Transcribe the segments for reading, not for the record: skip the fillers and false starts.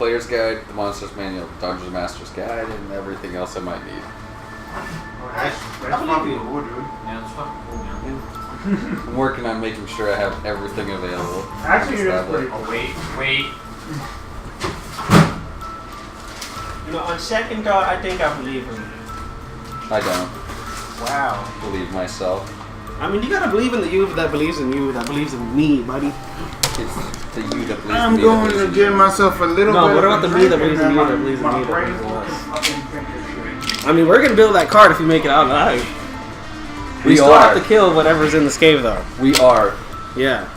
Player's Guide, the Monster's Manual, the Dungeon Master's Guide, and everything else I might need. That's fucking cool, dude. Yeah, it's fucking cool, man. I'm working on making sure I have everything available. Actually, it is pretty cool. Oh, wait. You know, on second thought, I think I believe him. I don't Wow. believe myself. I mean, you gotta believe in the you that believes in you that believes in me, buddy. It's the you that believes in I'm me going that to believes give in myself a little No, bit what of about a the me that drink, believes in and you then that believes in my me that brain believes in will us? fucking think of shit. I mean, we're gonna build that card if we make it out alive. We still are. have to kill whatever's in this cave, though. We are. Yeah.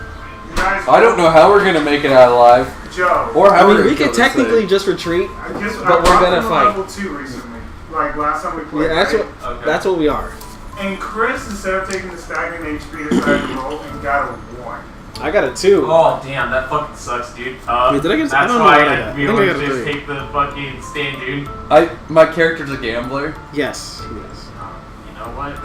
You guys, I don't know how we're gonna make it out alive. Joe. Or how I mean, we're we gonna could kill this technically thing. just retreat. I but brought we're gonna them to fight. level 2 recently. Like last time we played. Yeah, right? that's what we are. And Chris, instead of taking the stagnant HP, decided to roll and got a 1. I got a 2. Oh, damn, that fucking sucks, dude. Wait, did I get? That's I don't know why what I I got. had I to be think able I to got a just 3. take the fucking stand, dude. My character's a gambler. Yes. You know what?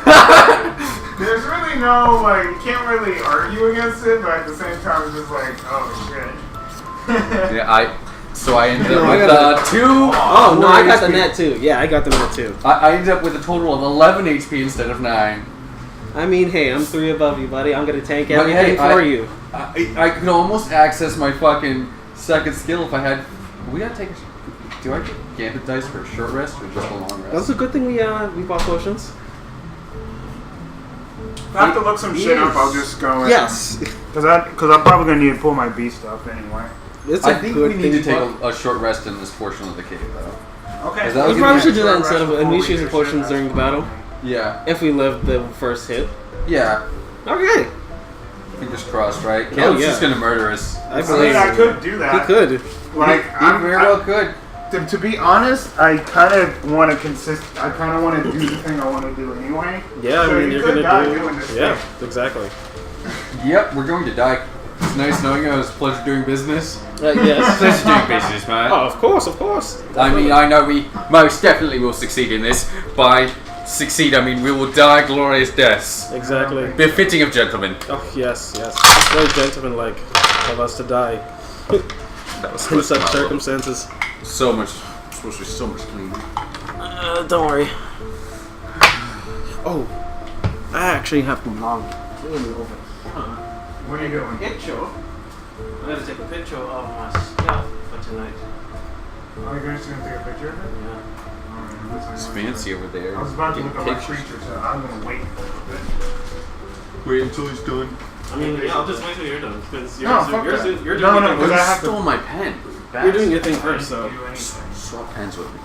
There's really no, like, you can't really argue against it, but at the same time, it's just like, oh shit. Yeah, So I ended No, up I with got 2. Oh no, I got the HP. net too. Yeah, I got the net too. I ended up with a total of 11 HP instead of 9. I mean, hey, I'm 3 above you, buddy. I'm gonna tank But everything hey, for you. I could almost access my fucking second skill if I had. We gotta take. Do I get gambit dice for a short rest or just a long rest? That's a good thing we bought potions. If I have to look some shit up, I'll just go in. Yes. Because I'm probably going to need to pull my B stuff anyway. It's I a think good we need to thing take a short rest in this portion of the cave, though. Okay. Is that We what probably you should do that Short instead of rest unleash before we using do potions shit, during the battle. Yeah. If we live the first hit. Yeah. Okay. Fingers crossed, right? Caleb's yeah. just gonna murder us. I I believe mean, I could do that. he could. Like, He very well could. To be honest, I kind of want to I kind of want to do the thing I want to do anyway. Yeah, So I mean, you you're could die gonna doing do. this Yeah, thing. exactly. Yep, we're going to die. It's nice knowing you. It was a pleasure doing business. Yes. Pleasure doing business, man. Oh, of course, of course. I mean, I know we most definitely will succeed in this. By succeed, I mean we will die glorious deaths. Exactly. Befitting of gentlemen. Oh, yes, yes. It's very gentlemanlike of us to die That was in such circumstances. so much. Supposed to be so much cleaner. Don't worry. Oh, I actually have to long. What are you doing? Picture. I'm gonna take a picture of myself for tonight. Are you guys going to take a picture of it? Yeah. Alright, It's fancy over there. I was about to Getting look at my pictures. creature, so I'm going to wait for a bit. Wait until he's done. I mean, yeah, I'll just wait till you're done because No, fuck that. you're doing No, your no, thing because I first. have to- Stole my pen. You're doing your thing first, so. Do anything. Swap pens with me.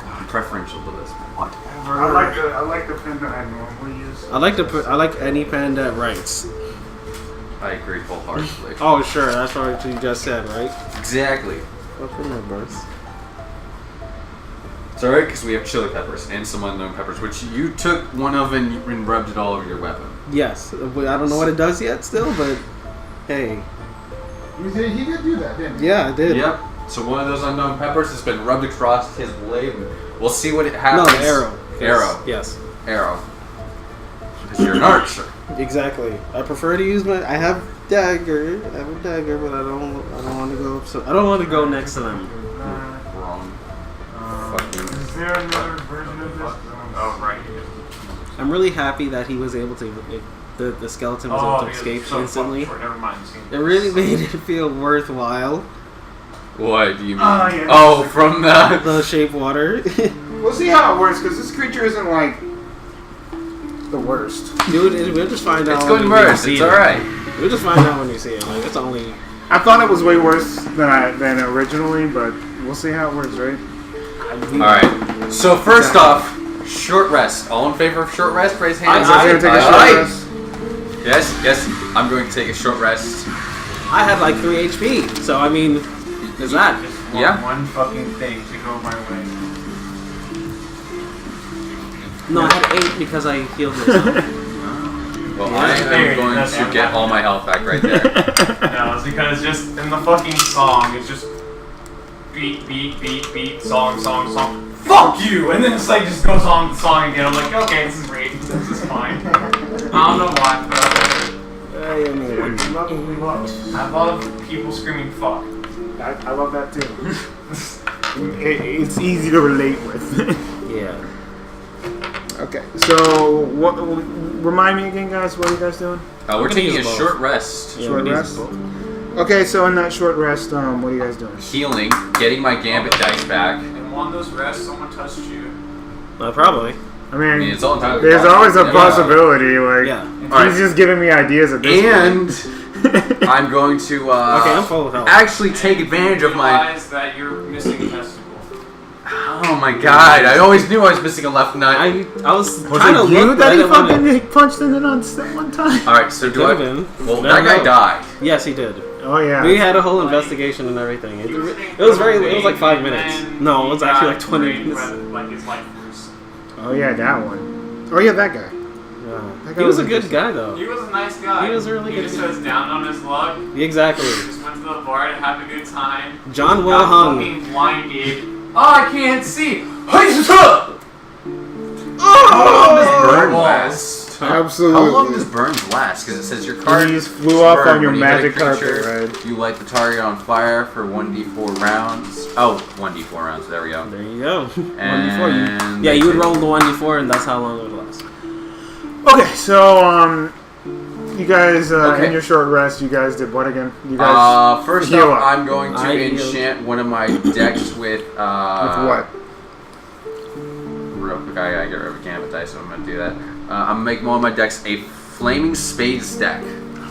I'm preferential to this. What? I like the pen that I normally use. I like any pen that writes. I agree wholeheartedly. Oh, sure, that's what you just said, right? Exactly. Open my birth. It's alright because we have chili peppers and some unknown peppers, which you took one of and rubbed it all over your weapon. Yes, but I don't know what it does yet, still, but hey, He did do that, didn't he? yeah, I did. Yep. So one of those unknown peppers has been rubbed across his blade. And we'll see what it No, happens. the arrow. Arrow. Yes, Arrow. Because you're an archer. exactly. I prefer to use my. I have dagger. I have a dagger, but I don't want to go. So I don't want to go next to them. Wrong. Fucking. Is there another version of this? Oh, right. I'm really happy that he was able to. The skeleton was able to escape instantly. Never mind. It really made it feel worthwhile. What do you mean? Yeah. Oh, from the. The shape water. We'll see how it works, because this creature isn't like the worst. Dude, we'll just find out. It's good when merge. we It's see it. alright. We'll just find out when you see it. Like it's only. I thought it was way worse than originally, but we'll see how it works, right? Alright. So, first off, short rest. All in favor of short rest? Raise hands. I'm gonna take a short Aye. rest. Yes. I'm going to take a short rest. I had like 3 HP, so I mean, there's that. Yeah. One fucking thing to go my way. No, I had 8 because I healed myself. Well, I am going to get all my health back right there. No, it's because just in the fucking song, it's just beat, song. Fuck you! And then it's like just goes on the song again. I'm like, okay, this is great. This is fine. I don't know why, but I love people screaming fuck. I love that too. It's easy to relate with. Yeah. Okay, so what? Remind me again, guys. What are you guys doing? We're gonna taking use a both. short rest. Yeah, Short we need rest? both. Okay, so in that short rest, what are you guys doing? Healing, getting my gambit dice back. And on those rests, someone touched you. Probably. I I mean, mean, it's all entirely there's always a possible. possibility. Like, Yeah. he's Alright. just giving me ideas at this And point. I'm going to Okay, I'm full of health. actually take advantage of my. Realize that you're missing a testicle. Oh my god! I always knew I was missing a left nut. I was Was trying to it you look, but that I he didn't want to. fucking punched in it on one time? All right, so do I? Could've been. Well, Never that guy know. died. Yes, he did. Oh yeah. We had a whole investigation and everything. It was like 5 minutes. No, it was actually like 20 minutes. Like his life was. Oh yeah, that one. Oh yeah, that guy. Yeah. He was a good guy though. He was a nice guy. He was a really he good just guy. was down on his luck. Exactly. Just went to the bar to have a good time. John Will Got hung. fucking blinded. Oh, I can't see. How long does burn last? Absolutely. How long does burns last? Because it says your card You just flew off burn on your when you hit a magic carpet, creature, right? You light the target on fire for 1d4 rounds. Oh, 1d4 rounds. There we go. There you go. And 1d4. Yeah, you would roll the 1d4 and that's how long it would last. Okay, so you guys Okay. in your short rest, you guys did what again? You guys First heal off, up. I'm going to I heal. enchant one of my decks with with what? Real quick, I gotta get rid of a gambit dice, so I'm gonna do that. I'm gonna make one of my decks a flaming spades deck.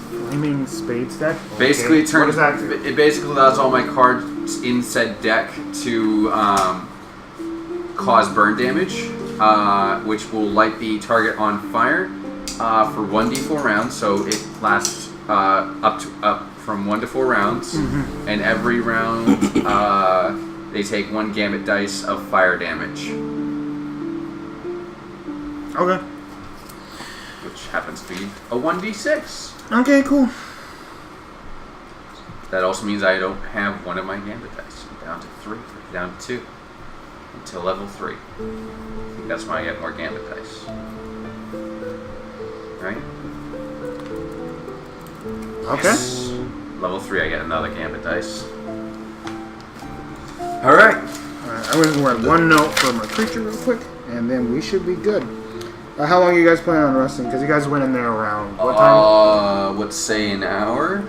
Flaming spades deck. Basically, Okay. it turns. What does that do? It basically allows all my cards in said deck to cause burn damage, which will light the target on fire for 1d4 rounds. So it lasts up from 1 to 4 rounds, and every round they take 1 gambit dice of fire damage, Okay. which happens to be a 1d6. Okay, cool. That also means I don't have one of my gambit dice. I'm down to 3, down to 2, until level 3. I think that's when I get more gambit dice. Right? Okay. Yes. Level 3, I get another gambit dice. Alright. Alright, I'm gonna write one note for my creature real quick, and then we should be good. How long are you guys planning on resting? Because you guys went in there around what time? Let's say an hour.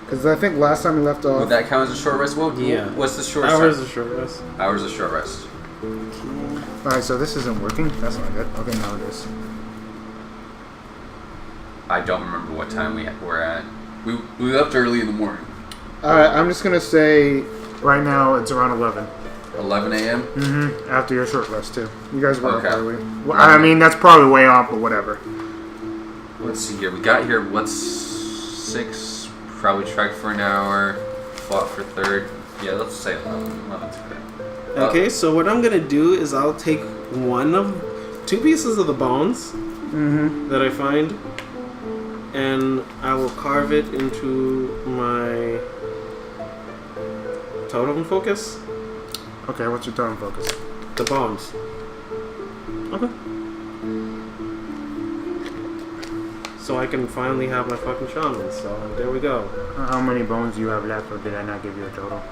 Because I think last time we left off. Would that count as a short rest? Yeah. What's the short Hours rest? of short rest. Hours of short rest. Alright, so this isn't working. That's not good. Okay, now it is. I don't remember what time we were at. We left early in the morning. Alright, I'm just gonna say right now it's around 11. 11 a.m. After your short rest too. You guys were Okay. up early. Well, I mean that's probably way off, but whatever. Let's see here. We got here, what's 6? Probably trekked for an hour. Fought for 3rd. Yeah, let's say 11. 11's good. Okay, so what I'm gonna do is I'll take 2 pieces of the bones that I find, and I will carve it into my totem focus. Okay, what's your totem focus? The bones. Okay. So I can finally have my fucking shaman. So there we go. How many bones do you have left, or did I not give you a total?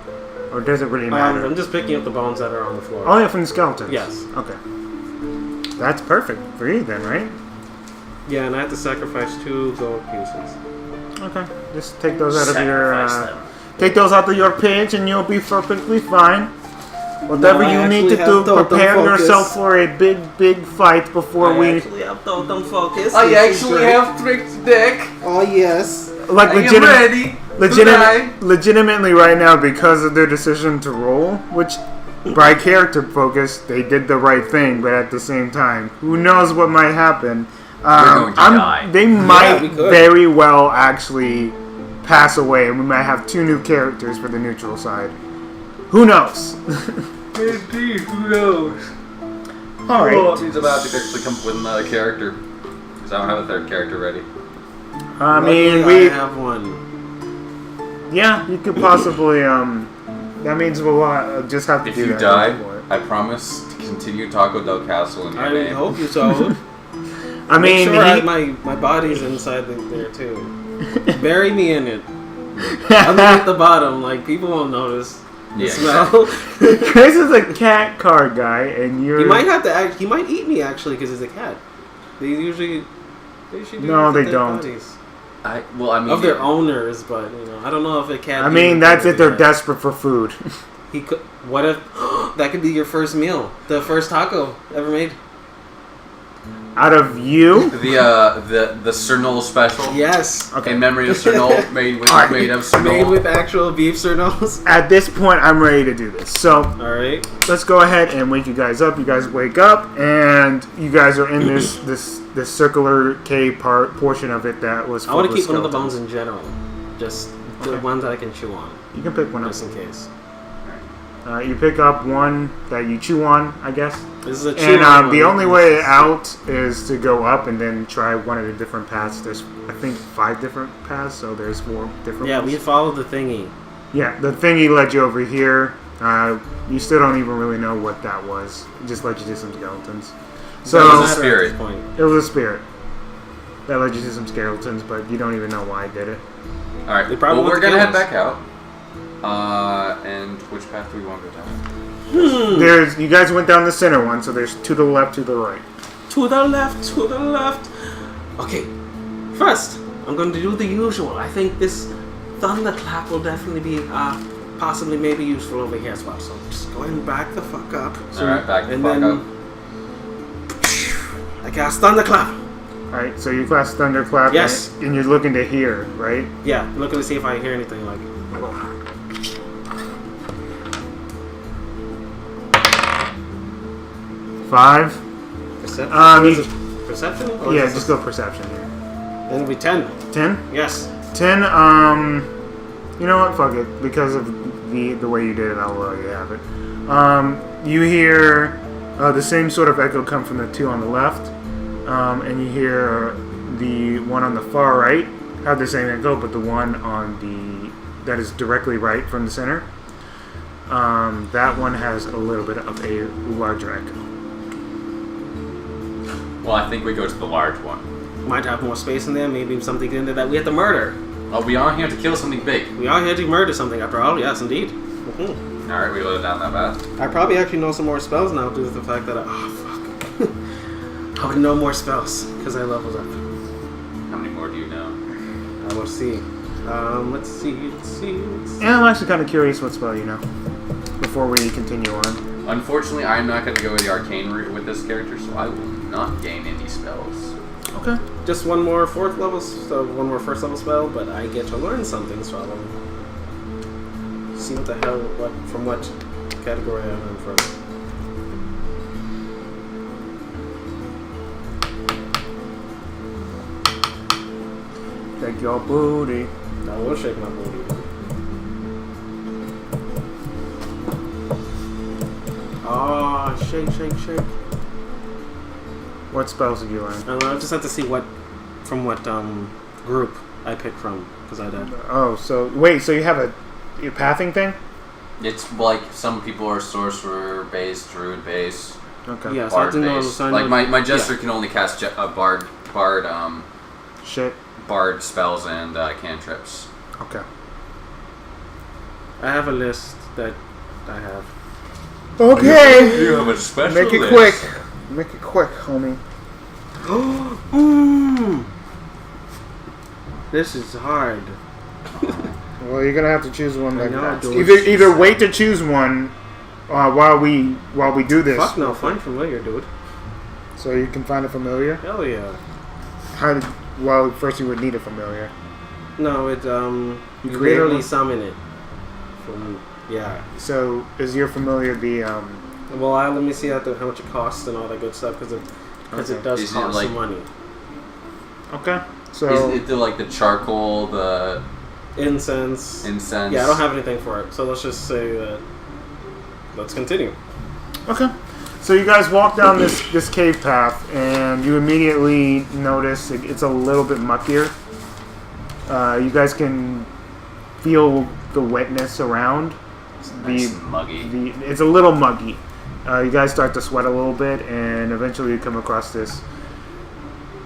Or does it really matter? I'm just picking up the bones that are on the floor. Oh yeah, from the skeletons. Yes. Okay. That's perfect for you then, right? Yeah, and I have to sacrifice 2 gold pieces. Okay. Just take those out of your Sacrifice them. take those out of your page and you'll be perfectly fine. Whatever No, I you need to actually do, have totem prepare focus. yourself for a big fight before we actually have totem focus. I This is actually great. have tricked deck. Oh yes. like I am ready. legitimately right now because of their decision to roll, which by character focus they did the right thing, but at the same time, who knows what might happen. going to die. They might we could. very well actually pass away, and we might have 2 new characters for the neutral side. Who knows? Indeed, who knows? All right. He's about to actually come up with another character. Because I don't have a 3rd character ready. I mean, Luckily, I have one. yeah, you could possibly that means we'll just have to If do you that. die, for it. I promise to continue Taco Del Castle in your I name. hope you so. I mean, Make sure my body's inside there too. Bury me in it. Underneath the bottom, like people won't notice the Yeah, smell. Chris is a cat card guy, and you're. He might have to act. He might eat me actually because he's a cat. They usually. They should do No, it with they their don't. bodies. I mean, Of their owners, but I don't know if a cat. I mean, that's if they're dead. desperate for food. He could. What if that could be your first meal, the first taco ever made? Out of you? the Sir Noel special. Yes. Okay. In memory of Sir Noel, made Alright. made of Sir Made Noel. with actual beef sirnos. At this point, I'm ready to do this. So, All right. let's go ahead and wake you guys up. You guys wake up, and you guys are in this circular cave portion of it that was. I want to filled keep one of the with bones in general, just the Okay. ones that I can chew on, skeletons. You can pick one up. just in case. You pick up one that you chew on, I guess. This is a chew And the only way out is to go up and then try one of the different paths. There's, I think, 5 different paths, so there's 4 different Yeah, ones. we followed the thingy. Yeah, the thingy led you over here. You still don't even really know what that was. It just led you to some skeletons. So That was a Matter at spirit. this point. it was a spirit that led you to some skeletons, but you don't even know why it did it. All right. They probably Well, want we're to gonna kill head us. back out. And which path do we want to go down? There's you guys went down the center one, so there's 2 to the left, 2 to the right. To the left, to the left. Okay, first, I'm going to do the usual. I think this thunderclap will definitely be possibly maybe useful over here as well. So just go ahead and back the fuck up. All right, back the and fuck then up. I cast thunderclap. Alright, so you class thunderclap, Yes. and you're looking to hear, right? Yeah, looking to see if I hear anything like. 5. Perception? You- Perception? Or Yeah, is just this- go perception here. Then it'll be 10. 10? Yes. 10, you know what, fuck it. Because of the way you did it, I'll let you have it. You hear the same sort of echo come from the 2 on the left, and you hear the one on the far right have the same echo, but the one on that is directly right from the center, that one has a little bit of a larger echo. Well, I think we go to the large one. Might have more space in there. Maybe something in there that we have to murder. Oh, we are here to kill something big. We are here to murder something after all. Yes, indeed. Mhm. All right, we go down that path. I probably actually know some more spells now due to the fact that fuck. I would know more spells because I leveled up. How many more do you know? I will see. Let's see. Yeah, I'm actually kind of curious what spell you know, before we continue on. Unfortunately, I'm not going to go the arcane route with this character, so I will not gain any spells. Okay. Just one more 4th level, so one more 1st level spell, but I get to learn something, so I'll see what the hell, from what category I'm in from. Take your booty. I will shake my booty. Oh, shake. What spells did you learn? I just have to see from what group I picked from, because I did. Oh, so wait, so you have a pathing thing? It's like some people are sorcerer-based, druid-based, Okay. Yeah, so I didn't know. bard-based. So I Like know- my jester yeah. can only cast bard Shit. spells and cantrips. Okay. I have a list that I have. Okay. You have a special Make it quick. Make it quick, homie. This is hard. Well, you're gonna have to choose one I like know, that. dude. Either wait to choose one while we do this, Fuck no, find familiar, dude. so you can find a familiar. Hell yeah. Well, first you would need a familiar. No, it You you create literally one? summon it. From yeah. So is your familiar the Well, let me see how much it costs and all that good stuff because Okay. it does Is it cost like- some money. Okay. Is So it like the charcoal, the Incense. incense? Yeah, I don't have anything for it, so let's just say that. Let's continue. okay. So you guys walk down this cave path, and you immediately notice it's a little bit muckier. You guys can feel the wetness around. Nice and muggy. It's a little muggy. You guys start to sweat a little bit, and eventually you come across this.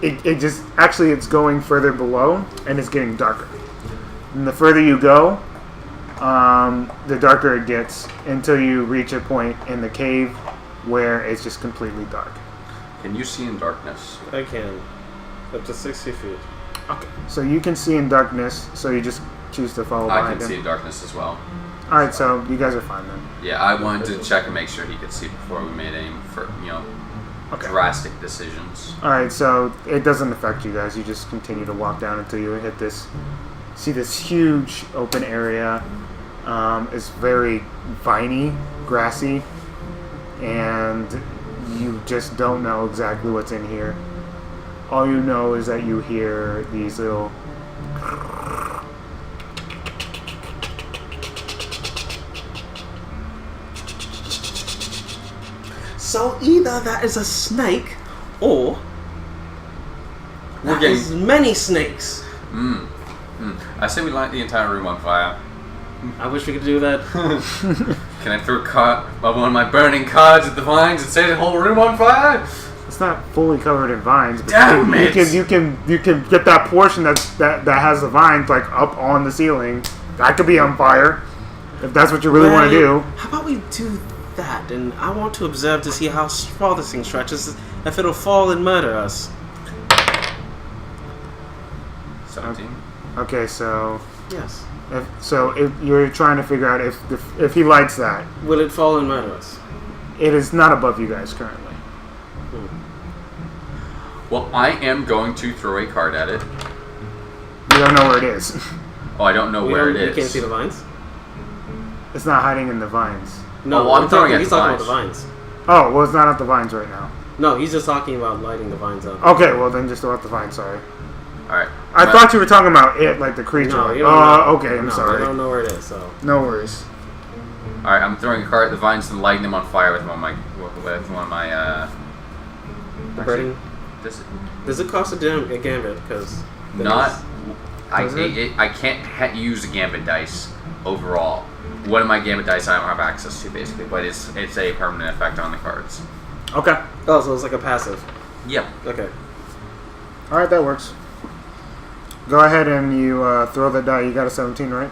It just actually it's going further below, and it's getting darker. And the further you go, the darker it gets until you reach a point in the cave where it's just completely dark. Can you see in darkness? I can. Up to 60 feet. Okay. So you can see in darkness, so you just choose to follow I behind can see him. in darkness as well. Alright, so you guys are fine then. Yeah, I wanted to check and make sure he could see before we made any, Okay. drastic decisions. Alright, so it doesn't affect you guys. You just continue to walk down until you hit this. See this huge open area. It's very viney, grassy, and you just don't know exactly what's in here. All you know is that you hear these little So either that is a snake, or We're that getting- is many snakes. I say we light the entire room on fire. I wish we could do that. Can I throw one of my burning cards at the vines and set the whole room on fire? It's not fully covered in vines, but Damn it! you can get that portion that has the vines like up on the ceiling. That could be on fire if that's what you really want to do. How about we do that? And I want to observe to see how far this thing stretches, if it'll fall and murder us. 17. Okay, so Yes. if you're trying to figure out if he lights that, Will it fall and murder us? it is not above you guys currently. Well, I am going to throw a card at it. You don't know where it is. Oh, I don't know where it is. We can't see the vines? It's not hiding in the vines. No, Oh, well, I'm throwing he's at the talking about the vines. Oh, well, it's not at the vines right now. No, he's just talking about lighting the vines up. Okay, well then just throw at the vines. Sorry. Alright. I thought you were talking about it, like the creature. No, Like, you don't know. okay, I'm No, sorry. I don't know where it is, so. No worries. Alright, I'm throwing a card at the vines and lighting them on fire with one of my The burning. This Does it cost a gambit? Because not. Does it? I can't use a gambit dice overall. One of my gambit dice I don't have access to basically, but it's a permanent effect on the cards. Okay. Oh, so it's like a passive. Yep. Okay. All right, that works. Go ahead and you throw the die. You got a 17, right?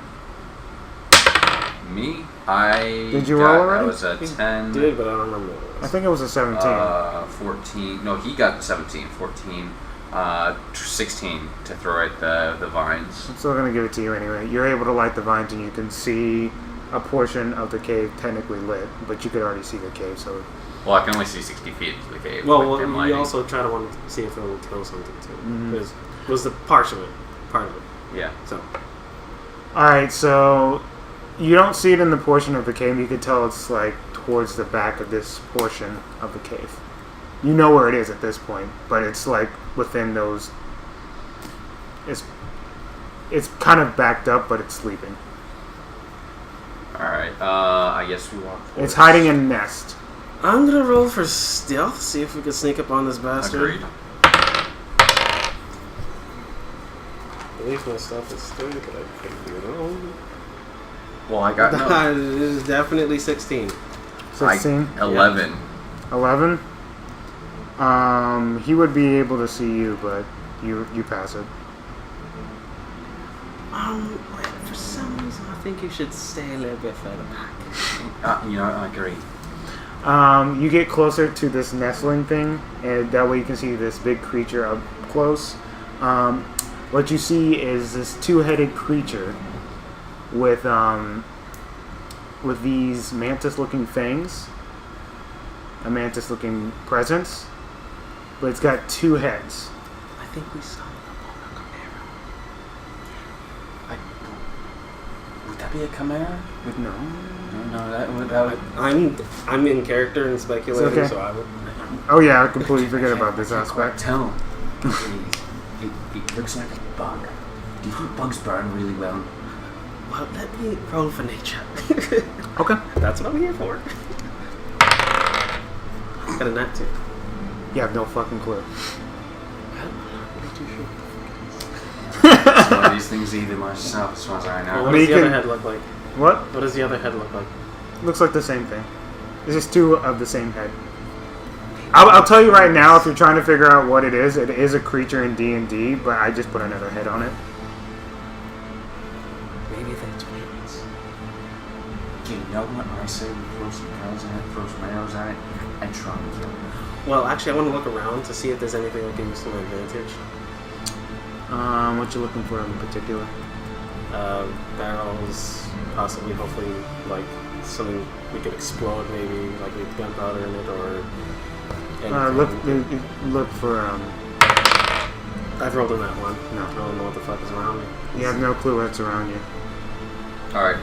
Me, Did you roll already? That was a 10. Did, but I don't remember. I think it was a 17. 14. No, he got the 17. 14. 16 to throw at the vines. I'm still gonna give it to you anyway. You're able to light the vines, and you can see a portion of the cave technically lit, but you could already see the cave. So Well, I can only see 60 feet into the cave. Well, with dim we lighting. also try to want to see if it will throw something too. Mhm. It was the part of it. Yeah. So all right, so you don't see it in the portion of the cave. You could tell it's like towards the back of this portion of the cave. You know where it is at this point, but it's like within those. It's kind of backed up, but it's sleeping. Alright, I guess we walk forward. It's hiding in a nest. I'm gonna roll for stealth, see if we can sneak up on this bastard. Agreed. At least my stuff is 30, but I could do it all. Well, I got no. It is definitely 16. 16. 11. 11. He would be able to see you, but you pass it. For some reason, I think you should stay a little bit further back. I agree. You get closer to this nestling thing, and that way you can see this big creature up close. What you see is this two-headed creature with these mantis-looking fangs, a mantis-looking presence, but it's got two heads. I think we saw the Would that be a chimera? No. No, that would. I'm in character and speculating, It's okay. so I would. Oh yeah, I completely forget about this aspect. Tell him. It looks like a bug. Do you think bugs burn really well? Well, let me roll for nature. Okay. That's what I'm here for. Got a nat 2. You have no fucking clue. It's one of these things either myself as far as I know. What Me does the other can- head look like? What? What does the other head look like? Looks like the same thing. It's just two of the same head. I'll tell you right now, if you're trying to figure out what it is a creature in D&D, but I just put another head on it. You know what I say? We throw some arrows at it, throw some arrows at it, and try and kill it. Well, actually, I want to look around to see if there's anything I can use to my advantage. What you looking for in particular? Barrels, possibly, hopefully, like something we could explode, maybe like with gunpowder in it, or anything. Look for I've rolled in that one. No. I don't know what the fuck is around me. You have no clue what's around you. Alright.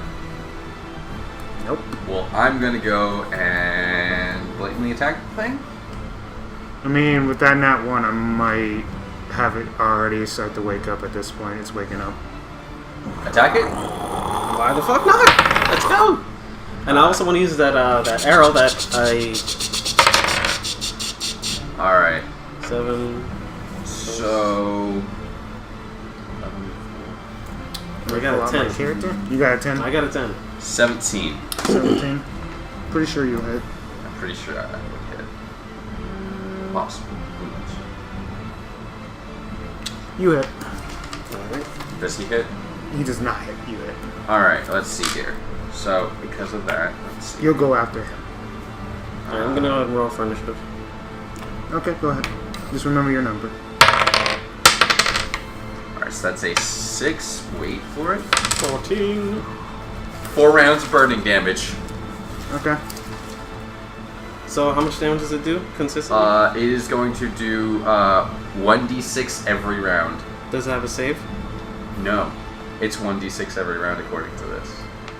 Nope. Well, I'm gonna go and blatantly attack the thing. I mean, with that nat 1, I might have it already start to wake up at this point. It's waking up. Attack it? Why the fuck not? Let's go! And I also want to use that that arrow that I... Alright. 7... So... I got a 10. Character? You got a 10? I got a 10. 17. 17. Pretty sure you hit. I'm pretty sure I would hit. Possible. Who knows? You hit. Alright. Does he hit? He does not hit. You hit. Alright, let's see here. So, because of that, let's see. You'll go after him. Alright, I'm gonna go ahead and roll for initiative. Okay, go ahead. Just remember your number. Alright, so that's a 6. Wait for it. 14. 4 rounds of burning damage. Okay. So how much damage does it do consistently? It is going to do 1d6 every round. Does it have a save? No. It's 1d6 every round according to this.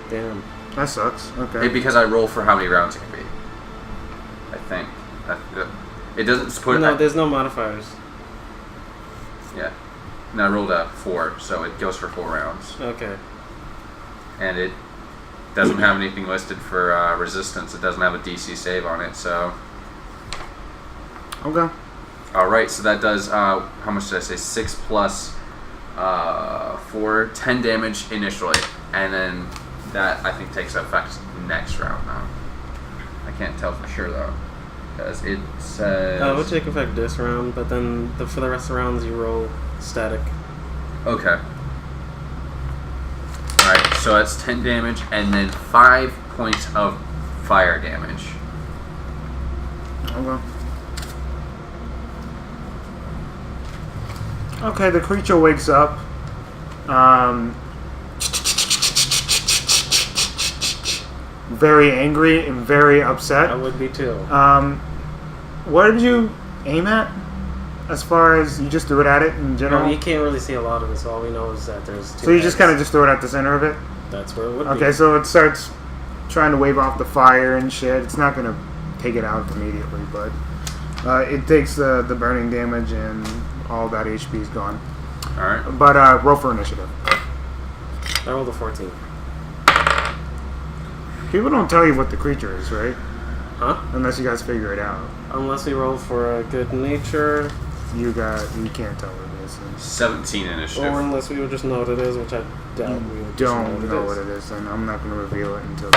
Damn. That sucks. Okay. Because I roll for how many rounds it can be. I think. It doesn't put... No, there's no modifiers. Yeah. And I rolled a 4, so it goes for 4 rounds. Okay. And it doesn't have anything listed for resistance. It doesn't have a DC save on it, so... Okay. Alright, so that does, how much did I say? 6 plus 4, 10 damage initially. And then that, I think, takes effect next round now. I can't tell for sure, though. Because it says... Oh, it would take effect this round, but then for the rest of the rounds you roll static. Okay. Alright, so that's 10 damage, and then 5 points of fire damage. Okay. Okay, the creature wakes up. Very angry and very upset. I would be too. What did you aim at? As far as you just threw it at it in general? No, you can't really see a lot of it, so all we know is that there's 2 So you just heads. kind of just throw it at the center of it? That's where it would be. Okay, so it starts trying to wave off the fire and shit. It's not going to take it out immediately, but it takes the burning damage and all that HP is gone. Alright. But roll for initiative. I rolled a 14. People don't tell you what the creature is, right? Huh? Unless you guys figure it out. Unless we roll for a good nature, You can't tell what it is. 17 initiative. or unless we would just know what it is, which I doubt we would just Don't know what what it is, and I'm not going to reveal it until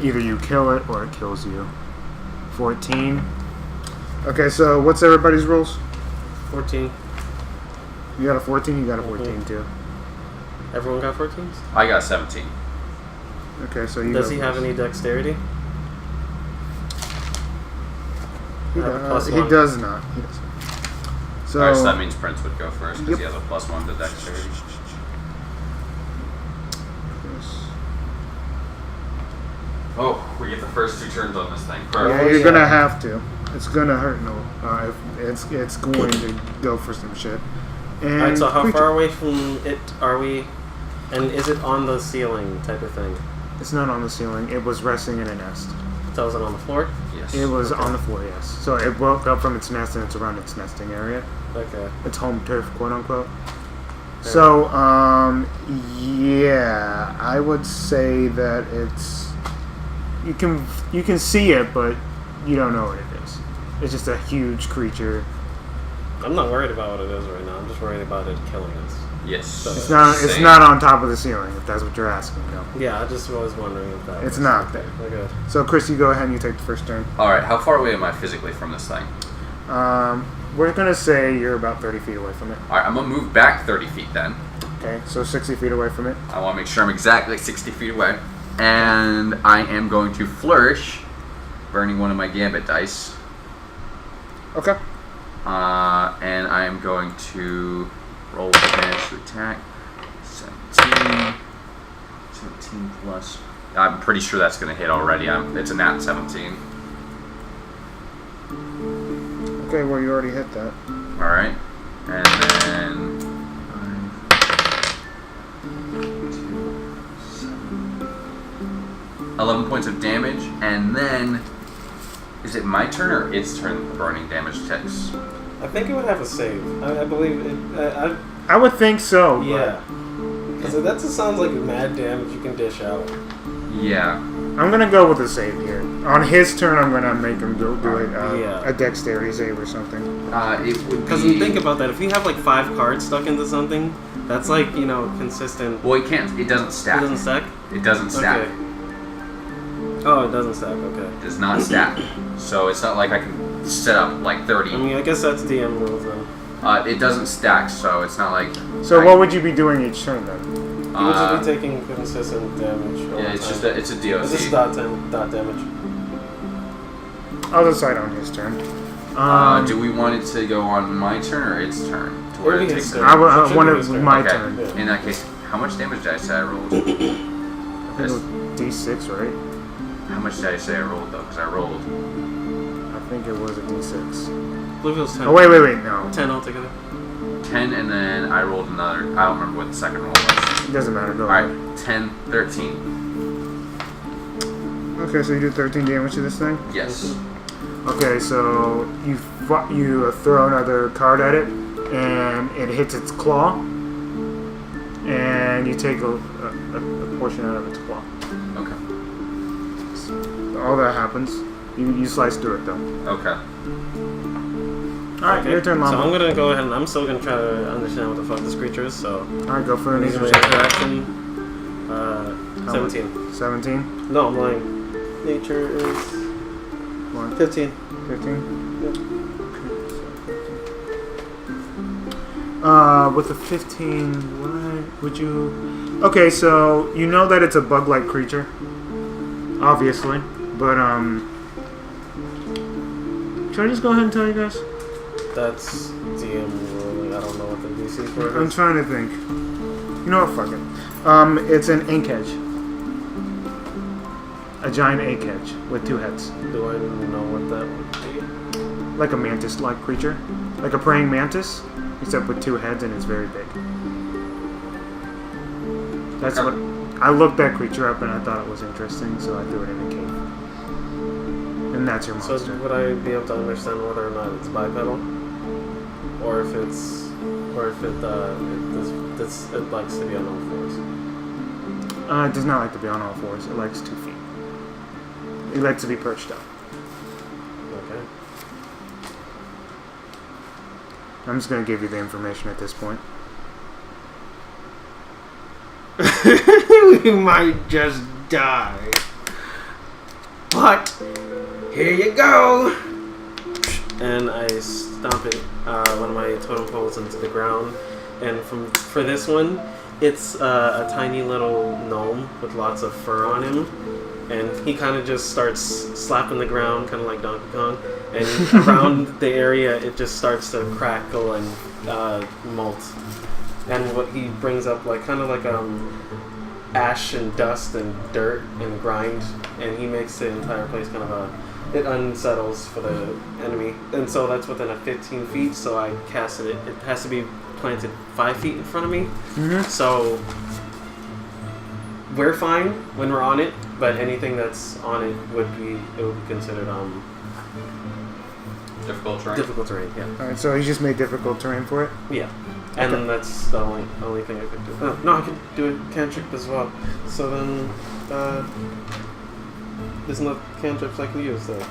either you kill it or it kills you. 14. Okay, so what's everybody's rolls? 14. You got a 14? You got a 14 too. Everyone got 14s? I got 17. Okay, so you Does go he have first. any dexterity? He I have a plus he one. does not. He does not. So, Alright, so that means Prince would go first because Yep. he has a +1 to dexterity. Oh, we get the first 2 turns on this thing. yeah, Perfect. you're yeah. gonna have to. It's gonna hurt. No, it's going to go for some shit. And Alright, so how creature- far away from it are we? And is it on the ceiling type of thing? It's not on the ceiling. It was resting in a nest. So is it on the floor? Yes. It was Okay. on the floor, yes. So it woke up from its nest and it's around its nesting area. Okay. Its home turf, quote unquote. So, yeah, I would say that it's you can see it, but you don't know what it is. It's just a huge creature. I'm not worried about what it is right now. I'm just worried about it killing us. Yes. It's not. It's Same. not on top of the ceiling. If that's what you're asking, no. Yeah, I just was wondering if that It's was not okay. there. Okay. So, Chris, you go ahead and you take the first turn. Alright, how far away am I physically from this thing? We're gonna say you're about 30 feet away from it. Alright, I'm gonna move back 30 feet then. Okay, so 60 feet away from it. I want to make sure I'm exactly 60 feet away. And I am going to flourish, burning one of my gambit dice. Okay. And I am going to roll with advantage to attack. 17 plus. I'm pretty sure that's going to hit already. It's a nat 17. Okay, well, you already hit that. Alright. And then 11 points of damage, and then is it my turn or its turn? The burning damage takes. I think it would have a save. I believe it. I would think so. Yeah. Because that just sounds like mad damage you can dish out. Yeah. I'm gonna go with a save here. On his turn, I'm gonna make him go do it. Yeah. A dexterity save or something. It would Because be. think about that. If you have like 5 cards stuck into something, that's like consistent. Well, it can't. It doesn't It stack. doesn't stack. It doesn't stack. Okay. Oh, it doesn't stack. Okay. It does not stack. So it's not like I can set up like 30. I mean, I guess that's DM rules then. It doesn't stack, so it's not like. So what would you be doing each turn then? You would just be taking consistent damage. Yeah, it's just it's a DOC. This is dot damage. I'll decide on his turn. Do we want it to go on my turn or its turn? To where It'll it be takes his it? turn. I It should want be it his turn. my Okay. turn. Yeah. In that case, how much damage did I say I rolled? I think it was D6, right? How much did I say I rolled though? Because I rolled. I think it was a D6. Blueveil's 10. Oh wait, no. 10 altogether. 10 and then I rolled another. I don't remember what the second roll was. It doesn't matter. Go Alright, ahead. 10, 13. Okay, so you do 13 damage to this thing. Yes. Okay, so you throw another card at it, and it hits its claw, and you take a portion out of its claw. Okay. All that happens. You slice through it though. Okay. Alright, Okay. your turn, So Mama. I'm gonna go ahead and I'm still gonna try to understand what the fuck this creature is. So Alright, go for an using my initiative. interaction. 17. 17. No, I'm lying. Nature is Come on. 15. 15. Yep. With a 15, what would you... Okay, so you know that it's a bug-like creature, obviously, but should I just go ahead and tell you guys? That's DM ruling. I don't know what the DC for it I'm is. trying to think. You know what? Fuck it. It's an ink edge. A giant ink edge with 2 heads, Do I know what that would be? like a mantis-like creature, like a praying mantis, except with 2 heads, and it's very big. That's what I looked that creature up, and I thought it was interesting, so I threw it in a cave. And that's your So monster. would I be able to understand whether or not it's bipedal, or if it likes to be on all fours? It does not like to be on all fours. It likes 2 feet. It likes to be perched up. Okay. I'm just gonna give you the information at this point. We might just die. But here you go. And I stomp it, one of my totem poles into the ground. And for this one, it's a tiny little gnome with lots of fur on him. And he kind of just starts slapping the ground, kind of like Donkey Kong. And around the area, it just starts to crackle and molt. And what he brings up, like kind of like ash and dust and dirt and grind, and he makes the entire place kind of it unsettles for the enemy. And so that's within a 15 feet. So I casted it. It has to be planted 5 feet in front of me. Mm-hmm. So we're fine when we're on it, but anything that's on it would be considered Difficult terrain. difficult terrain. Yeah, Alright, so you just made difficult terrain for it? yeah, and Okay. that's the only thing I could do. Oh, no, I could do a cantrip as well. So then, there's no cantrips I can use though.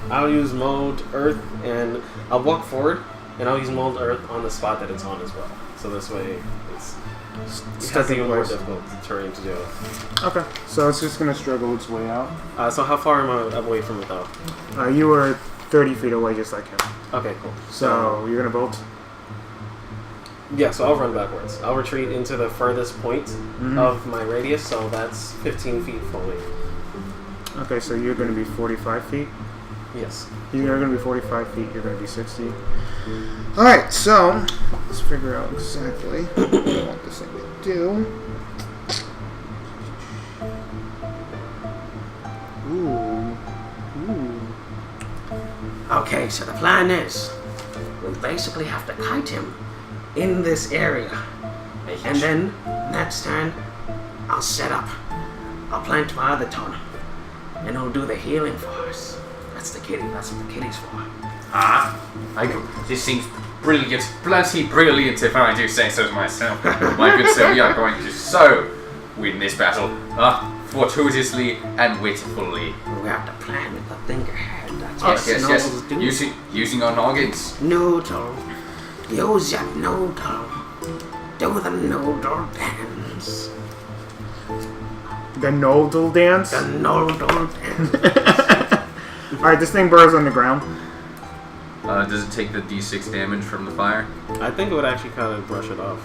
I'll use mold earth, and I'll walk forward, and I'll use mold earth on the spot that it's on as well. So this way, it Stuck has in even more place. difficult terrain to do. Okay, so it's just gonna struggle its way out. So how far am I away from it though? You were 30 feet away just like him. Okay, cool. So you're gonna bolt? Yeah, so I'll run backwards. I'll retreat into the furthest point of my radius, so that's 15 feet fully. Okay, so you're going to be 45 feet. Yes. You're going to be 45 feet. You're going to be 60. All right, so let's figure out exactly what I want this thing to do. Ooh. Okay, so the plan is we'll basically have to kite him in this area. And then next turn, I'll set up. I'll plant my other ton. And he'll do the healing for us. That's the kitty. That's what the kitty's for. This seems brilliant. Bloody brilliant, if I do say so myself. My good sir, we are going to so win this battle. Fortuitously and witfully. We have to plan with the think ahead. That's Yes, what yes, nobles do. Using our noggins. Noodle. Use your noodle. Do the noodle dance. The nodal dance? The noodle dance. Alright, this thing burrows on the ground. Does it take the d6 damage from the fire? I think it would actually kind of brush it off,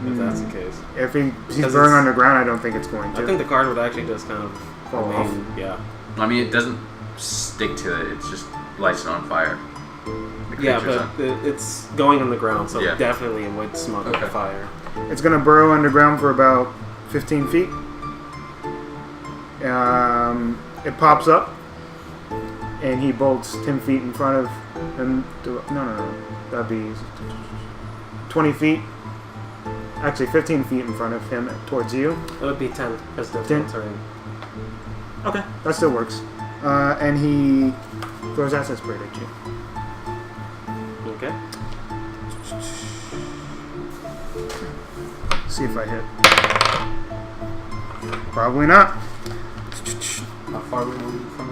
if that's the case. If he's Because burrowing it's- on the ground, I don't think it's going to. I think the card would actually just kind of Fall off. Yeah. I mean, it doesn't stick to it. It's just lights it on fire. The Yeah, creature's but it's going on the ground, so Yeah. definitely it would smother Okay. the fire. It's going to burrow underground for about 15 feet. It pops up, and he bolts 10 feet in front of him. No. That'd be 20 feet. Actually, 15 feet in front of him towards you. It would be 10 because the 10? terrain. Okay, that still works. And he throws acid spray at you. Okay. See if I hit. Probably not. How far were you from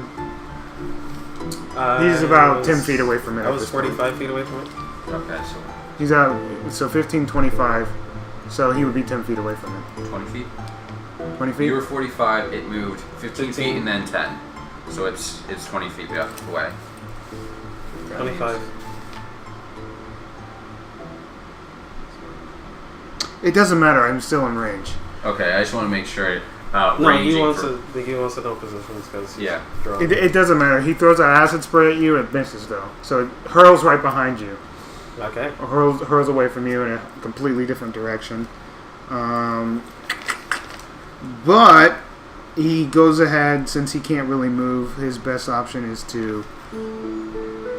He's about 10 feet away from it. I at was this point. 45 feet away from it. it? Okay, so He's out, so 15, 25. So he would be 10 feet away from it. 20 feet? 20 feet? You were 45, it moved 15 feet and then 10. So it's 20 feet away. 25. It doesn't matter, I'm still in range. Okay, I just want to make sure. No, he ranging wants for- to know positions because he's Yeah. drawn. It doesn't matter. He throws an acid spray at you, it misses though. So it hurls right behind you. Okay. Or hurls away from you in a completely different direction. But he goes ahead, since he can't really move, his best option is to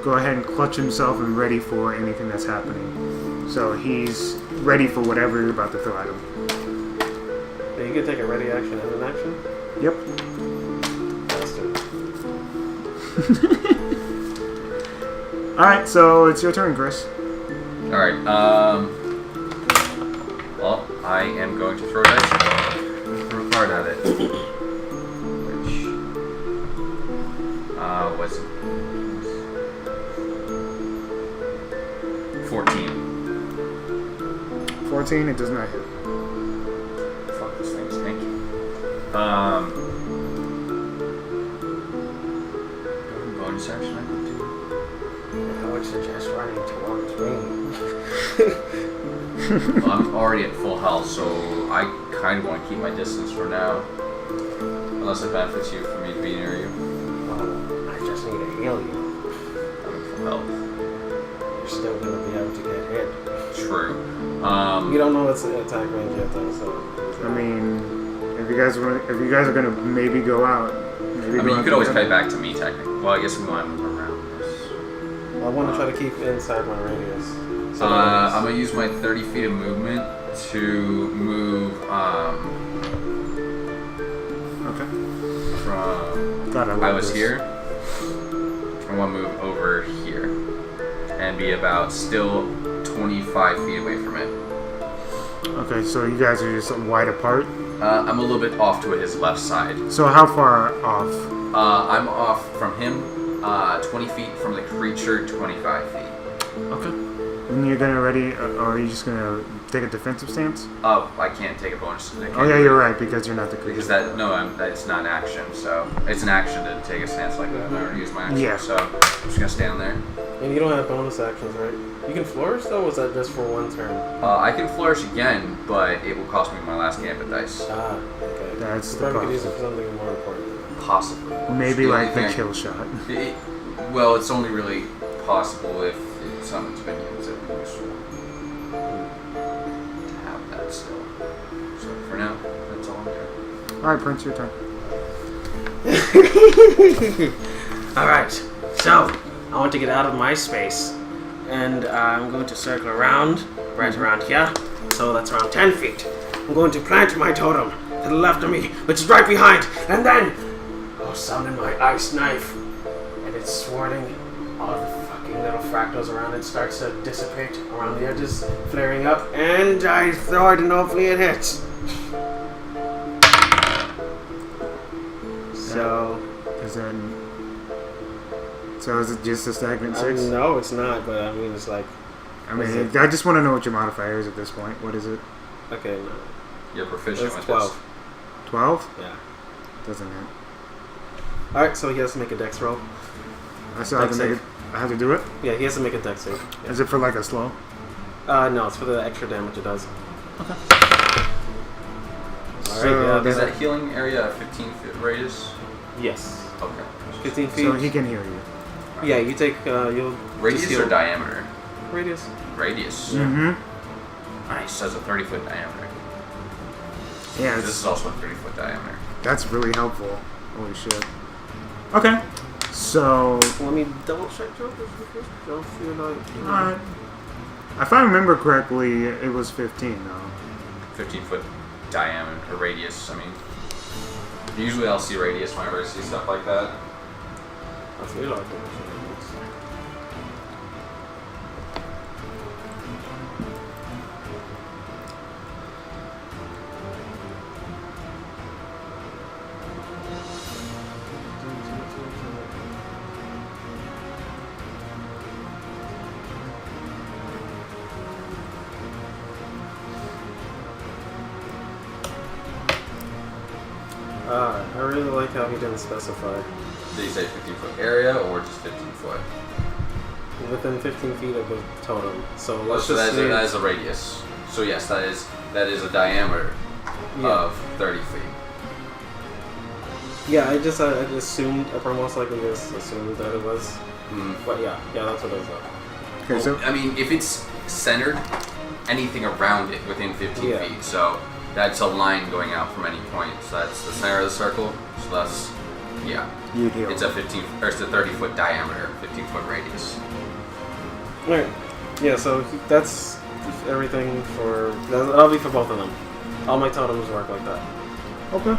go ahead and clutch himself and ready for anything that's happening. So he's ready for whatever you're about to throw at him. So you can take a ready action and an action. Yep. Bastard. Alright, so it's your turn, Chris. Alright, well, I am going to throw dice. Throw a card at it. Which, was 14. 14, it does not hit. Fuck, this thing stink. Bonus action I could do. I would suggest running towards me. Well, I'm already at full health, so I kind of want to keep my distance for now. Unless it benefits you for me to be near you. I just need to heal you. I'm at full health. You're still gonna be able to get hit. True. You don't know its attack range yet, though. So. I mean, if you guys are gonna maybe go out, maybe I mean, you could always kite back to me, technically. Well, I guess we want to move around this. I want to try to keep inside my radius. So I'm gonna use my 30 feet of movement to move Okay. from God, I love I was this. here. I want to move over here and be about still 25 feet away from it. Okay, so you guys are just wide apart. I'm a little bit off to his left side. So how far off? I'm off from him 20 feet, from the creature 25 feet. Okay. And you're gonna ready, or are you just gonna take a defensive stance? Oh, I can't take a bonus. I Oh can't yeah, do you're it. right, because you're not the creature. Because that's not an action, so it's an action to take a stance like that. I already used my action, Yeah. so I'm just gonna stand there. And you don't have bonus actions, right? You can flourish though, or is that just for one turn? I can flourish again, but it will cost me my last gambit dice. Ah, okay. That's You the probably could use it problem. for something more important. Possibly. Maybe The only like the thing I- kill shot. Well, it's only really possible if someone's minions that would be useful to have that still. So for now, that's all I'm doing. Alright, Prince, your turn. Alright, so I want to get out of my space. And I'm going to circle around, right around here. So that's around 10 feet. I'm going to plant my totem to the left of me, which is right behind. And then I'll summon my ice knife. And it's swirling. All the fucking little fractals around it starts to dissipate around the edges, flaring up. And I throw it and hopefully it hits. So... So is it just a stagnant 6? No, it's not, but I mean, it's like... I mean, I just want to know what your modifier is at this point. What is it? Okay, no. You're proficient It's with 12. 12? Yeah. Doesn't hit. Alright, so he has to make a dex roll. I still have to Dex make it. I have to do it? Yeah, he has to make a dex save. Yeah. Is it for like a slow? No, it's for the extra damage it does. Okay. Alright, So- Is that healing area a 15-foot radius? Yes. Okay. 15 feet. So he can heal you. Yeah, you take, you'll... Radius just heal. or diameter? Radius. Radius. Mm-hmm. Nice. That's a 30-foot diameter. Yeah, This is also a 30-foot diameter. that's really helpful. Holy shit. Okay. So, Let me double check, Joe. Don't feel like... alright. If I remember correctly, it was 15 though. 15-foot diameter or radius. I mean, usually I'll see radius whenever I see stuff like that. I feel like it. I really like how he didn't specify. Did you say 15-foot area or just 15-foot? Within 15 feet of the totem. So let's So just say... that is a radius. So yes, that is a diameter Yeah. of 30 feet. Yeah, I assumed, I most likely just assumed that it was. Mm. But yeah, that's what it was. Okay, Well, so I mean, if it's centered, anything around it within 15 Yeah. feet. So that's a line going out from any point. So that's the center of the circle. So that's, yeah. you heal. It's a 30-foot diameter, 15-foot radius. Alright. Yeah, so that's everything for... That'll be for both of them. All my totems work like that. Okay.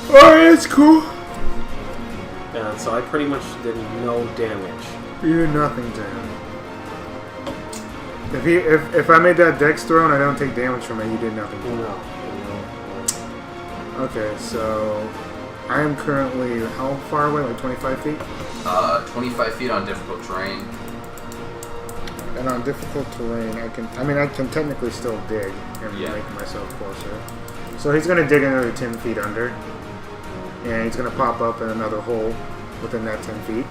Alright, that's cool. And so I pretty much did no damage. You did nothing to him. If I made that dex throw and I don't take damage from it, you did nothing to him. No. Okay, so I am currently how far away? Like 25 feet? 25 feet on difficult terrain. And on difficult terrain, I can technically still dig and Yeah. make myself closer. So he's gonna dig another 10 feet under, and he's gonna pop up in another hole within that 10 feet,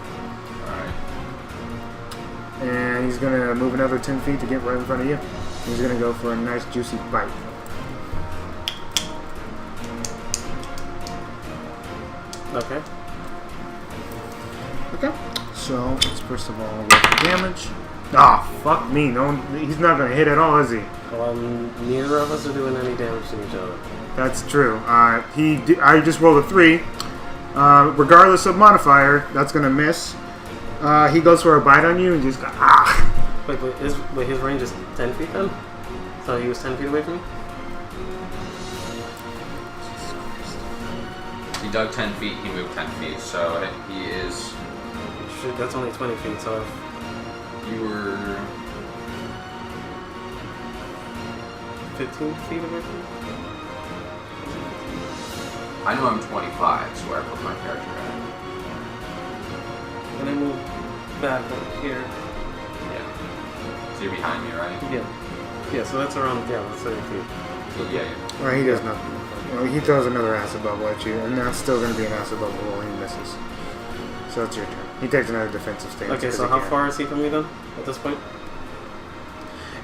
Alright. and he's gonna move another 10 feet to get right in front of you. He's gonna go for a nice juicy bite. Okay. Okay. So let's first of all roll for damage. Ah, fuck me! No, he's not gonna hit at all, is he? Well, neither of us are doing any damage to each other. That's true. I just rolled a 3. Regardless of modifier, that's gonna miss. He goes for a bite on you and just go, ah! Wait, his range is 10 feet then? So he was 10 feet away from me? He dug 10 feet, he moved 10 feet, so he is... Shit, that's only 20 feet, so... You were... 15 feet away from me? I know I'm 25, so where I put my character at. And I move back up here. Yeah. So you're behind me, right? Yeah. Yeah, so that's around, that's 30 feet. So, yeah. Well, he does nothing. Well, he throws another acid bubble at you, and that's still going to be an acid bubble roll. He misses. So it's your turn. He takes another defensive stance. Okay, 'cause so he how can. far is he from me then? At this point?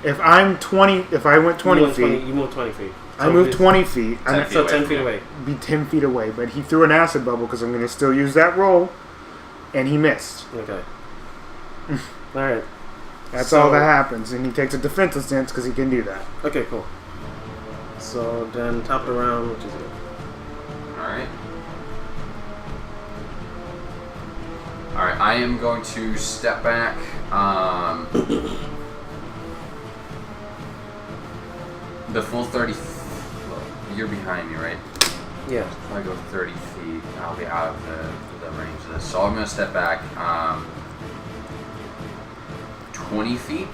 If I'm 20, if I went 20 feet, You move 20 feet. I move 20 feet. I'm 10 So feet 10 away feet from away. be 10 feet away, but he threw an acid bubble because I'm going to still use that roll, and he missed. Okay. Alright. That's So- all that happens, and he takes a defensive stance because he can do that. Okay, cool. So then top of the round, which is good. Alright. Alright, I am going to step back. The full 30. You're behind me, right? Yeah. If I go 30 feet, I'll be out of the range of this. So I'm going to step back 20 feet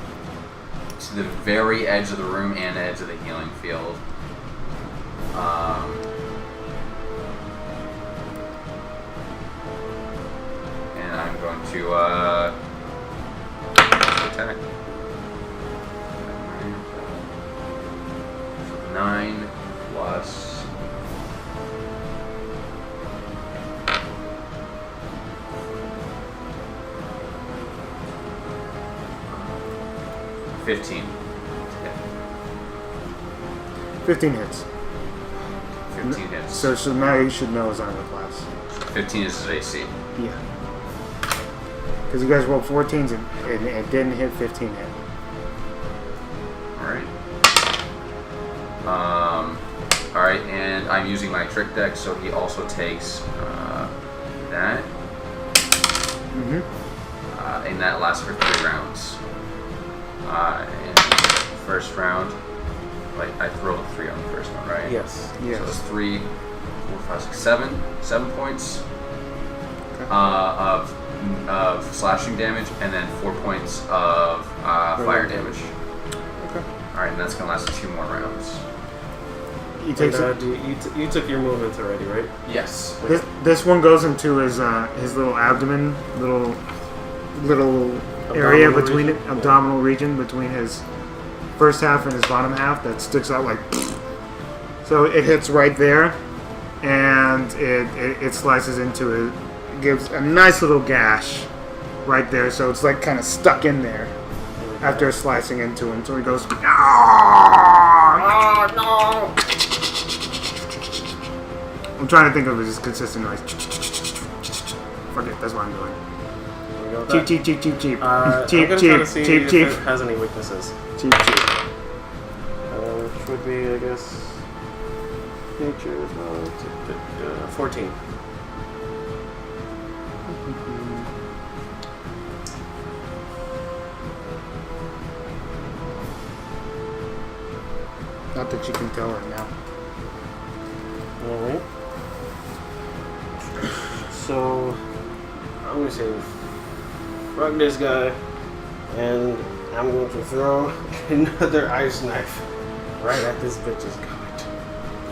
to the very edge of the room and edge of the healing field. And I'm going to attack. 9 plus 15. 15 hits. 15 hits. So now you should know his armor class. 15 is his AC. Yeah. Because you guys rolled 14s and it didn't hit 15 hit. Alright. Alright, and I'm using my trick deck, so he also takes that. And that lasts for 3 rounds. And first round, like I rolled a 3 on the first one, right? Yes. Yes. So it's 3, 4, 5, 6, 7 points of slashing damage, and then 4 points of fire damage. Okay. Alright, and that's gonna last 2 more rounds. He takes it. You took your movements already, right? Yes. This one goes into his little abdomen, little area Abdominal between region? it, abdominal region between his first half and his bottom half that sticks out like. So it hits right there, and it slices into it. It gives a nice little gash right there. So it's like kind of stuck in there after slicing into him. So he goes, "Oh no!" I'm trying to think of his consistent noise. Fuck it, that's what I'm doing. There we go with Cheap, that. cheap, cheap, cheap, cheap. I'm Cheap, gonna try cheap, to see cheap, if cheap. it has any weaknesses. Cheap, cheap. Which would be, I guess, nature as well. 14. Not that you can tell right now. Alright. So, I'm going to say, fuck this guy, and I'm going to throw another ice knife right at this bitch's gut.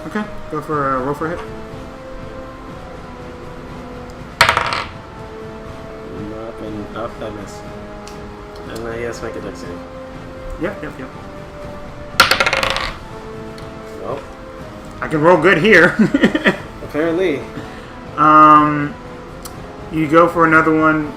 Okay, go for a roll for hit. Up, I miss. And yes, make a dex save. Yep. Well, I can roll good here. apparently. You go for another one.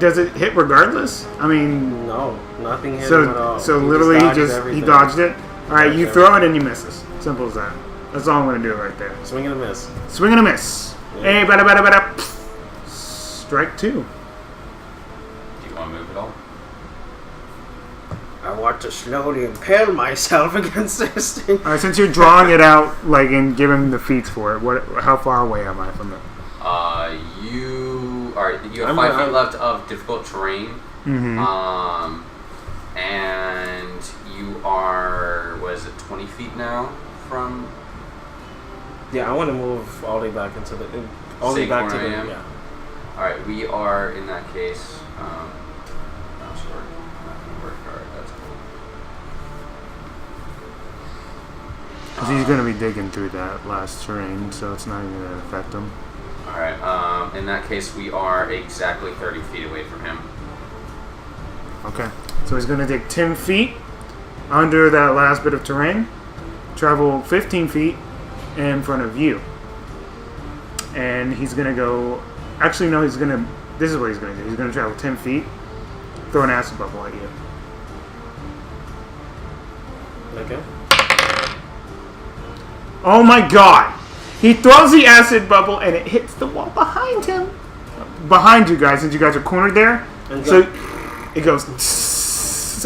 Does it hit regardless? I mean, No, nothing hit him at all. so He literally dodged he everything. dodged it. All right, Dodged you throw it and he misses. Simple as that. That's all I'm gonna do right there. Swing and a miss. Swing and a miss. Yeah. Hey, bada. Strike 2. Do you want to move at all? I want to slowly impale myself against this thing. All right, since you're drawing it out, like, and giving the feats for it, how far away am I from it? You have I'm 5 not- feet left of difficult terrain. Mm-hmm. And you are, what is it, 20 feet now from Yeah, I want to move all the way back into the. All the way Same back to where the. I am? Yeah. Alright, we are in that case. Not sure. Not gonna work. Alright, that's cool. Because he's gonna be digging through that last terrain, so it's not even gonna affect him. Alright, in that case, we are exactly 30 feet away from him. Okay. So he's gonna dig 10 feet under that last bit of terrain, travel 15 feet in front of you. And he's gonna go. Actually, no, he's gonna This is what he's going to do. He's going to travel 10 feet, throw an acid bubble at you. Okay. Oh my god! He throws the acid bubble and it hits the wall behind him. Behind you guys, since you guys are cornered there. And So it goes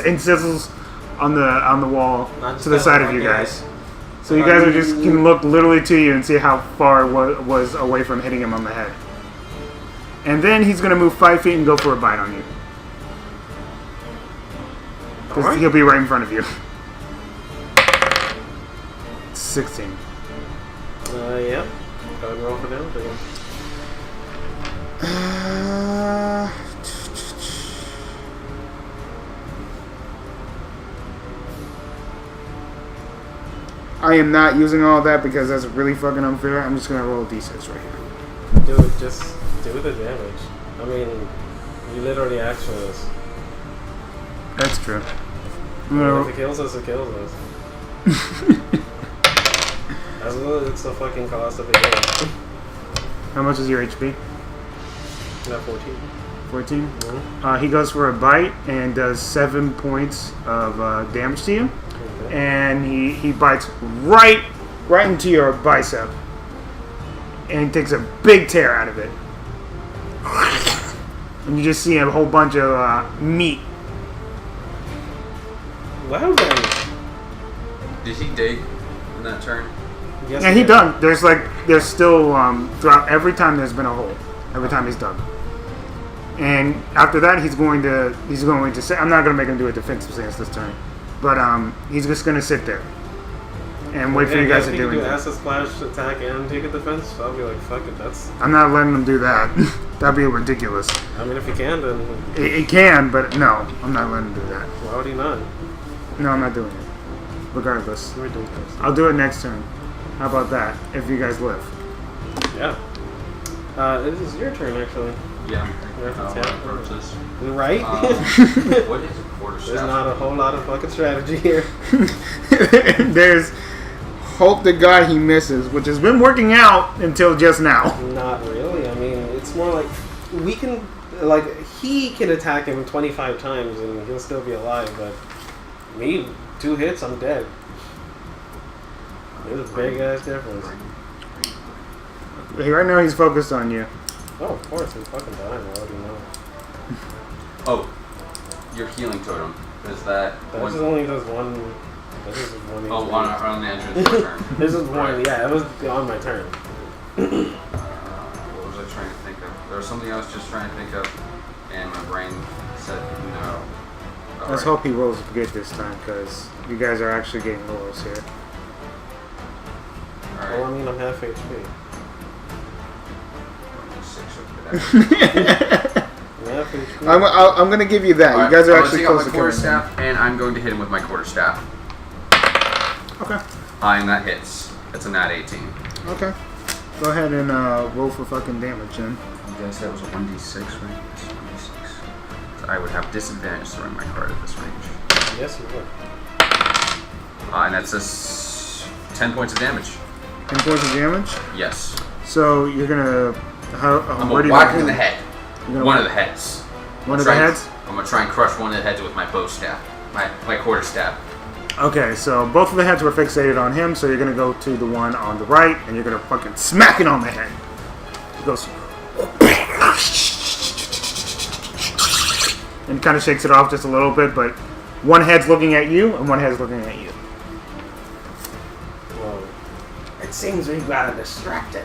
and sizzles on the wall to the side of you guys. So you guys are just can look literally to you and see how far it was away from hitting him on the head. And then he's going to move 5 feet and go for a bite on you. Because Alright. he'll be right in front of you. 16. Yep. Go and roll for damage again. I am not using all that because that's really fucking unfair. I'm just going to roll a d6 right here. Dude, just do the damage. I mean, you literally action this. That's true. If it kills us, it kills us. As well as it's the fucking cost of the game. How much is your HP? Not 14. 14? Mhm. He goes for a bite and does 7 points of damage to you. Okay. And he bites right into your bicep. And he takes a big tear out of it. And you just see a whole bunch of meat. Well then. Did he dig in that turn? Yes, And he done. There's still throughout every time there's been a hole. Every time he's dug. And after that he's going to say, I'm not gonna make him do a defensive stance this turn. But he's just gonna sit there and wait for you guys to do it. If it. you acid splash, attack, and take a defense, I'll be like, fuck it, that's... I'm not letting him do that. That'd be ridiculous. I mean, if you can, then It can, but no, I'm not letting him do that. why would he not? No, I'm not doing it. Regardless. Ridiculous. I'll do it next turn. How about that? If you guys live. Yeah. It is your turn, actually. Yeah. You have to tap. Approach this. Right? What is a quarter There's staff? not a whole lot of fucking strategy here. There's hope to God he misses, which has been working out until just now. Not really. I mean, it's more like we can, like, he can attack him 25 times and he'll still be alive, but me, 2 hits, I'm dead. There's a big ass difference. Right now he's focused on you. Oh, of course, he's fucking dying. I already know. Oh, your healing totem. Is that That one? just only does one. That just is one. Oh, on the entrance of the turn. This is one. Right. Yeah, it was on my turn. What was I trying to think of? There was something I was just trying to think of, and my brain said no. Let's hope he rolls good this time, because you guys are actually getting rolls here. Well, I mean, I'm half HP. I'm half HP. I'm going to give you that. Alright, You guys are I'm actually gonna close take to out my killing him. quarterstaff, and I'm going to hit him with my quarterstaff. Okay. And that hits. It's a nat 18. Okay. Go ahead and roll for fucking damage, then. You guys said it was a 1d6, right? It's 1d6. So I would have disadvantage throwing my card at this range. Yes, you would. And that's 10 points of damage. 10 points of damage? Yes. So you're going to... I'm where do gonna you whack want him in to the do it? head. You're gonna One of whack- the heads. One of the heads? I'm gonna try and crush one of the heads with my bow staff. My quarter staff. Okay, so both of the heads were fixated on him, so you're gonna go to the one on the right, and you're gonna fucking smack it on the head. It goes... and kind of shakes it off just a little bit, but one head's looking at you, and one head's looking at you. Well, It seems we got distracted.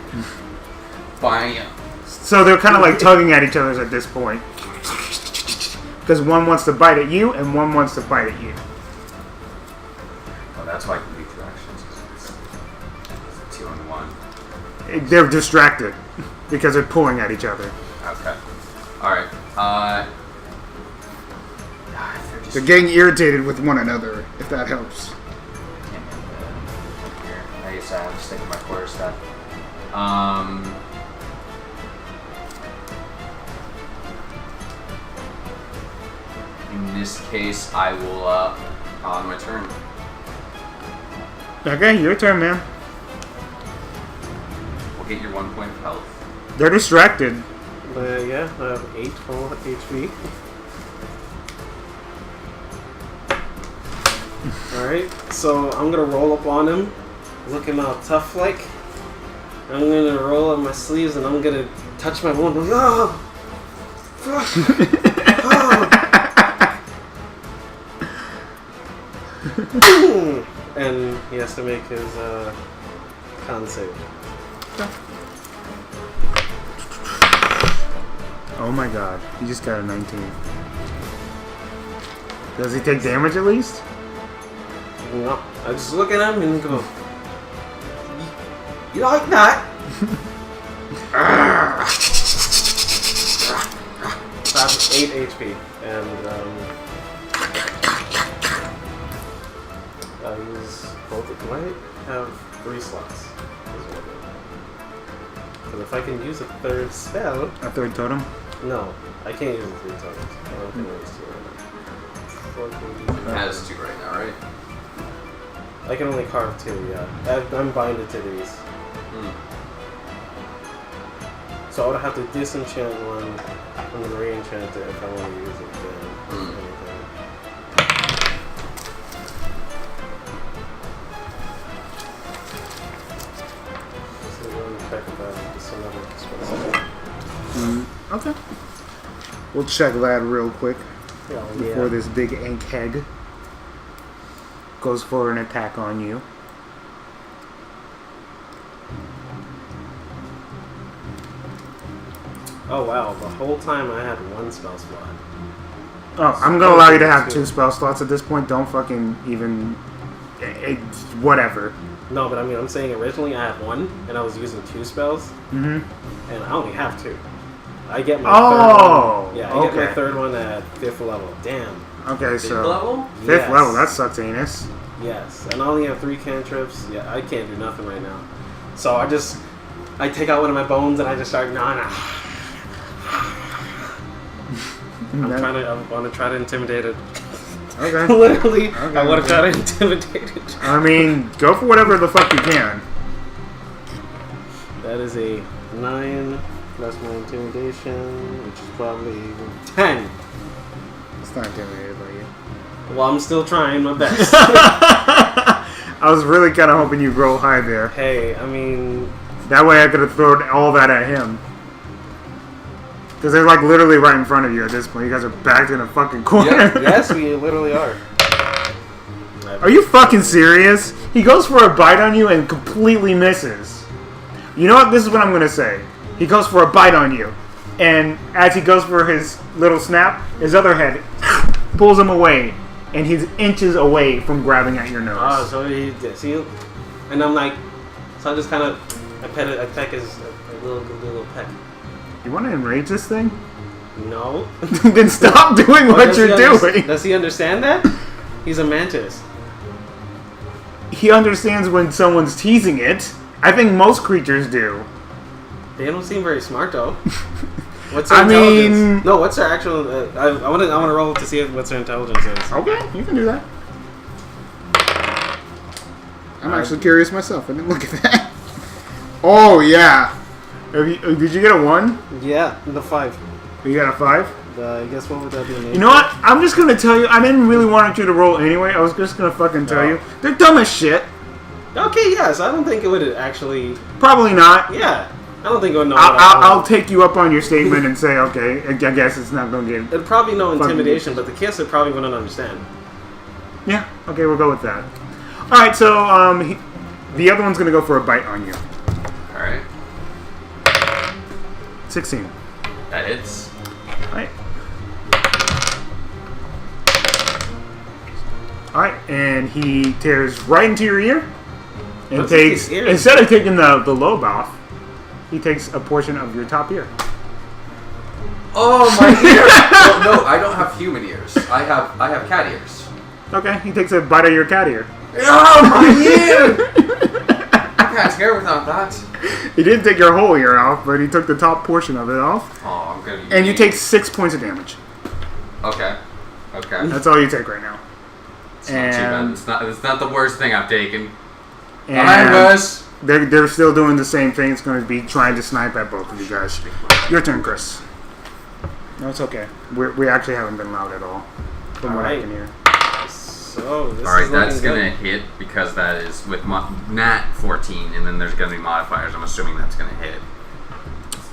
Bam. So they're kind of like tugging at each other at this point. Because one wants to bite at you, and one wants to bite at you. Well, that's why I can do 2 actions. It's a 2 and 1. They're distracted, because they're pulling at each other. Okay. Alright. They're getting irritated with one another, if that helps. I guess I have to stick with my quarter staff. In this case, I will, on my turn. Okay, your turn, man. We'll get your 1 point of health. They're distracted. Yeah, I have 8 full HP. Alright, so I'm gonna roll up on him, looking all tough like. I'm gonna roll up my sleeves and I'm gonna touch my wound. Oh! Oh! And he has to make his con save. Oh my god, he just got a 19. Does he take damage at least? No, I just look at him and go, "You like that?" So I have 8 HP, and I use both. Do I have 3 slots? Because if I can use a 3rd spell, A 3rd totem? no, I can't use the 3 tokens. I don't think I use 2 right now. Has 2 right now, right? I can only carve 2. Yeah, I'm binded to these. So I would have to disenchant one and then re-enchant it if I want to use it again. So let me check if I have some other Okay. We'll check that real quick Yeah, before this big egghead goes for an attack on you. Oh wow, the whole time I had 1 spell slot. Oh, I'm gonna allow you to have 2 spell slots at this point. Don't fucking even... whatever. No, but I mean, I'm saying originally I had 1, and I was using 2 spells, Mm-hmm. and I only have 2. I get my Oh, 3rd one. Yeah, I get my okay. 3rd one at 5th level. Damn. Okay, Fifth so... level? 5th Yes. level, that sucks anus. Yes, and I only have 3 cantrips. Yeah, I can't do nothing right now. So I take out one of my bones and I just start gnawing. I want to try to intimidate it. Okay. Literally, Okay, I want to okay. try to intimidate it. I mean, go for whatever the fuck you can. That is a 9 plus my intimidation, which is probably 10. It's not intimidated by you. Well, I'm still trying my best. I was really kind of hoping you'd roll high there. Hey, I mean, That way I could have thrown all that at him. Because they're like literally right in front of you at this point. You guys are backed in a fucking corner. Yeah, yes, we literally are. Are you fucking serious? He goes for a bite on you and completely misses. You know what? This is what I'm going to say. He goes for a bite on you. And as he goes for his little snap, his other head pulls him away. And he's inches away from grabbing at your nose. Oh, so he see, and I'm like, so I just kind of, I peck his a little peck. You want to enrage this thing? No. Then stop doing what Does you're he doing. Does he understand that? He's a mantis. He understands when someone's teasing it. I think most creatures do. They don't seem very smart though. What's their I intelligence? mean- No, what's their actual? I want to roll to see what their intelligence is. Okay, you can do that. I'm actually curious myself. I didn't look at that. Oh yeah. Did you get a 1? Yeah, the 5. You got a 5? I guess what would that be? You know what? I'm just gonna tell you. I didn't really want you to roll anyway. I was just gonna fucking tell you. They're dumb as shit. Okay, yes. I don't think it would actually. Probably not. Yeah, I don't think it would know. I'll take you up on your statement and say, okay, I guess it's not gonna get. It'd probably know Fucking intimidation, but the kiss it probably wouldn't understand. Yeah. Okay, we'll go with that. All right. So the other one's gonna go for a bite on you. Alright. 16. That hits. Alright. Alright, and he tears right into your ear. And What's in takes, his ear? instead of taking the lobe off, he takes a portion of your top ear. Oh, my ear! Well, no, I don't have human ears. I have cat ears. Okay, he takes a bite of your cat ear. Oh, my ear! I can't hear without that. He didn't take your whole ear off, but he took the top portion of it off. Oh, I'm gonna. And you take 6 points of damage. Okay. Okay. That's all you take right now. It's not too bad. It's not the worst thing I've taken. And I'm worse. they're still doing the same thing. It's going to be trying to snipe at both of you guys. Your turn, Chris. No, it's okay. We actually haven't been loud at all. From what I can hear. So this Alright, is that's looking gonna good. hit because that is with nat 14, and then there's gonna be modifiers. I'm assuming that's gonna hit.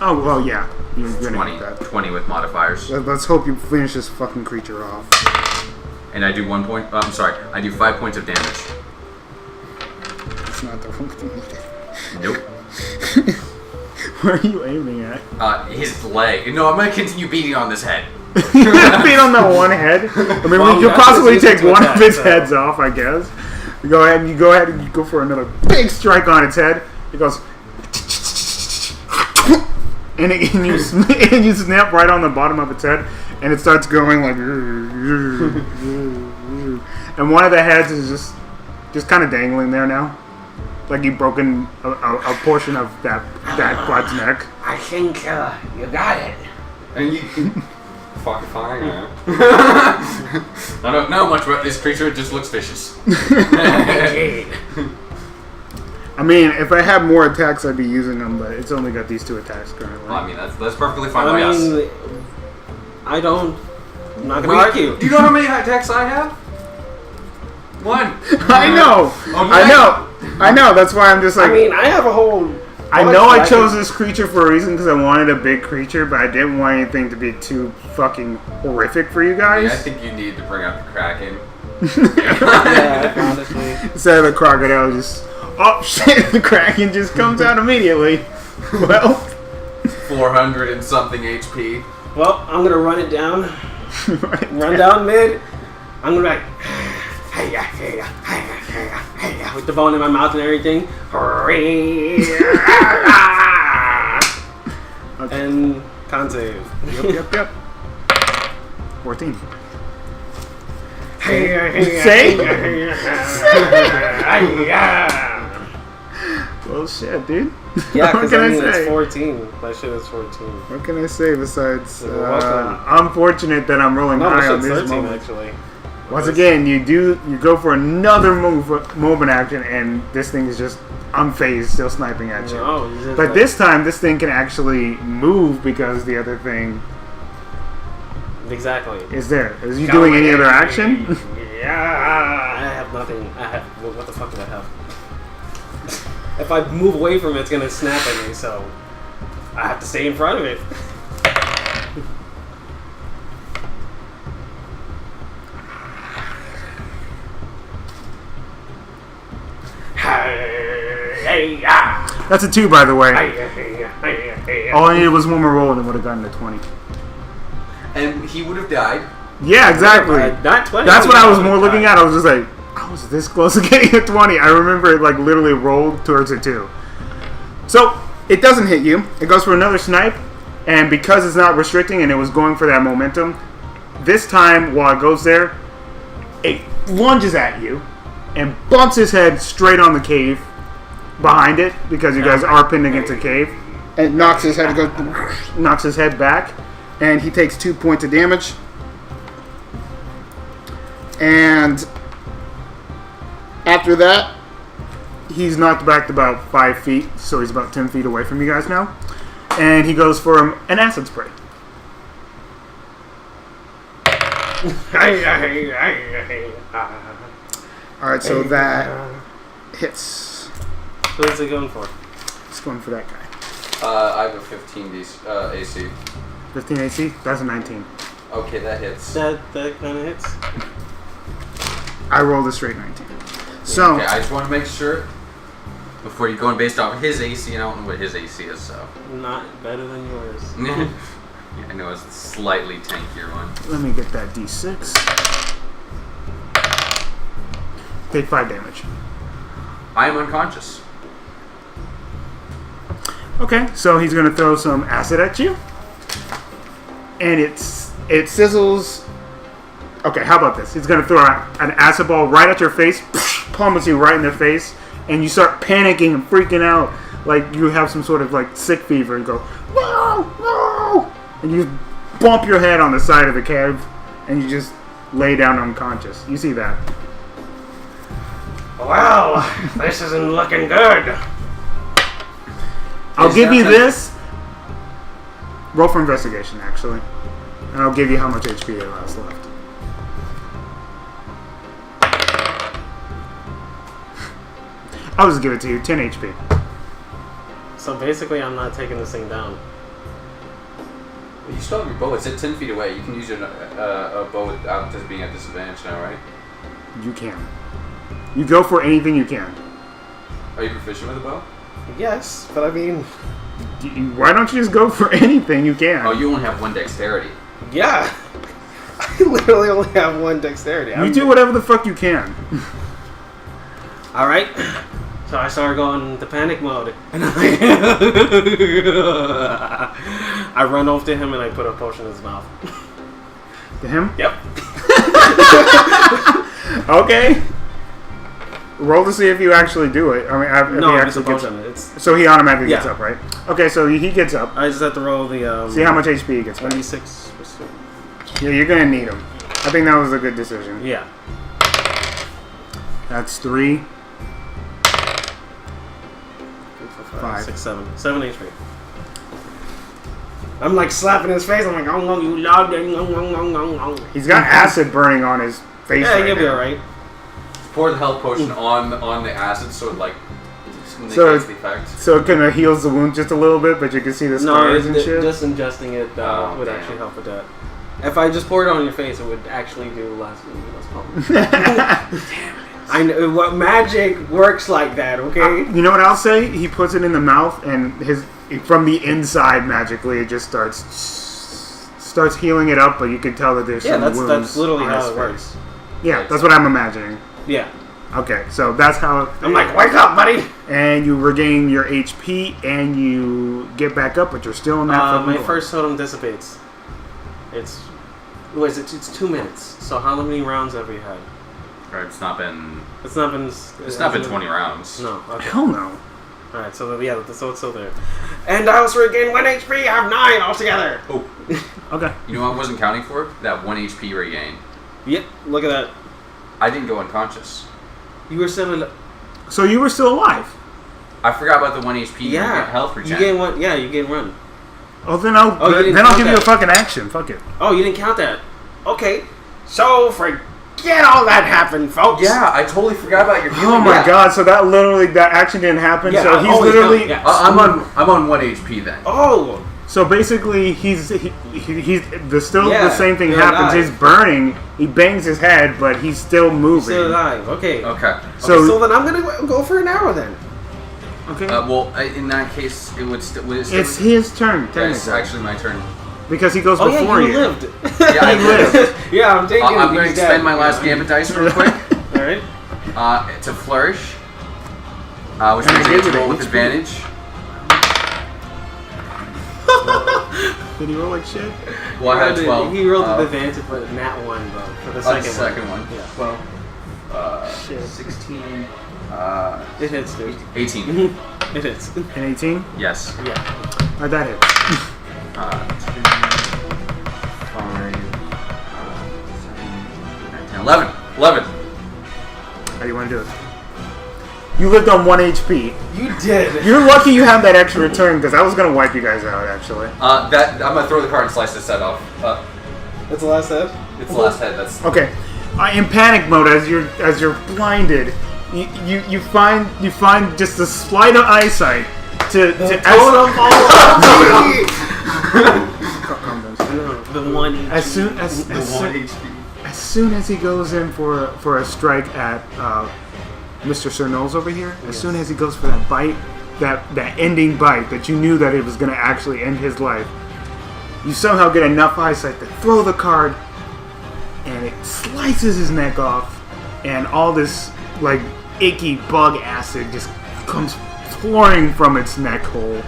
Oh, well, yeah. You're going to 20, hit that. 20 with modifiers. Let's hope you finish this fucking creature off. And I do 1 point. I'm sorry. I do 5 points of damage. It's not the one thing you Nope. did. Where are you aiming at? His leg. No, I'm gonna continue beating on this head. You're gonna beat on that one head? I mean, Well, we could that's possibly easy take to one attack, of its so- heads off, I guess. You go ahead and you go for another big strike on its head. It goes, and you snap right on the bottom of its head, and it starts going like, and one of the heads is just kind of dangling there now, like you've broken a portion of that quad's neck. I think you got it. And you. Fucking fine, man. I don't know much about this creature. It just looks vicious. Indeed. I mean, if I had more attacks, I'd be using them, but it's only got these 2 attacks currently. Well, I mean, that's perfectly fine I by us. mean, I'm not gonna Wait, argue. do you know how many attacks I have? 1. I know, I know. That's why I'm just like. I mean, I have a whole. I know I chose this creature for a reason because I wanted a big creature, but I didn't want anything to be too fucking horrific for you I guys. think you need to bring out the Kraken. Yeah, honestly. Instead of the crocodile, just oh shit, the Kraken just comes out immediately. Well, 400 and something HP. Well, I'm gonna run it down. Run down mid. I'm gonna be like, with the bone in my mouth and everything. And con save. Yep. 14. Say? Well, shit, dude. Yeah, What because can I I mean, say? it's 14. That shit is 14. What can I say besides You're welcome. I'm fortunate that I'm rolling No, high that on shit's this 13 moment. actually. Once again, you go for another moment action, and this thing is just unfazed, still sniping at you. No, you just But like- this time, this thing can actually move because the other thing Exactly. is there. Is you doing any other action? Yeah, I have nothing. What the fuck do I have? If I move away from it, it's gonna snap at me, so I have to stay in front of it. That's a 2, by the way. All I needed was one more roll, and it would have gotten to 20. And he would have died. Yeah, exactly. Not 20. That's what I was more looking at. I was just like, I was this close to getting a 20. I remember it like literally rolled towards it too. So it doesn't hit you. It goes for another snipe, and because it's not restricting and it was going for that momentum, this time while it goes there, it lunges at you and bumps his head straight on the cave behind it because you guys are pinned against a cave. And it knocks his head, knocks his head back, and he takes 2 points of damage. And after that, he's knocked back to about 5 feet, so he's about 10 feet away from you guys now. And he goes for an acid spray. Alright, so that hits. What is it going for? It's going for that guy. I have a 15 AC. 15 AC? That's a 19. Okay, that hits. That kind of hits. I rolled a straight 19. So, Okay, I just want to make sure before you going based off his AC. I don't know what his AC is, so. Not better than yours. Yeah, I know it's a slightly tankier one. let me get that D6. Take 5 damage. I am unconscious. Okay, so he's gonna throw some acid at you, and it sizzles. Okay, how about this? He's gonna throw an acid ball right at your face, pummels you right in the face, and you start panicking and freaking out like you have some sort of like sick fever, and go no, no, and you bump your head on the side of the cave, and you just lay down unconscious. You see that? Well, this isn't looking good. I'll give you this. Roll for investigation, actually. And I'll give you how much HP it has left. I'll just give it to you. 10 HP. So basically, I'm not taking this thing down. You still have your bow. It's at 10 feet away. You can use your bow without just being at disadvantage now, right? You can. You go for anything you can. Are you proficient with a bow? Yes, but I mean, Why don't you just go for anything you can? Oh, you only have 1 dexterity. yeah. I literally only have 1 dexterity. You do whatever the fuck you can. All right. So I started going into panic mode, and I run over to him and I put a potion in his mouth. To him? Yep. Okay. Roll to see if you actually do it. I mean, if No, he it's a actually gets potion. up. It's. So he automatically gets Yeah. up, right? Okay, so he gets up. I just have to roll the. See how much HP he gets back. 26. Yeah, you're gonna need him. I think that was a good decision. Yeah. That's 3. 5, 6, 7. 7 HP. I'm like slapping his face. I'm like, oh, you loved it. He's got acid burning on his face. Yeah, right you'll be now. alright. Pour the health potion on the acid so it like negates So- the effect. So it kind of heals the wound just a little bit, but you can see the No, scars and shit. just ingesting it Oh, would damn. actually help with that. If I just poured it on your face, it would actually do less problems. I know what magic works like that. Okay. You know what I'll say? He puts it in the mouth, and from the inside magically it just starts healing it up. But you can tell that there's Yeah, some that's wounds. literally on how his it face. works. Yeah, that's what I'm imagining. Yeah. Okay, so that's how. I'm like, wake up, buddy. And you regain your HP, and you get back up, but you're still in that. fucking My door. first totem dissipates. It's 2 minutes. So how many rounds have we had? Right, it's not been It's not been 20 rounds. No. Okay. Hell no. All right. So yeah, so it's still there. And I also regained 1 HP. I have 9 altogether. Oh, Okay. you know what I wasn't counting for? That 1 HP regain. Yep. Look at that. I didn't go unconscious. You were 7. So you were still alive. I forgot about the 1 HP Yeah. health You regen. gain 1. Yeah, you gain 1. Oh, then I'll Oh, you didn't then I'll count give you a that. fucking action. Fuck it. Oh, you didn't count that. Okay. So forget all that happened, folks. Yeah, I totally forgot about your healing. Oh my Yeah. god! So that action didn't happen. Yeah, so I he's always literally. count, yeah. I'm on 1 HP then. Oh. So basically, he's the Yeah, same thing you're happens. alive. He's burning. He bangs his head, but he's still moving. Still alive. Okay. Okay. So- So then I'm gonna go for an arrow then. Okay. Well, in that case, it would still. It's his turn. Yeah, it's Technically, actually my turn. because he goes Oh yeah, before you you. lived. Yeah, I lived. Yeah, I'm taking. I'm going to he's expend dead. my last gambit dice real quick. All right. To flourish, which means I get to roll with advantage. Did he roll like shit? Well, I had 12. He rolled with advantage, but nat 1 though for the second, the second one. Yeah. 12. Shit. 16. It hits, dude. 18. It hits. An 18. Yes. Yeah. Alright, that hit. 2, 5, 7, 8, 9, 10, 11. 11. How do you want to do it? You lived on 1 HP. You did. You're lucky you have that extra turn, because I was gonna wipe you guys out actually. I'm gonna throw the card and slice this head off. That's the last head. It's the last head. That's Okay. In panic mode, as you're blinded, you find just a slight of eyesight to Totem The 1 as soon as he goes in for a strike at Mr. Sir Knowles over here, as soon as he goes for that bite, that ending bite that you knew that it was going to actually end his life, you somehow get enough eyesight to throw the card, and it slices his neck off, and all this like icky bug acid just comes pouring from its neck hole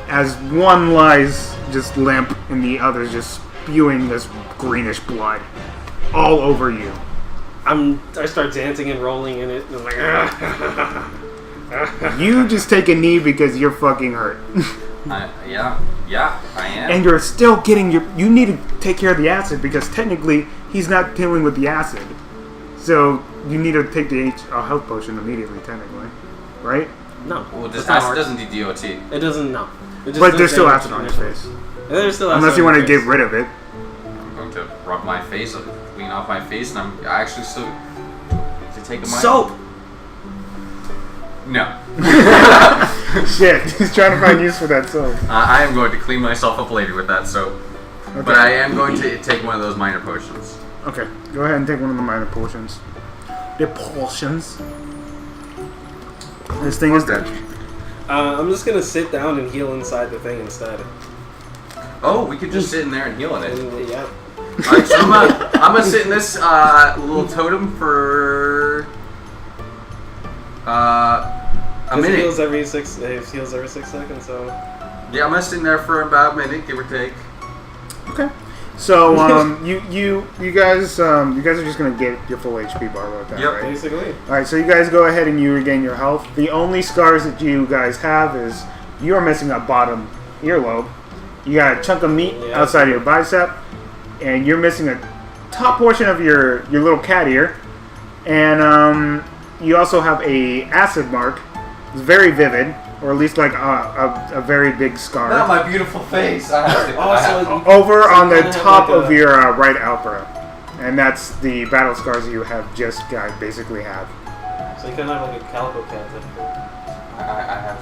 as one lies just limp and the other's just spewing this greenish blood all over you. I start dancing and rolling in it. And I'm like, You just take a knee because you're fucking hurt. yeah, I am. And you're still getting you need to take care of the acid because technically he's not dealing with the acid. So you need to take the health potion immediately, technically. Right? No. Well, it's does not acid hard. doesn't do DOT. It doesn't. No. It just But does there's still damage acid to on your initially. face. There's still acid Unless you on want to your get rid of it. I'm going to rub my face, clean off my face, and I'm actually still to take a mind. Soap. No. Shit, he's trying to find use for that soap. I am going to clean myself up later with that soap. Okay. But I am going to take one of those minor potions. Okay, go ahead and take one of the minor potions. The potions. This thing is dead. I'm just gonna sit down and heal inside the thing instead. Oh, we could just sit in there and heal in it. Yeah. Alright, so I'm gonna sit in this little totem for a It minute. heals every 6. It heals every 6 seconds. So. Yeah, I'm gonna sit in there for about a minute, give or take. Okay. So you guys are just gonna get your full HP bar with that, Yep. right? Basically. All right. So you guys go ahead and you regain your health. The only scars that you guys have is you are missing a bottom earlobe. You got a chunk of meat outside of your bicep, and you're missing a top portion of your little cat ear, and you also have a acid mark. It's very vivid, or at least like a very big scar. Not my beautiful face. I have to. I have to. Over on the kinda have top like of a- your right outbrow, and that's the battle scars you have just basically have. So you kind of have like a calico cat. I have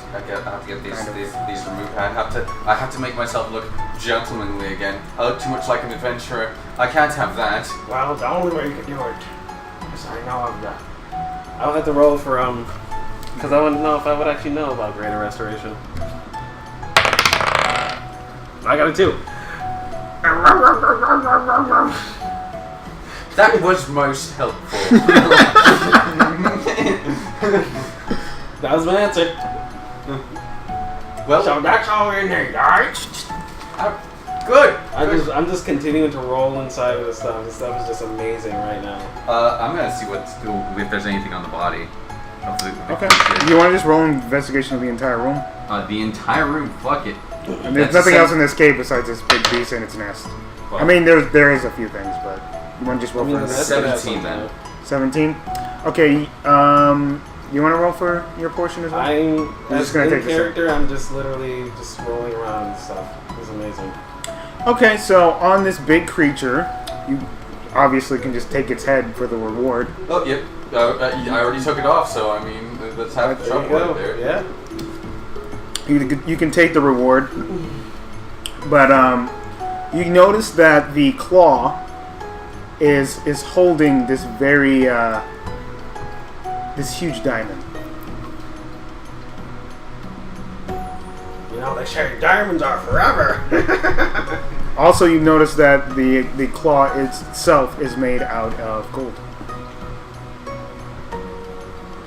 to get these removed. I have to make myself look gentlemanly again. I look too much like an adventurer. I can't have that. Well, the only way you can do it is I know of the. I'll have to roll for because I want to know if I would actually know about greater restoration. I got a 2. That was most helpful. That was my answer. Well, So that's all in there, alright? good. I'm just continuing to roll inside of this stuff. This stuff is just amazing right now. I'm gonna see if there's anything on the body. Of the Okay. creature. You want to just roll an investigation of the entire room? The entire room. Fuck it. And there's nothing else in this cave besides this big beast and its nest. Well, I mean, there is a few things, but you want to just roll for the it? rest 17 then. 17. Okay. You want to roll for your portion as well? I'm just as gonna in take this character. I'm just literally just rolling around and stuff. It's amazing. Okay, so on this big creature, you obviously can just take its head for the reward. Oh, yep. I already took it off, so I mean, that's half the There you trouble go. right there. Yeah. You can take the reward, but you notice that the claw is holding this very this huge diamond. You know, they say diamonds are forever. Also, you notice that the claw itself is made out of gold.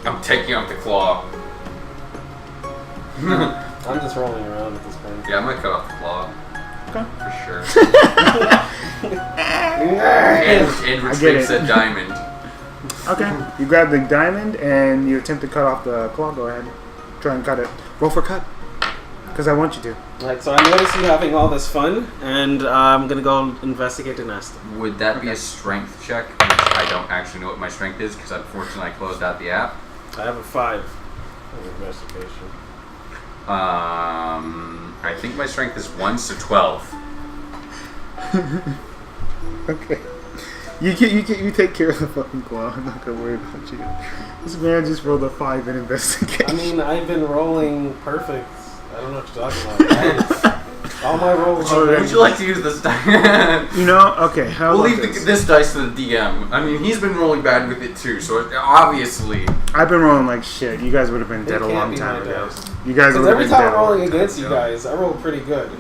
I'm taking out the claw. I'm just rolling around at this point. Yeah, I'm gonna cut off the claw. Okay. For sure. and I get retrieve it. said diamond. Okay. You grab the diamond and you attempt to cut off the claw. Go ahead. Try and cut it. Roll for cut. Because I want you to. Alright, so I notice you having all this fun, and I'm gonna go investigate the nest. Would that be a strength check? I don't actually know what my strength is because unfortunately I closed out the app. I have a 5 in investigation. I think my strength is 1, so 12. Okay. You take care of the fucking claw. I'm not gonna worry about you. This man just rolled a 5 in investigation. I mean, I've been rolling perfect. I don't know what you're talking about. All my rolls are Would you like to use this dice? You know, okay. How We'll about leave this dice to the DM. I mean, he's been rolling bad with it too, so obviously. I've been rolling like shit. You guys would have been They dead a can't long be time my ago. dice. You guys would Because have every been time dead I'm a long rolling time against you ago. guys, I roll pretty good.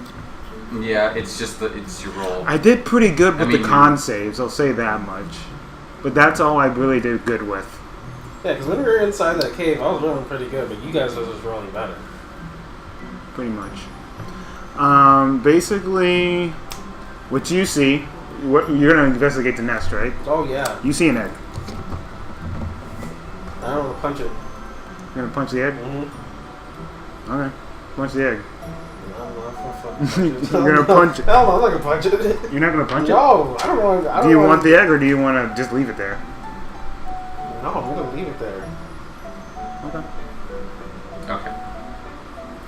Yeah, it's just it's your roll. I did pretty good with I mean- the con saves. I'll say that much. But that's all I really did good with. Yeah, because when we were inside that cave, I was rolling pretty good, but you guys were just rolling better. Pretty much. Basically, what you see, you're gonna investigate the nest, right? Oh, yeah. You see an egg. I don't want to punch it. You're gonna punch the egg? Mm-hmm. Okay. Punch the egg. I'm You're gonna punch it. Hell no, I'm not gonna punch it. You're not gonna punch No, I don't want. I it? don't Do you want the egg or do you want to just leave it there? No, I'm gonna leave it there. Okay. Okay.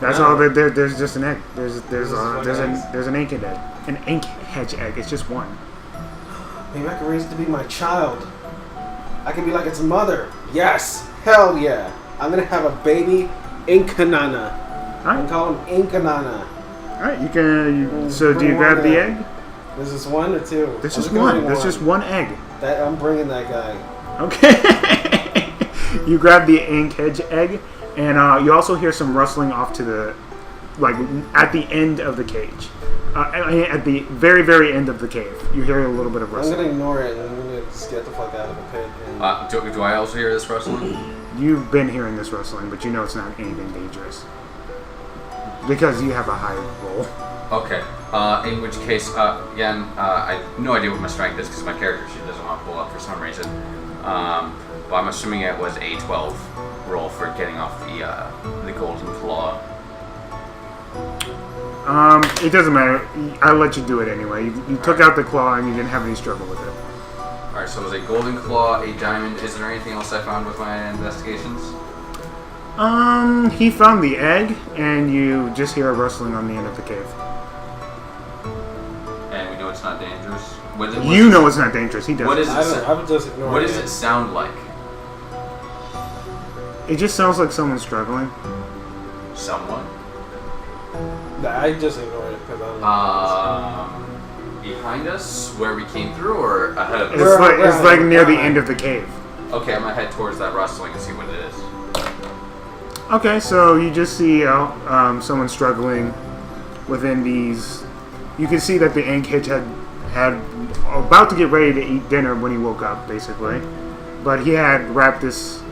That's No. all. There's just an egg. There's one an ink egg. An ink hedge egg. It's just one. Maybe I can raise it to be my child. I can be like its mother. Yes. Hell yeah. I'm gonna have a baby Inkanana. All I'm right. calling him Inkanana. All right. You can. So do you Bring grab one the in. egg? There's just one or two? There's I'm just gonna one. bring There's just one egg. That I'm bringing that guy. Okay. You grab the ink hedge egg, and you also hear some rustling off to the, like, at the end of the cage. At the very, very end of the cave, you hear a little bit of I'm rustling. gonna ignore it and I'm gonna just get the fuck out of the pit. And Do I also hear this rustling? You've been hearing this rustling, but you know it's not anything dangerous. Because you have a high roll. Okay. In which case, again, I have no idea what my strength is because my character sheet doesn't want to pull up for some reason. But I'm assuming it was a 12 roll for getting off the golden claw. It doesn't matter. I'll let you do it anyway. You took out the claw and you didn't have any struggle with it. Alright, so it was a golden claw, a diamond. Is there anything else I found with my investigations? He found the egg, and you just hear a rustling on the end of the cave. And we know it's not dangerous. You know it's not dangerous. He doesn't. What is I would just ignore What it. does it sound like? It just sounds like someone's struggling. Someone? I just ignore it because I don't know. Behind us, where we came through, or ahead of It's us? like near the end of the cave. Okay, I'm gonna head towards that rustling and see what it is. Okay, so you just see someone struggling within these. You can see that the ink hitch had about to get ready to eat dinner when he woke up, basically, but he had wrapped this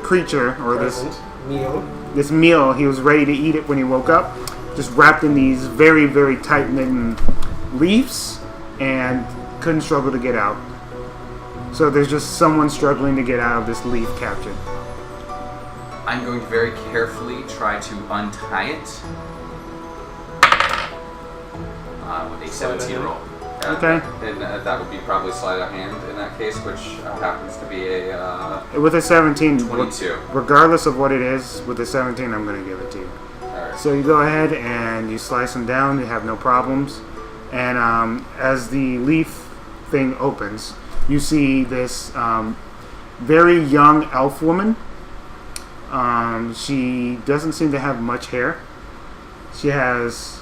creature or Present meal. this meal. He was ready to eat it when he woke up, just wrapped in these very, very tight-knitten leaves, and couldn't struggle to get out. So there's just someone struggling to get out of this leaf captured. I'm going to very carefully try to untie it with a 17 roll. Okay. And that would be probably sleight of hand in that case, which happens to be a With a 17, 22. regardless of what it is, with a 17, I'm going to give it to you. Alright. So you go ahead and you slice them down. You have no problems. And as the leaf thing opens, you see this very young elf woman. She doesn't seem to have much hair. She has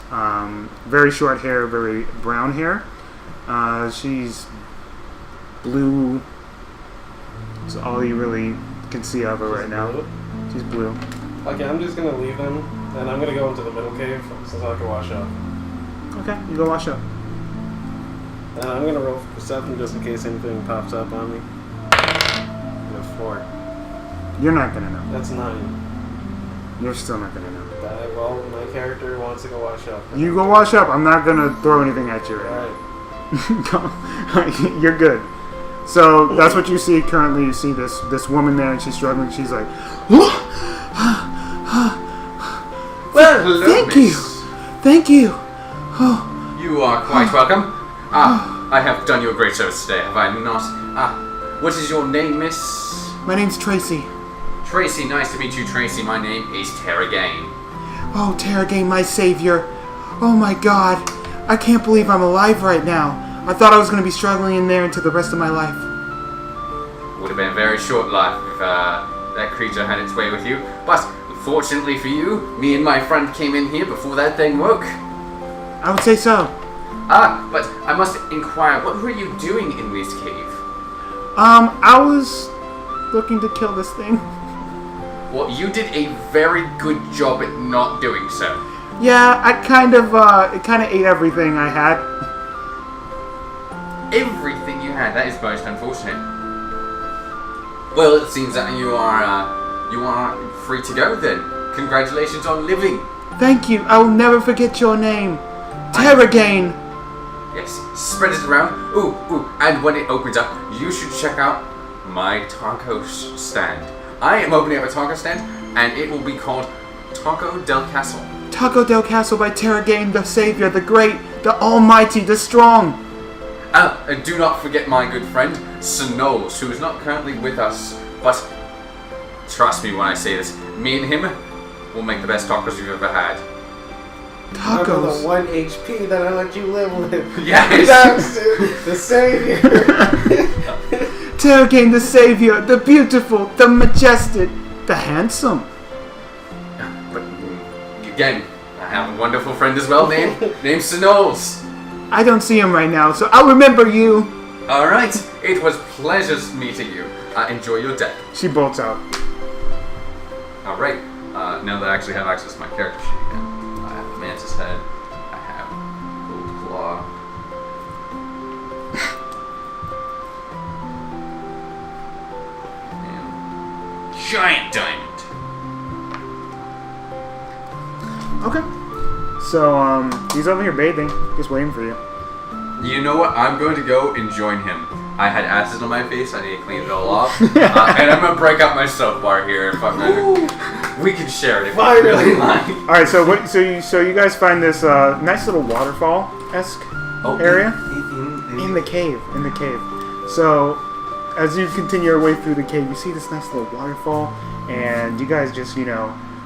very short hair, very brown hair. She's blue. That's all you really can see of her right now. Blue? She's blue. Okay, I'm just gonna leave them, and I'm gonna go into the middle cave since I can wash up. Okay, you go wash up. And I'm gonna roll for perception just in case anything pops up on me. I have 4. You're not gonna know. That's 9. You're still not gonna know. Well, my character wants to go wash up. You go wash up. I'm not gonna throw anything at you right now. Alright. You're good. So that's what you see currently. You see this woman there, and she's struggling. She's like, Well, hello, "Thank miss. you, thank you." You are quite welcome. I have done you a great service today, have I not? What is your name, miss? My name's Tracy. Tracy, nice to meet you, Tracy. My name is Terragain. Oh, Terragain, my savior. Oh my God, I can't believe I'm alive right now. I thought I was gonna be struggling in there until the rest of my life. Would have been a very short life if that creature had its way with you. But unfortunately for you, me and my friend came in here before that thing woke. I would say so. But I must inquire, what were you doing in this cave? I was looking to kill this thing. Well, you did a very good job at not doing so. Yeah, it kind of ate everything I had. Everything you had, that is most unfortunate. Well, it seems that you are free to go then. Congratulations on living. Thank you. I will never forget your name. Terragain. Yes, spread it around. Ooh, and when it opens up, you should check out my taco stand. I am opening up a taco stand, and it will be called Taco del Castle. Taco del Castle by Terragain, the savior, the great, the almighty, the strong. And do not forget my good friend, Sonols, who is not currently with us, but trust me when I say this, me and him will make the best tacos you've ever had. Remember Tacos. the 1 HP that I let you live with. Yes! That's the savior. Turrican the savior, the beautiful, the majestic, the handsome. But again, I have a wonderful friend as well named Sinoles. I don't see him right now, so I'll remember you. Alright, it was pleasures meeting you. Enjoy your day. She bolts out. Alright, now that I actually have access to my character sheet again, I have the mantis head, I have little claw. And giant diamond. Okay. So, he's over here bathing, just waiting for you. You know what? I'm going to go and join him. I had acid on my face. I need to clean it all off. And I'm going to break up my soap bar here. If I'm gonna, we can share it if you really like. All right. So what? So you guys find this nice little waterfall-esque area in the cave. In the cave. So as you continue your way through the cave, you see this nice little waterfall, and you guys just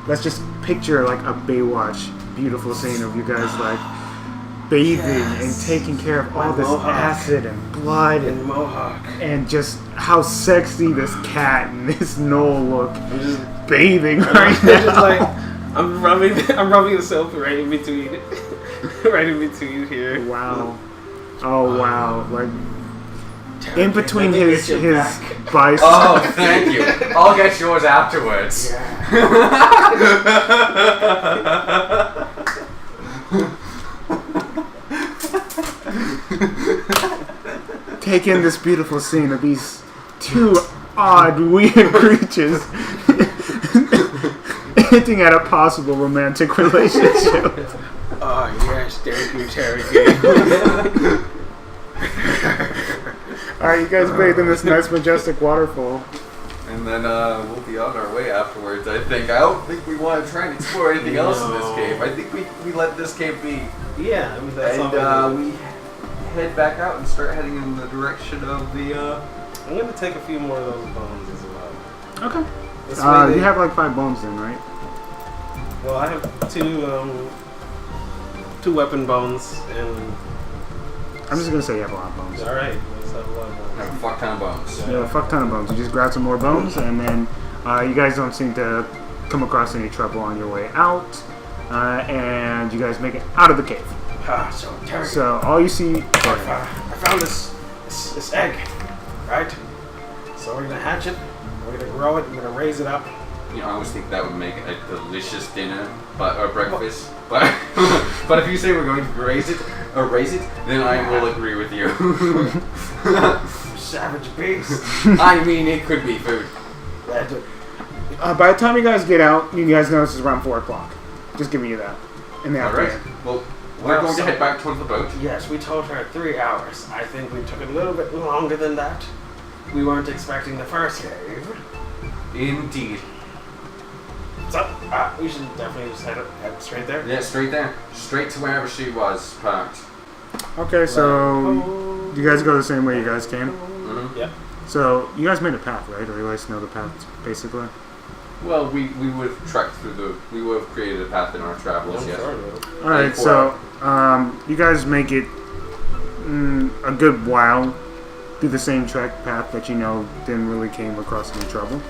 let's just picture like a Baywatch beautiful scene of you guys like bathing and taking care of all this acid and blood and mohawk and just how sexy this cat and this Knoll look. I'm just bathing right now. just like I'm rubbing the soap right in between here. Wow. Oh wow. Like in between his biceps. Oh, thank you. I'll get yours afterwards. Take in this beautiful scene of these two odd, weird creatures hinting at a possible romantic relationship. Oh yes, thank you, Terry. Alright, you guys bathe in this nice, majestic waterfall. And then we'll be on our way afterwards, I think. I don't think we want to try and explore anything else in this cave. I think we let this cave be. Yeah, I mean, that's and we head back out and start heading in the direction of the... I'm going to take a few more of those bones as well. Okay. This way You have like 5 bones then, right? Well, I have two weapon bones, and... I'm just gonna say you have a lot of bones. Alright, let's have a lot of I bones. have a fuck ton of bones. You have a fuck ton of bones. You just grab some more bones, and then you guys don't seem to come across any trouble on your way out, and you guys make it out of the cave. So, Terry, So all you see. I found this egg, right? So we're gonna hatch it, we're gonna grow it, we're gonna raise it up. You know, I always think that would make a delicious dinner, or breakfast. But but if you say we're going to raise it, then I will agree with you. Savage beast. I mean, it could be food. By the time you guys get out, you guys notice it's around 4 o'clock. Just giving you that in the Alright. afternoon. Well, we're going to head back towards the boat. Yes, we told her 3 hours. I think we took a little bit longer than that. We weren't expecting the first cave. Indeed. So, we should definitely just head straight there. Yeah, straight there. Straight to wherever she was parked. Okay, so you guys go the same way you guys came. Mm-hmm. Yep. So you guys made a path, right? Or you guys know the path, basically. Well, we would have trekked through we would have created a path in our travels, yes. All right, so you guys make it a good while through the same trek path that you know didn't really came across any trouble,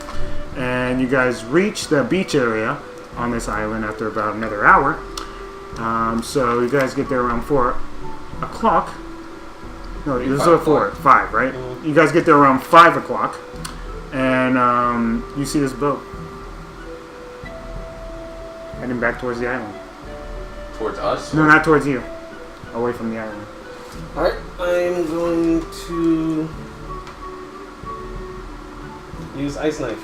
and you guys reach the beach area on this island after about another hour. So you guys get there around 4 o'clock. No, it was 5, right? You guys get there around 5 o'clock, and you see this boat heading back towards the island. Towards us? No, not towards you. Away from the island. Alright, I'm going to use ice knife.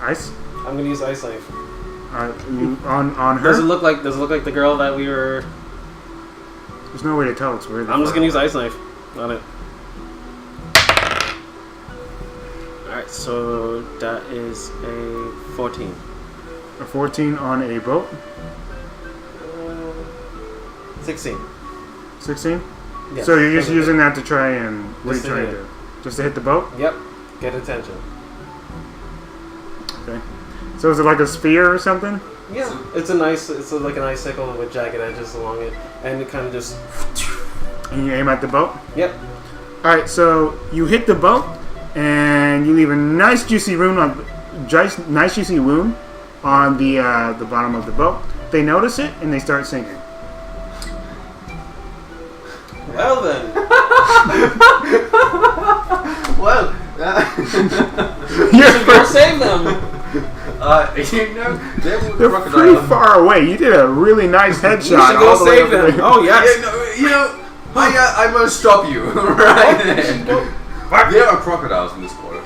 Ice? I'm gonna use ice knife. You on her? Does it look like the girl that we were? There's no way to tell. It's weird. I'm just gonna use ice knife on it. Alright, so that is a 14. A 14 on a boat. 16. 16. Yes. So you're just using that to try and what are you Just to trying to hit do? Just to hit the boat? Yep. Get attention. Okay. So is it like a spear or something? Yeah, it's like an icicle with jagged edges along it, and it kind of just. And you aim at the boat? Yep. Alright, so you hit the boat, and you leave a nice juicy wound on the bottom of the boat. They notice it, and they start singing. Well then. Well, You should go save them. They're They're pretty far away. You did a really nice You headshot. should go all the way save over them. there. Oh yes. I must stop you right then. There are crocodiles in this water.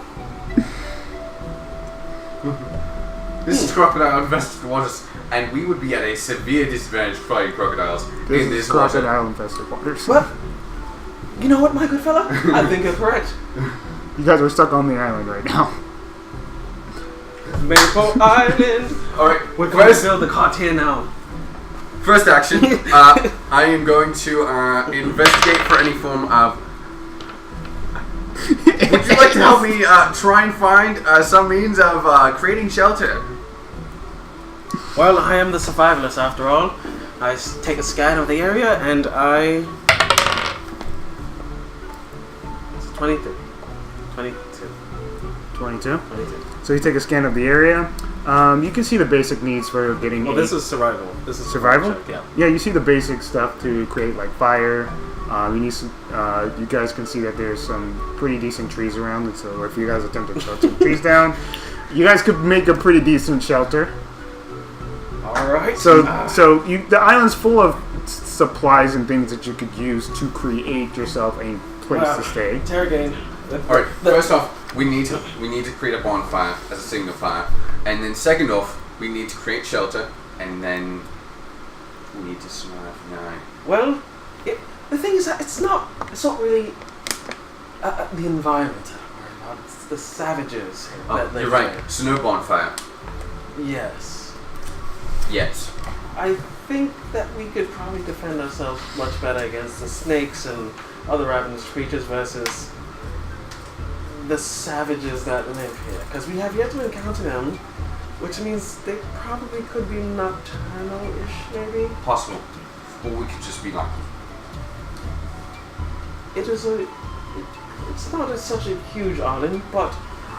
This is crocodile infested waters, and we would be at a severe disadvantage fighting crocodiles This in is this water. crocodile infested waters. Well, you know what, my good fella? I think you're correct. You guys are stuck on the island right now. Maple Island. Alright, We're going to build the cart here now. first action, I am going to investigate for any form of... Would you like to help me try and find some means of creating shelter? Well, I am the survivalist after all. I take a scan of the area and I... It's 22. 22. 22. 22. So you take a scan of the area. You can see the basic needs for getting. Well, this is survival. This is survival. check, yeah. Yeah, you see the basic stuff to create like fire. You need some, you guys can see that there's some pretty decent trees around. And so if you guys attempt to chop some trees down, you guys could make a pretty decent shelter. All right. The island's full of supplies and things that you could use to create yourself a place to stay. Interrogating. Alright, first off, we need to create a bonfire as a signal fire. And then second off, we need to create shelter, and then we need to survive now. Well, the thing is that it's not really the environment that I'm worried about. It's the savages. that You're right. So no bonfire. Yes. Yes. I think that we could probably defend ourselves much better against the snakes and other ravenous creatures versus the savages that live here. Because we have yet to encounter them, which means they probably could be nocturnal-ish, maybe? Possible. Or we could just be lucky. It's not such a huge island, but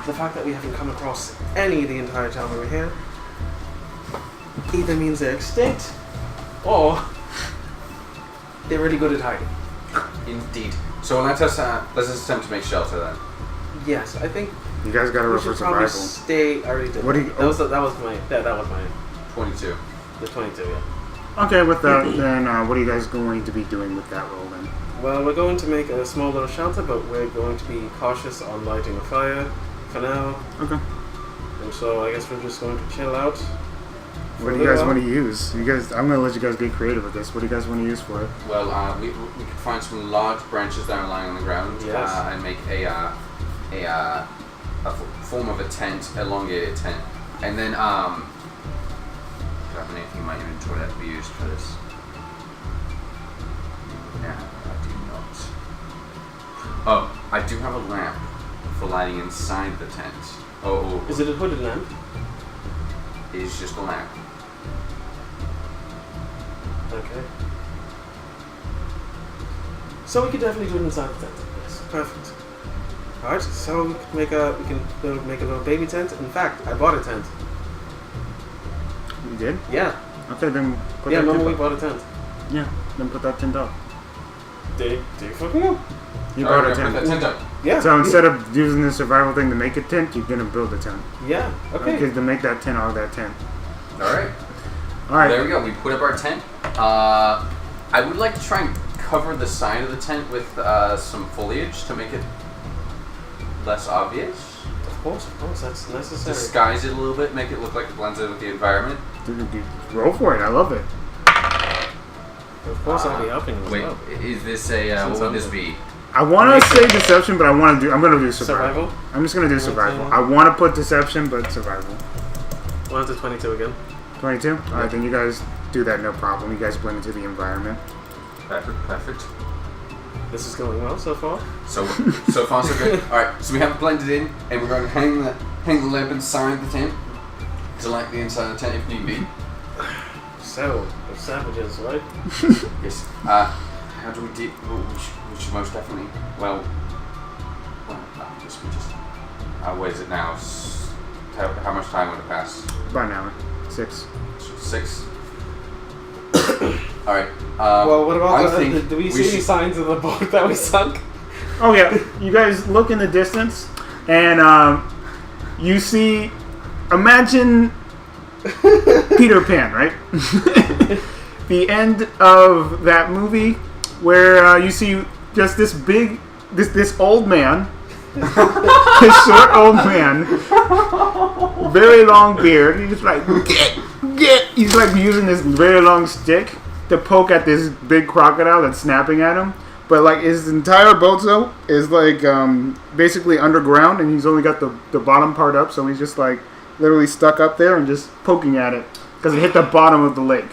the fact that we haven't come across any the entire time we were here either means they're extinct or they're really good at hiding. Indeed. So let's attempt to make shelter then. Yes, I think You guys got to we roll for should probably survival. stay. I already did. What do you- that was my 22. the 22. Yeah. Okay, with that, then what are you guys going to be doing with that roll then? Well, we're going to make a small little shelter, but we're going to be cautious on lighting a fire for now. Okay. And so I guess we're just going to chill out. What do you guys want to use? I'm going to let you guys get creative with this. What do you guys want to use for it? Well, we could find some large branches that are lying on the ground and make a form of a tent, elongated tent, and then do I have anything in my inventory that we used for this? Yeah, I do not. Oh, I do have a lamp for lighting inside the tent. Oh. Is it a hooded lamp? It is just a lamp. Okay. So we could definitely do it inside the tent. Yes, perfect. All right. So we can make a little baby tent. In fact, I bought a tent. You did? Yeah. Okay, then put Yeah. that Remember tent we up. bought a tent. Yeah, then put that tent up. Did you fucking know? You Alright, bought a put that tent. tent up. Yeah. So instead of using the survival thing to make a tent, you're going to build a tent. Yeah. Okay. Okay, to make that tent out of that tent. Alright. Alright. There we go. We put up our tent. I would like to try and cover the side of the tent with some foliage to make it less obvious. Of course, that's necessary. Disguise it a little bit, make it look like it blends in with the environment. Dude, roll for it. I love it. Of course, I'll be helping as Wait, well. is this a what would this be? I want to say deception, but I'm going to do survival. Survival? I'm just going to do survival. Okay. I want to put deception, but survival. We'll have to 22 again. 22? Alright, then you guys do that, no problem. You guys blend into the environment. Perfect. This is going well so far. So far so good. Alright, so we have it blended in, and we're going to hang the lamp inside the tent. to like the inside of the tent if need be. So, they're savages, right? Yes. How do we do? We should most definitely. Well, we just. What is it now? How much time would it pass? About an hour. 6. 6. All right. Well, what about do do we see any signs of the boat that we sunk? Oh yeah, you guys look in the distance, and you see. Imagine Peter Pan, right? The end of that movie where you see just this big, this old man, this short old man, very long beard. He's like, get. He's like using this very long stick to poke at this big crocodile that's snapping at him. But like his entire boat though is like basically underground, and he's only got the bottom part up, so he's just like literally stuck up there and just poking at it because it hit the bottom of the lake.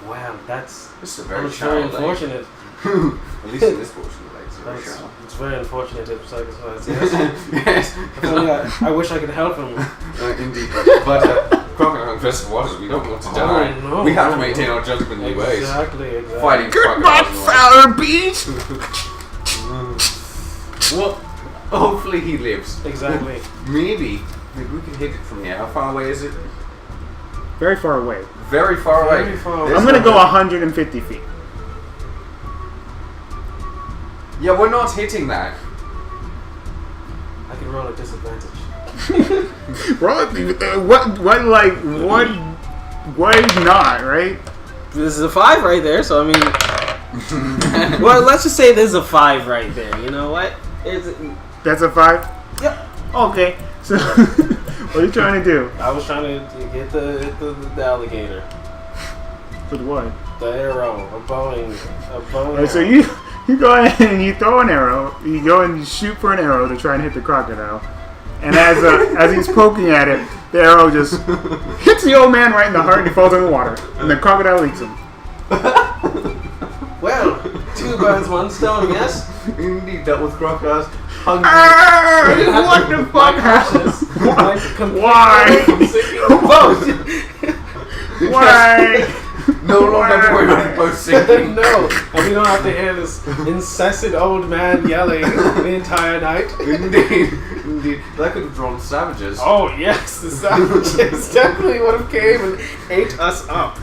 Wow, This is a very very shallow lake. unfortunate. At least in this portion of the lake, it's very shallow. It's very unfortunate if Psychopaths, yes. Yes. If only I wish I could help him. Indeed. But crocodile infested waters, we don't want to die. no, we have to no, maintain no. our gentlemanly ways. Exactly. Fighting Goodbye, crocodiles. Fowler Beach. Well, hopefully he lives. Exactly. Maybe we can hit it from here. How far away is it? Very far away. Very far away. Very far away. There's I'm gonna no go way. 150 feet. Yeah, we're not hitting that. I can roll a disadvantage. Why not, right? This is a 5 right there, so I mean... well, let's just say there's a 5 right there. You know what? That's a 5? Yep. Okay. So, what are you trying to do? I was trying to get the alligator. With what? The arrow. A bowling. Alright, so you go ahead and you throw an arrow. You go and you shoot for an arrow to try and hit the crocodile. And as he's poking at it, the arrow just hits the old man right in the heart and he falls in the water. And the crocodile eats him. Well, 2 birds, 1 stone, yes? Indeed, that was crocodiles. Hungry. What the fuck happened? Why? Why? No longer worried about the boat sinking. No, and we don't have to hear this incessant old man yelling the entire night. Indeed. That could have drawn savages. Oh yes, the savages definitely would have came and ate us up.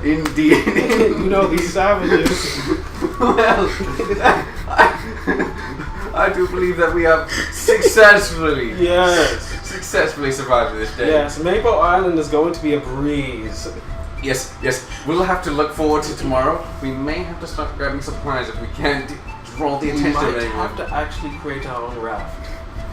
Indeed. You know, these savages. Well, I do believe that we have successfully survived this day. Yes, Maple Island is going to be a breeze. Yes. We'll have to look forward to tomorrow. We may have to start grabbing supplies if we can't draw the We attention might of anyone. have to actually create our own raft.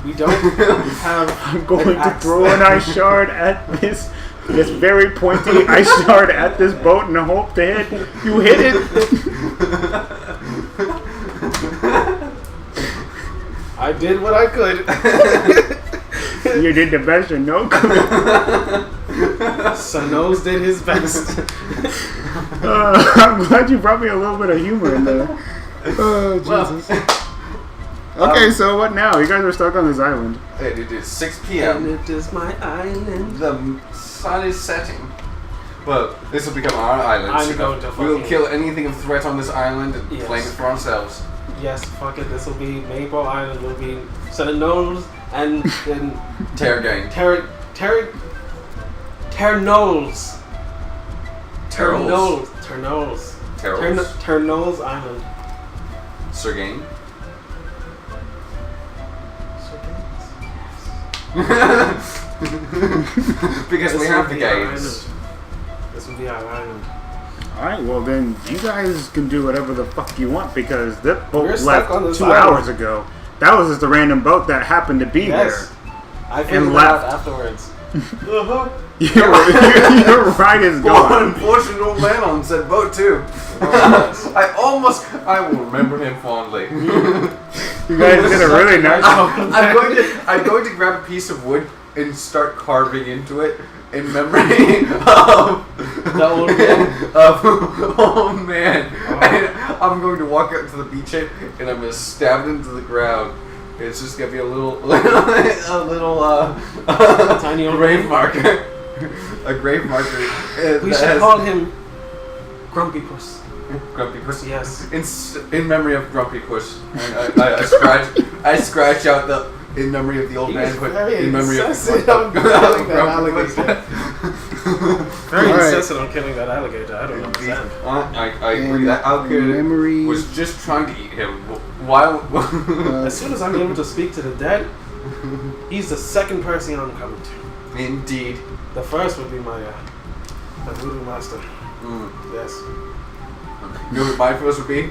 We don't have. I'm going to throw an ice shard at this very pointy ice shard at this boat and hope to hit. You hit it. I did what I could. You did the best and no good. Sanos did his best. I'm glad you brought me a little bit of humor in there. Oh, Jesus. Okay, so what now? You guys are stuck on this island. It is 6 And p.m. it is my island. The sun is setting. Well, this will become our island. I'm so going to we'll fucking- kill anything of threat on this island and Yes. claim it for ourselves. Yes, fuck it. This will be Maple Island. Will be Sanos and Terragain. Ternols. Terrells. Ternols. Terrells. Ternols Island. Sergain. Because we have the gates. This will be our island. Alright, well then you guys can do whatever the fuck you want because that boat We're stuck left on 2 this island. hours ago. That was just a random boat that happened to be Yes. I figured And it out left. afterwards. Uh-huh. there. Your ride is One gone. unfortunate old man on said boat too. I will remember him fondly. You guys did a really nice job. I'm going to grab a piece of wood and start carving into it in memory of The old man. Oh man. And I'm going to walk out to the beachhead and I'm going to stab it into the ground. It's just going to be a little Tiny old grave marker. a grave marker. We should call him Grumpy Puss. Grumpy Puss. Yes. In memory of Grumpy Puss. I scratch out the in memory of the old man. But in memory of insistent on killing that alligator. Very insistent on killing that alligator. I don't understand. I agree. That alligator memory was just trying to eat him. While As soon as I'm able to speak to the dead, he's the second person I'm coming to. Indeed. The first would be my voodoo master. Yes. You know what my first would be?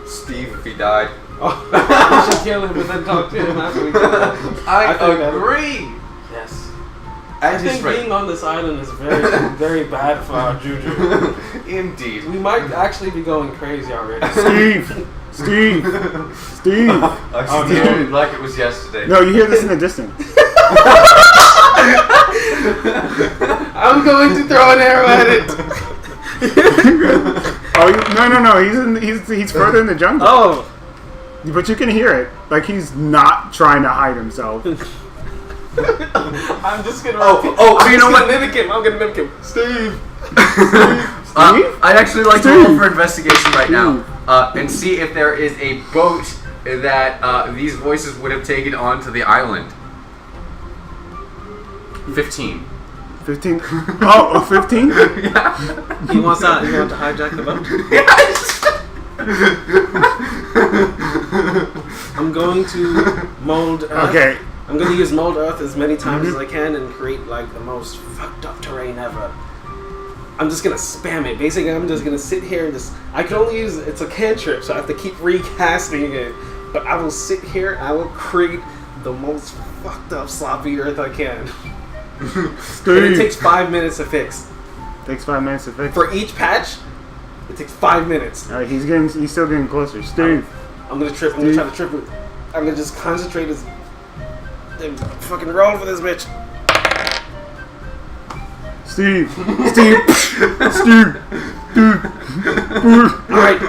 Steve if he died. Oh, we should kill him and then talk to him after we kill him. I agree. Yes. And I think being on this island is very, very bad for our juju. Indeed. We might actually be going crazy already. Steve! Steve! I still like it was yesterday. No, you hear this in the distance. I'm going to throw an arrow at it. Oh, no. He's further in the jungle. Oh. But you can hear it. Like he's not trying to hide himself. I'm just gonna. You know what? Mimic him. I'm gonna mimic him. Steve. I'd actually like to roll for investigation right now and see if there is a boat that these voices would have taken onto the island. 15. 15? Oh, 15? Yeah. He wants to hijack the boat. Yes. I'm going to mold earth. Okay. I'm going to use mold earth as many times as I can and create like the most fucked up terrain ever. I'm just going to spam it. Basically, I'm just going to sit here and just... I can only use... It's a cantrip, so I have to keep recasting it. But I will sit here and I will create the most fucked up sloppy earth I can. And it takes 5 minutes to fix. Takes 5 minutes to fix. For each patch, it takes 5 minutes. Alright, he's still getting closer. Steve. I'm gonna trip. I'm gonna try to trip it. I'm gonna just concentrate and fucking roll for this bitch. Steve. Alright.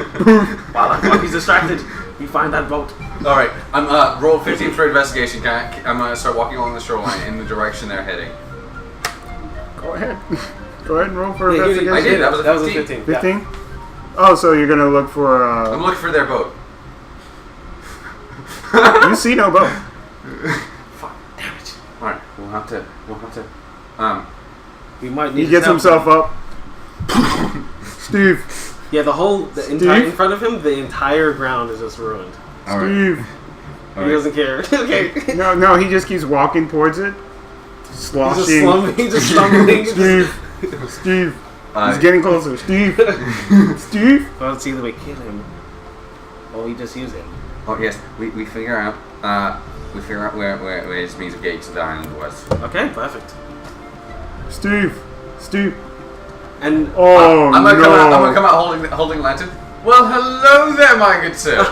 While he's distracted, we find that boat. Alright, I'm roll 15 for investigation. I'm gonna start walking along the shoreline in the direction they're heading. Go ahead. Go ahead and roll for Yeah, investigation. I did. That was a 15. 15? Yeah. Oh, so you're gonna look for I'm looking for their boat. You see no boat. Fuck, damn it. Alright, we'll have to We might need He gets help. himself up. Steve. Yeah, the entire in front of him, the entire ground is just ruined. Steve. He doesn't care. Okay. No, he just keeps walking towards it. Sloshing. He's just stumbling. Steve. He's getting closer. Steve. Well, let's either we kill him or we just use him. Oh yes, we figure out where his means of getting to the island was. Okay, perfect. Steve. And Oh I'm gonna no! come out holding lantern. Well, hello there, my good sir.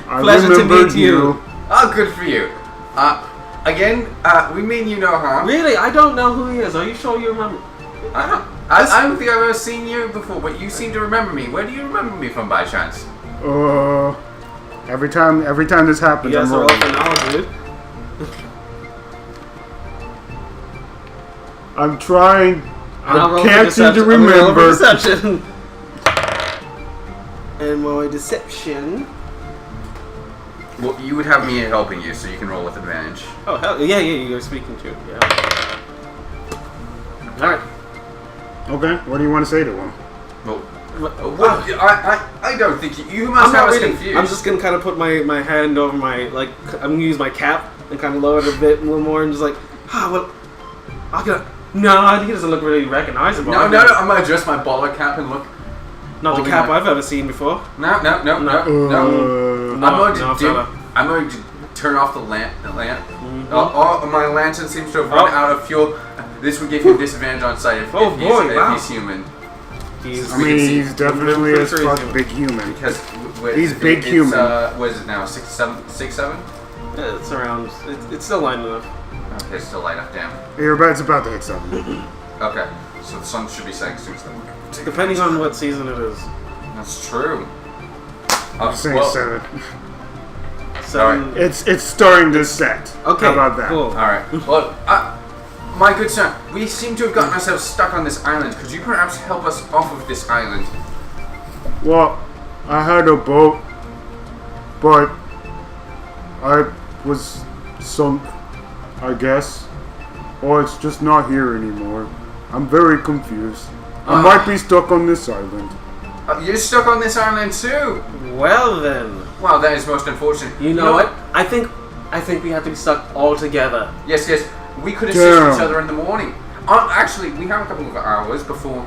pleasure to meet you. Oh, good for you. Again, we mean you no harm. Really, I don't know who he is. Are you sure you remember? I don't think I've ever seen you before, but you seem to remember me. Where do you remember me from, by chance? Every time this happens, You I'm guys are all rolling. for knowledge, dude. I'm trying. And I'll roll I for can't seem to deception. I'm gonna roll for remember. Deception. And my deception. Well, you would have me helping you, so you can roll with advantage. Oh hell yeah, you're speaking to. Yeah. All right. Okay, what do you want to say to him? Well, I don't think you must have us confused. I'm just gonna kind of put my hand over my I'm gonna use my cap and kind of lower it a little more and just like I'm gonna. No, I think he doesn't look really recognizable. No, I'm gonna adjust my baller cap and look. Not the cap I've ever seen before. No. I'm going to turn off the lamp. Mm-hmm. My lantern seems to have run out of fuel. This would give him disadvantage on sight if he's human. He's definitely a fuck big human. Because he's big human. What is it now? 6, 7? Yeah, it's around. It's still light enough. Okay, still light up. Damn. Your bed's about to hit something. Okay, so the sun should be setting soon. Depending on what season it is. That's true. I'm saying 7. So Alright. It's starting to set. Okay. How about that? Cool. Alright. Well, My good sir, we seem to have gotten ourselves stuck on this island. Could you perhaps help us off of this island? Well, I had a boat, but I was sunk, I guess. Or it's just not here anymore. I'm very confused. I might be stuck on this island. You're stuck on this island too? Well then. Well, that is most unfortunate. You know what? I think we have to be stuck all together. Yes, we could assist each other in the morning. Actually, we have a couple of hours before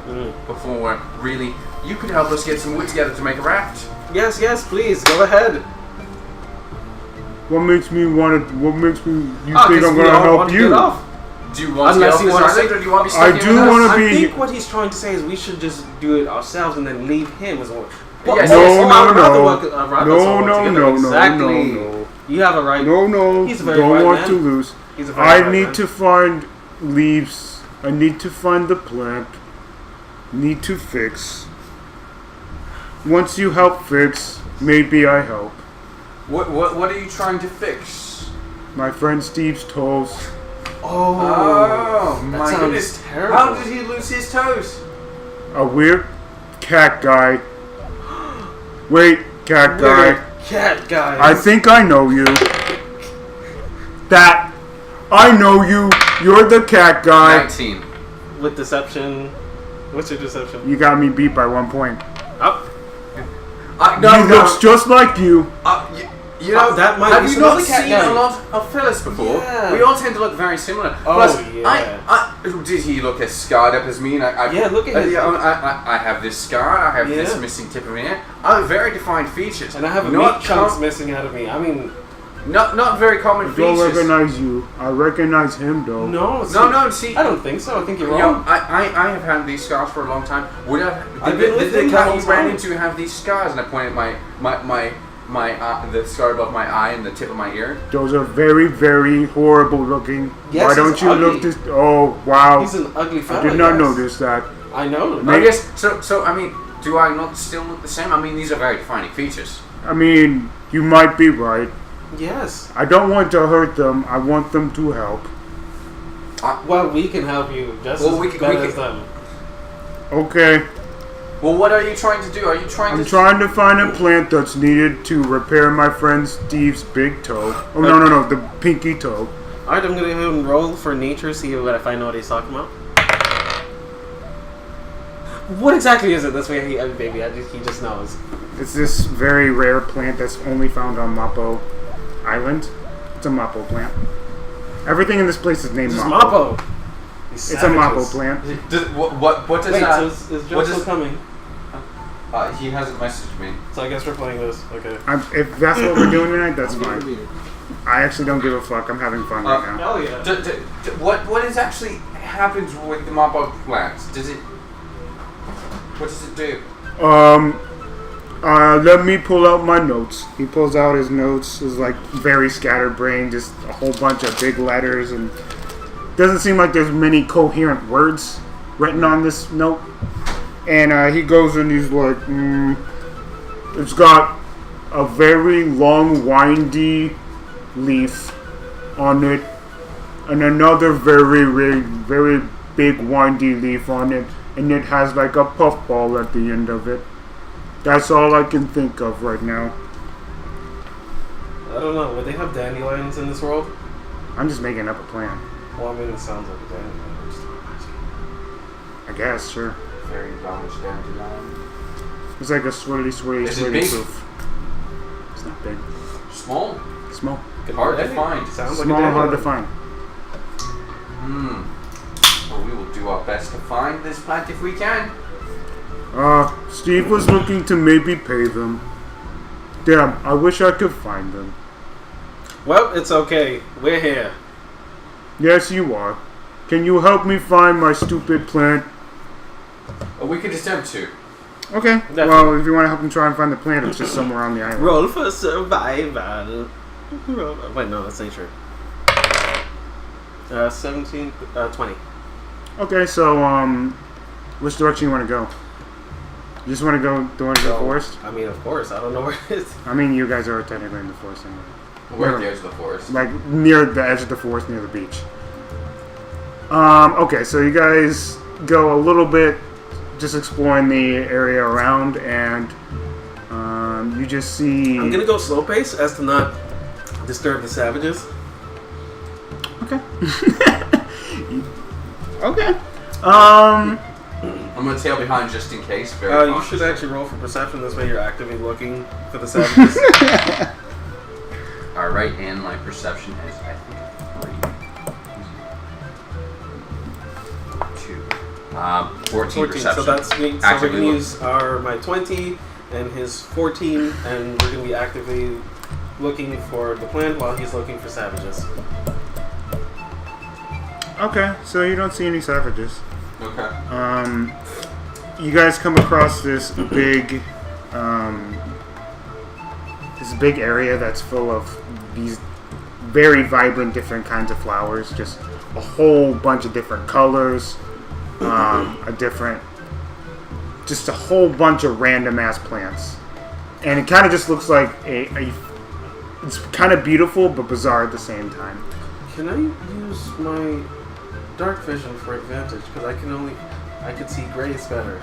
really. You could help us get some wood together to make a raft. Yes, please, go ahead. What makes me you think 'Cause I'm we gonna all help want to you? get off. Do you want Unless to you get off wanna this island, or do you want to be stuck I here do with us? wanna I be- think what he's trying to say is we should just do it ourselves and then leave him as well. Yes, No, yes. no, I'd rather no. work- I'd rather No, us all work no, together. no, no, Exactly. no. You have a right. No, He's a very don't right want man. to lose. He's a very I right need man. to find leaves. I need to find the plant. Need to fix. Once you help fix, maybe I help. What are you trying to fix? My friend Steve's toes. Oh, that my sounds goodness. terrible. How did he lose his toes? A weird cat guy. Wait, cat guy. Weird cat guy. I think I know you. I know you. You're the cat guy. 19. With deception. What's your deception? You got me beat by 1 point. Up. No, He looks just like you. You know, that might have be you some not other cat seen guy. a lot of fellas before? Yeah. We all tend to look very similar. Oh, Plus, yeah. did he look as scarred up as me? Yeah, look at his- I have this scar. I have this Yeah. missing tip of my ear. I have very defined features. And I have a not meat chunks missing out of me. I mean, not very common I don't features. recognize you. I recognize him though. no. See, No. See, I don't think so. I think you're you know, wrong. I have had these scars for a long time. I've been with the him cat the you whole ran time. into have these scars, and I pointed the scar above my eye and the tip of my ear. Those are very, very horrible looking. Yes, Why don't he's you ugly. look this? Oh wow! He's an ugly I fella. did not yes. notice that. I know. I guess so. I mean, do I not still look the same? I mean, these are very defining features. I mean, you might be right. Yes. I don't want to hurt them. I want them to help. Well, we can help you just Well, as we can- better we as can- them. Okay. Well, what are you trying to do? Are you trying I'm to? trying to find a plant that's needed to repair my friend Steve's big toe. Oh no, the pinky toe. Alright, I'm gonna go ahead and roll for nature, see if I know what he's talking about. What exactly is it? This way, he just knows. It's this very rare plant that's only found on Mappo Island. It's a Mappo plant. Everything in this place is named This is Mappo. Mappo. These It's a Mappo savages. plant. What does Wait, that? so is what Joe does- still coming? He hasn't messaged me. So I guess we're playing this. Okay. If that's what we're doing tonight, that's fine. I actually don't give a fuck. I'm having fun right now. Hell yeah. What is actually happens with the Mappo plants? What does it do? Let me pull out my notes. He pulls out his notes. It's like very scatterbrained, just a whole bunch of big letters, and doesn't seem like there's many coherent words written on this note. And he goes and he's like, it's got a very long, windy leaf on it, and another very big, windy leaf on it, and it has like a puffball at the end of it. That's all I can think of right now. I don't know. Would they have dandelions in this world? I'm just making up a plan. Well, I mean, it sounds like a dandelion. I guess, sure. Very large dandelion. It's like a swirly Is it big? poof. It's not big. Small. Small. Hard to find. Sounds like Small, a hard to dandelion. find. Well, we will do our best to find this plant if we can. Steve was looking to maybe pay them. Damn, I wish I could find them. Well, it's okay. We're here. Yes, you are. Can you help me find my stupid plant? We could attempt to. Okay. Definitely. Well, if you want to help him try and find the plant, it's just somewhere on the island. Roll for survival. Wait, no, that's nature. 17, 20. Okay, so, which direction you want to go? You just want to go towards the forest? I mean, of course. I don't know where it is. I mean, you guys are technically in the forest anyway. We're at the edge of the forest. Like, near the edge of the forest, near the beach. Okay, so you guys go a little bit, just exploring the area around, and you just see. I'm gonna go slow pace as to not disturb the savages. Okay. Okay. Um. I'm gonna tail behind just in case. Very You cautious. should actually roll for perception. This way, you're actively looking for the savages. All right, and my perception is I think 3. 2. 14 perception. So that's me. So we're Actively gonna look. use my 20 and his 14, and we're gonna be actively looking for the plant while he's looking for savages. Okay, so you don't see any savages. Okay. You guys come across this big area that's full of these very vibrant different kinds of flowers, just a whole bunch of different colors, just a whole bunch of random ass plants, and it kind of just looks like it's kind of beautiful but bizarre at the same time. Can I use my dark vision for advantage? Because I can see grays better.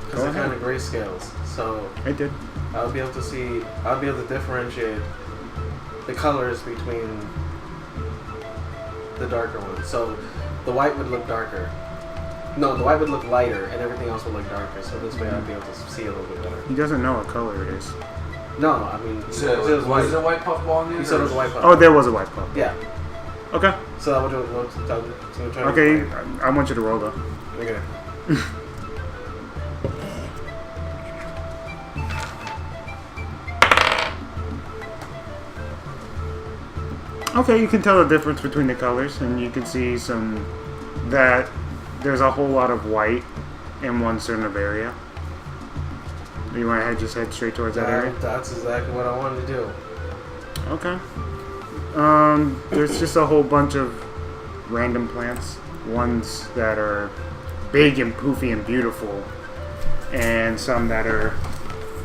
Because they're kind of grayscales. So I did. I'll be able to differentiate the colors between the darker ones. So the white would look darker. No, the white would look lighter, and everything else would look darker. So this way I'd be able to see a little bit better. He doesn't know what color it is. No, I mean, Was it a white puff ball in there? You said it was a white puff. Oh, there was a white puff. Yeah. Okay. So that would do it. Okay, I want you to roll though. Okay. Okay, you can tell the difference between the colors, and you can see that there's a whole lot of white in one certain of area. Do you want to just head straight towards that area? That's exactly what I wanted to do. Okay. There's just a whole bunch of random plants. Ones that are big and poofy and beautiful, and some that are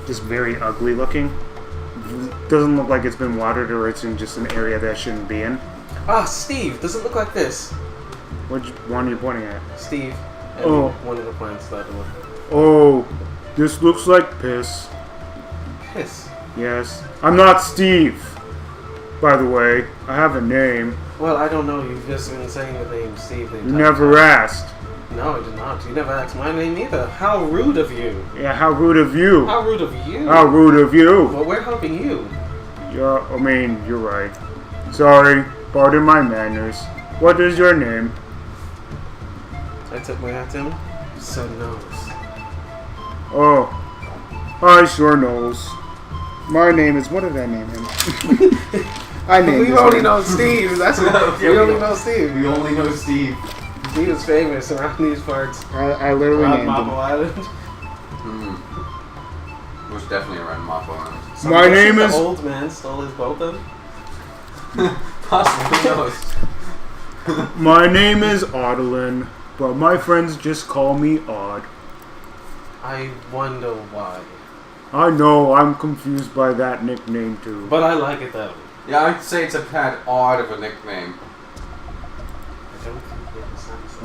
just very ugly looking. Doesn't look like it's been watered, or it's in just an area that shouldn't be in. Ah, Steve, does it look like this? Which one are you pointing at? Steve. And Oh. one of the plants that look Oh, this looks like piss. piss. Yes. I'm not Steve. By the way, I have a name. Well, I don't know. You've just been saying the name Steve the You entire never time. asked. No, I did not. You never asked my name either. How rude of you. Yeah, how rude of you. How rude of you. How rude of you. Well, we're helping you. Yeah, I mean, you're right. Sorry, pardon my manners. What is your name? I took my hat to him. So knows. Oh, I sure knows. My name is. What did I name him? I named We his only name. know Steve. That's what we only know Steve. We only know Steve. Steve is famous around these parts. I literally Around named Mapple him. Island. Was definitely around Moppo Island. So My I'm guessing name the is- old man stole his boat then? Possibly, who knows? My name is Audlin, but my friends just call me Odd. I wonder why. I know I'm confused by that nickname too. But I like it that way. Yeah, I'd say it's a tad odd of a nickname. I don't think it sounds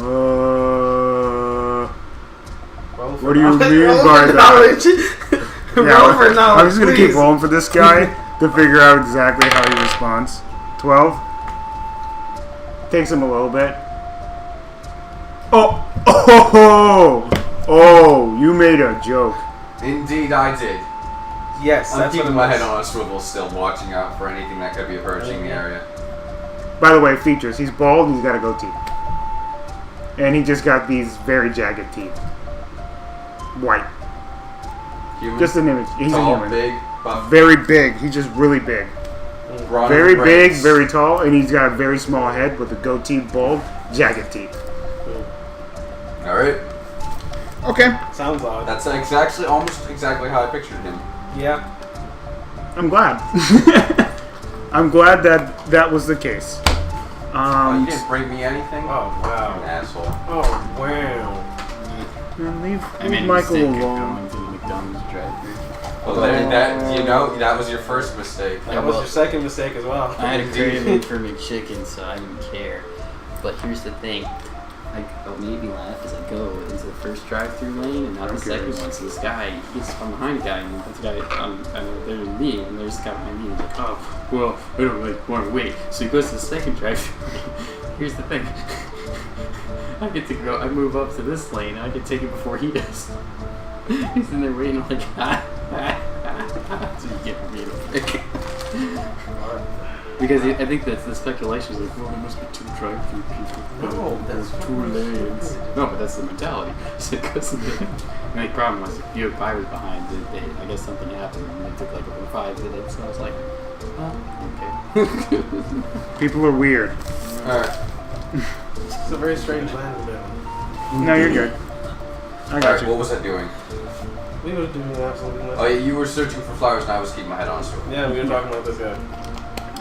What Roll do you for mean knowledge. by Roll for that? knowledge. Roll for knowledge, I'm just gonna keep please. rolling for this guy to figure out exactly how he responds. 12. Takes him a little bit. Oh! You made a joke. Indeed, I did. Yes, I'm that's keeping what my it head was. on a swivel still, watching out for anything that could be approaching the area. By the way, features. He's bald and he's got a goatee. And he just got these very jagged teeth. White. Human, Just an image. He's a tall, human. big, buff, Very big. He's just really big. broad Very of big, brains. very tall, and he's got a very small head with a goatee, bald, jagged teeth. Alright. Okay. Sounds odd. That's actually almost exactly how I pictured him. Yeah. I'm glad. I'm glad that was the case. You didn't bring me anything? Oh, You wow. asshole. Oh, wow. Man, leave I made a Michael mistake of alone. going to the McDonald's drive-thru. Well, that was your first mistake. That was your second mistake as well. I had a craving for McChicken, so I didn't care. But here's the thing. What made me laugh is I go into the first drive-through lane and now the second one. So this guy, he gets from behind the guy, and there's a guy there's me, and there's a guy behind me. And he's like, oh, well, I don't want to wait. So he goes to the second drive-through lane. Here's the thing. I get to go. I move up to this lane. And I get taken before he does. He's in there waiting. I'm like, so you get me to pick. Because I think that's the speculation is like, well, there must be 2 drive-through people. No, that's 2 lanes. No, but that's the mentality. So it goes in there. The only problem was if I was behind, I guess something happened and it took like over 5 minutes. So I was like, oh, okay. People are weird. Alright. It's a very strange land to live in. No, you're good. I got Alright, you. what was I doing? We were doing absolutely nothing. Oh yeah, you were searching for flowers and I was keeping my head on straight. Yeah, we were talking about this guy.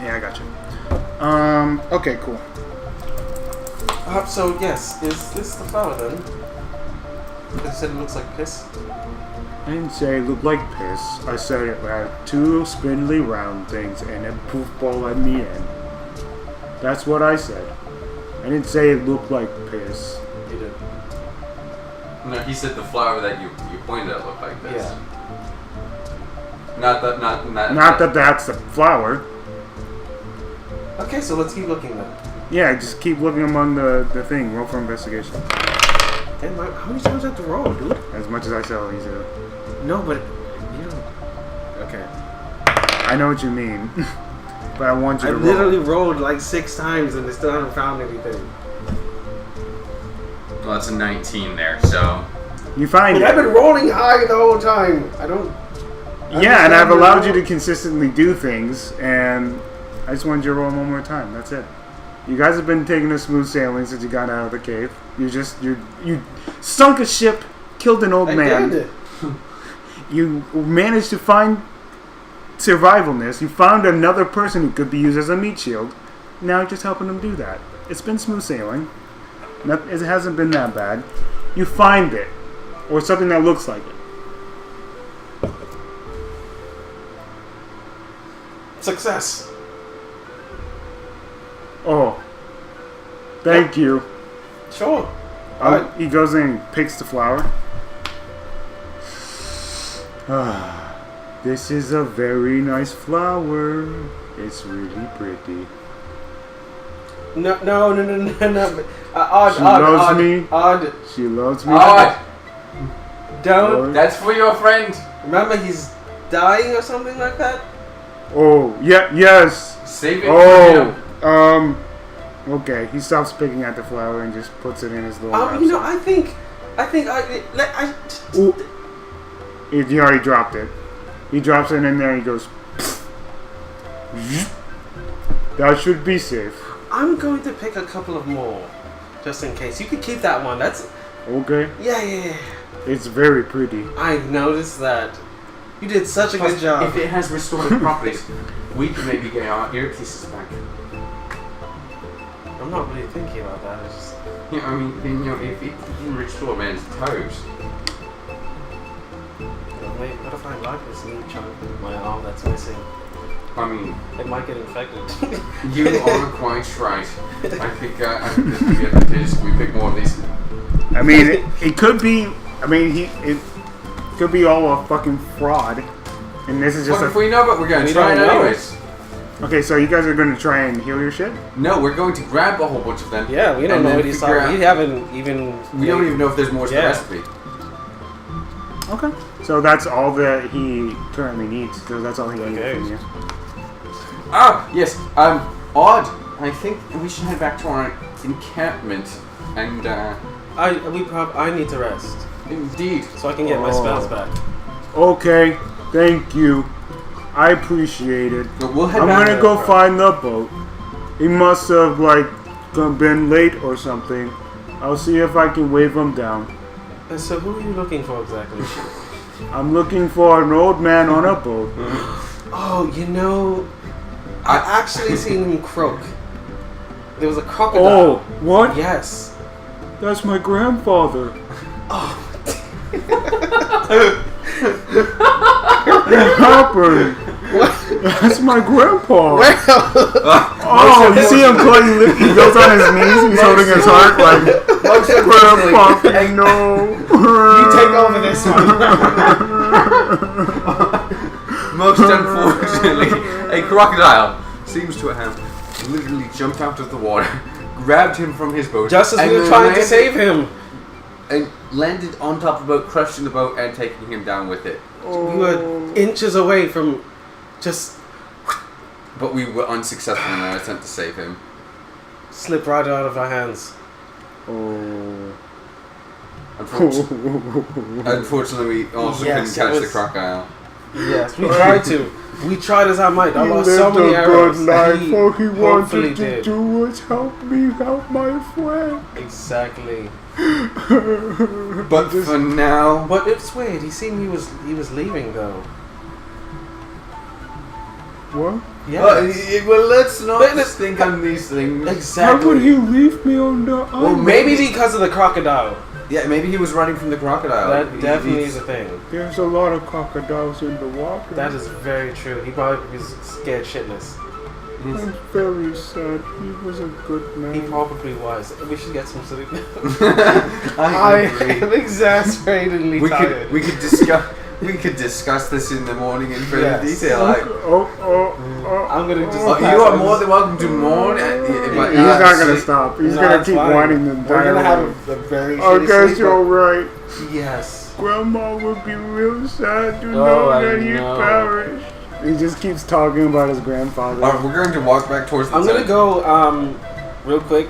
Yeah, I got you. Okay, cool. So, yes, is this the flower then? You said it looks like piss? I didn't say it looked like piss. I said it had 2 spindly round things and a poof ball at the end. That's what I said. I didn't say it looked like piss. You did. No, he said the flower that you pointed at looked like this. Yeah. Not that Not that that's the flower. Okay, so let's keep looking then. Yeah, just keep looking among the thing. Roll for investigation. Hey, how many times do I have to roll, dude? As much as I tell you to. No, but you don't. Okay. I know what you mean. But I want you I to literally roll. rolled like 6 times and I still haven't found anything. Well, that's a 19 there, so. You find But it. I've been rolling high the whole time. I don't. Yeah, and I've allowed you to consistently do things, and I just wanted you to roll one more time. That's it. You guys have been taking a smooth sailing since you got out of the cave. You sunk a ship, killed an old man. I did. You managed to find survivalness. You found another person who could be used as a meat shield. Now you're just helping them do that. It's been smooth sailing. It hasn't been that bad. You find it, or something that looks like it. Success. Oh, thank you. Sure. He goes in and picks the flower. This is a very nice flower. It's really pretty. No. She loves me. Odd. She loves me. Alright! Don't. That's for your friend! Remember, he's dying or something like that? Oh, yeah, yes. Save it for him. Okay, he stops picking at the flower and just puts it in his little You know, I think Ooh. He already dropped it. He drops it in there and he goes, that should be safe. I'm going to pick a couple of more, just in case. You could keep that one. That's Okay. yeah. It's very pretty. I've noticed that. You did such a good job. If it has restorative properties, we can maybe get our earpieces back. I'm not really thinking about that. It's just Yeah, I mean, if it can restore man's toes. wait. What if I like this neat chunk of my arm that's missing? I mean, It might get infected. you are quite right. I think this would be advantageous if we pick more of these. I mean, it could be. I mean, it could be all a fucking fraud, and this is just What if we know, but we're going to We try it don't know. anyways? Okay, so you guys are going to try and heal your shit? No, we're going to grab a whole bunch of them. Yeah, we don't and know then what he's figure talking. We out- haven't even. We don't even know if there's more to the Yeah. recipe. Okay. So that's all that he currently needs. So that's all he needs Okay. from you. Ah, yes. Odd. I think we should head back to our encampment, and I need to rest indeed. so I can get my spells back. Okay, thank you. I appreciate it. But we'll head I'm back. gonna go find the boat. He must have been late or something. I'll see if I can wave him down. So who are you looking for exactly? I'm looking for an old man on a boat. Oh, you know, I actually seen him croak. There was a crocodile. Oh, what? Yes. That's my grandfather. What happened? What? That's my grandpa. Well, You see him he goes on his knees. He's holding his heart like, Grandpa, no. you take over this one. Most unfortunately, a crocodile seems to have literally jumped out of the water, grabbed him from his boat, Just as and we were trying to landed- save him. and landed on top of the boat, crushed in the boat, and taking him down with it. We were inches away from just But we were unsuccessful in our attempt to save him. slip right out of our hands. Unfortunately, we also Yes, couldn't catch it the was- crocodile. Yes, we tried to. We tried as I might. I He lost lived so many a arrows. good life. He All he hopefully wanted to did. do was help me help my friend. Exactly. But for now, But it's weird. He seemed he was leaving though. What? Yeah. well, let's not But let's- think on these things. How could Exactly. he leave me on the island? Well, Maybe because of the crocodile. Yeah, maybe he was running from the crocodile. That definitely is a thing. There's a lot of crocodiles in the water. That is very true. He probably was scared shitless. I'm very sad. He was a good man. He probably was. We should get some sleep. I I am exasperatedly tired. we could discuss this in the morning in further Yes. detail. I'm gonna just- You are more than welcome to mourn. But He's not gonna stop. He's No, gonna it's keep fine. whining the We're entire gonna have way. a very I shitty guess sleep, you're right. but- Yes. Grandma would be real sad to Oh, know I that he know. perished. He just keeps talking about his grandfather. Alright, we're going to walk back towards the I'm gonna tent. go real quick,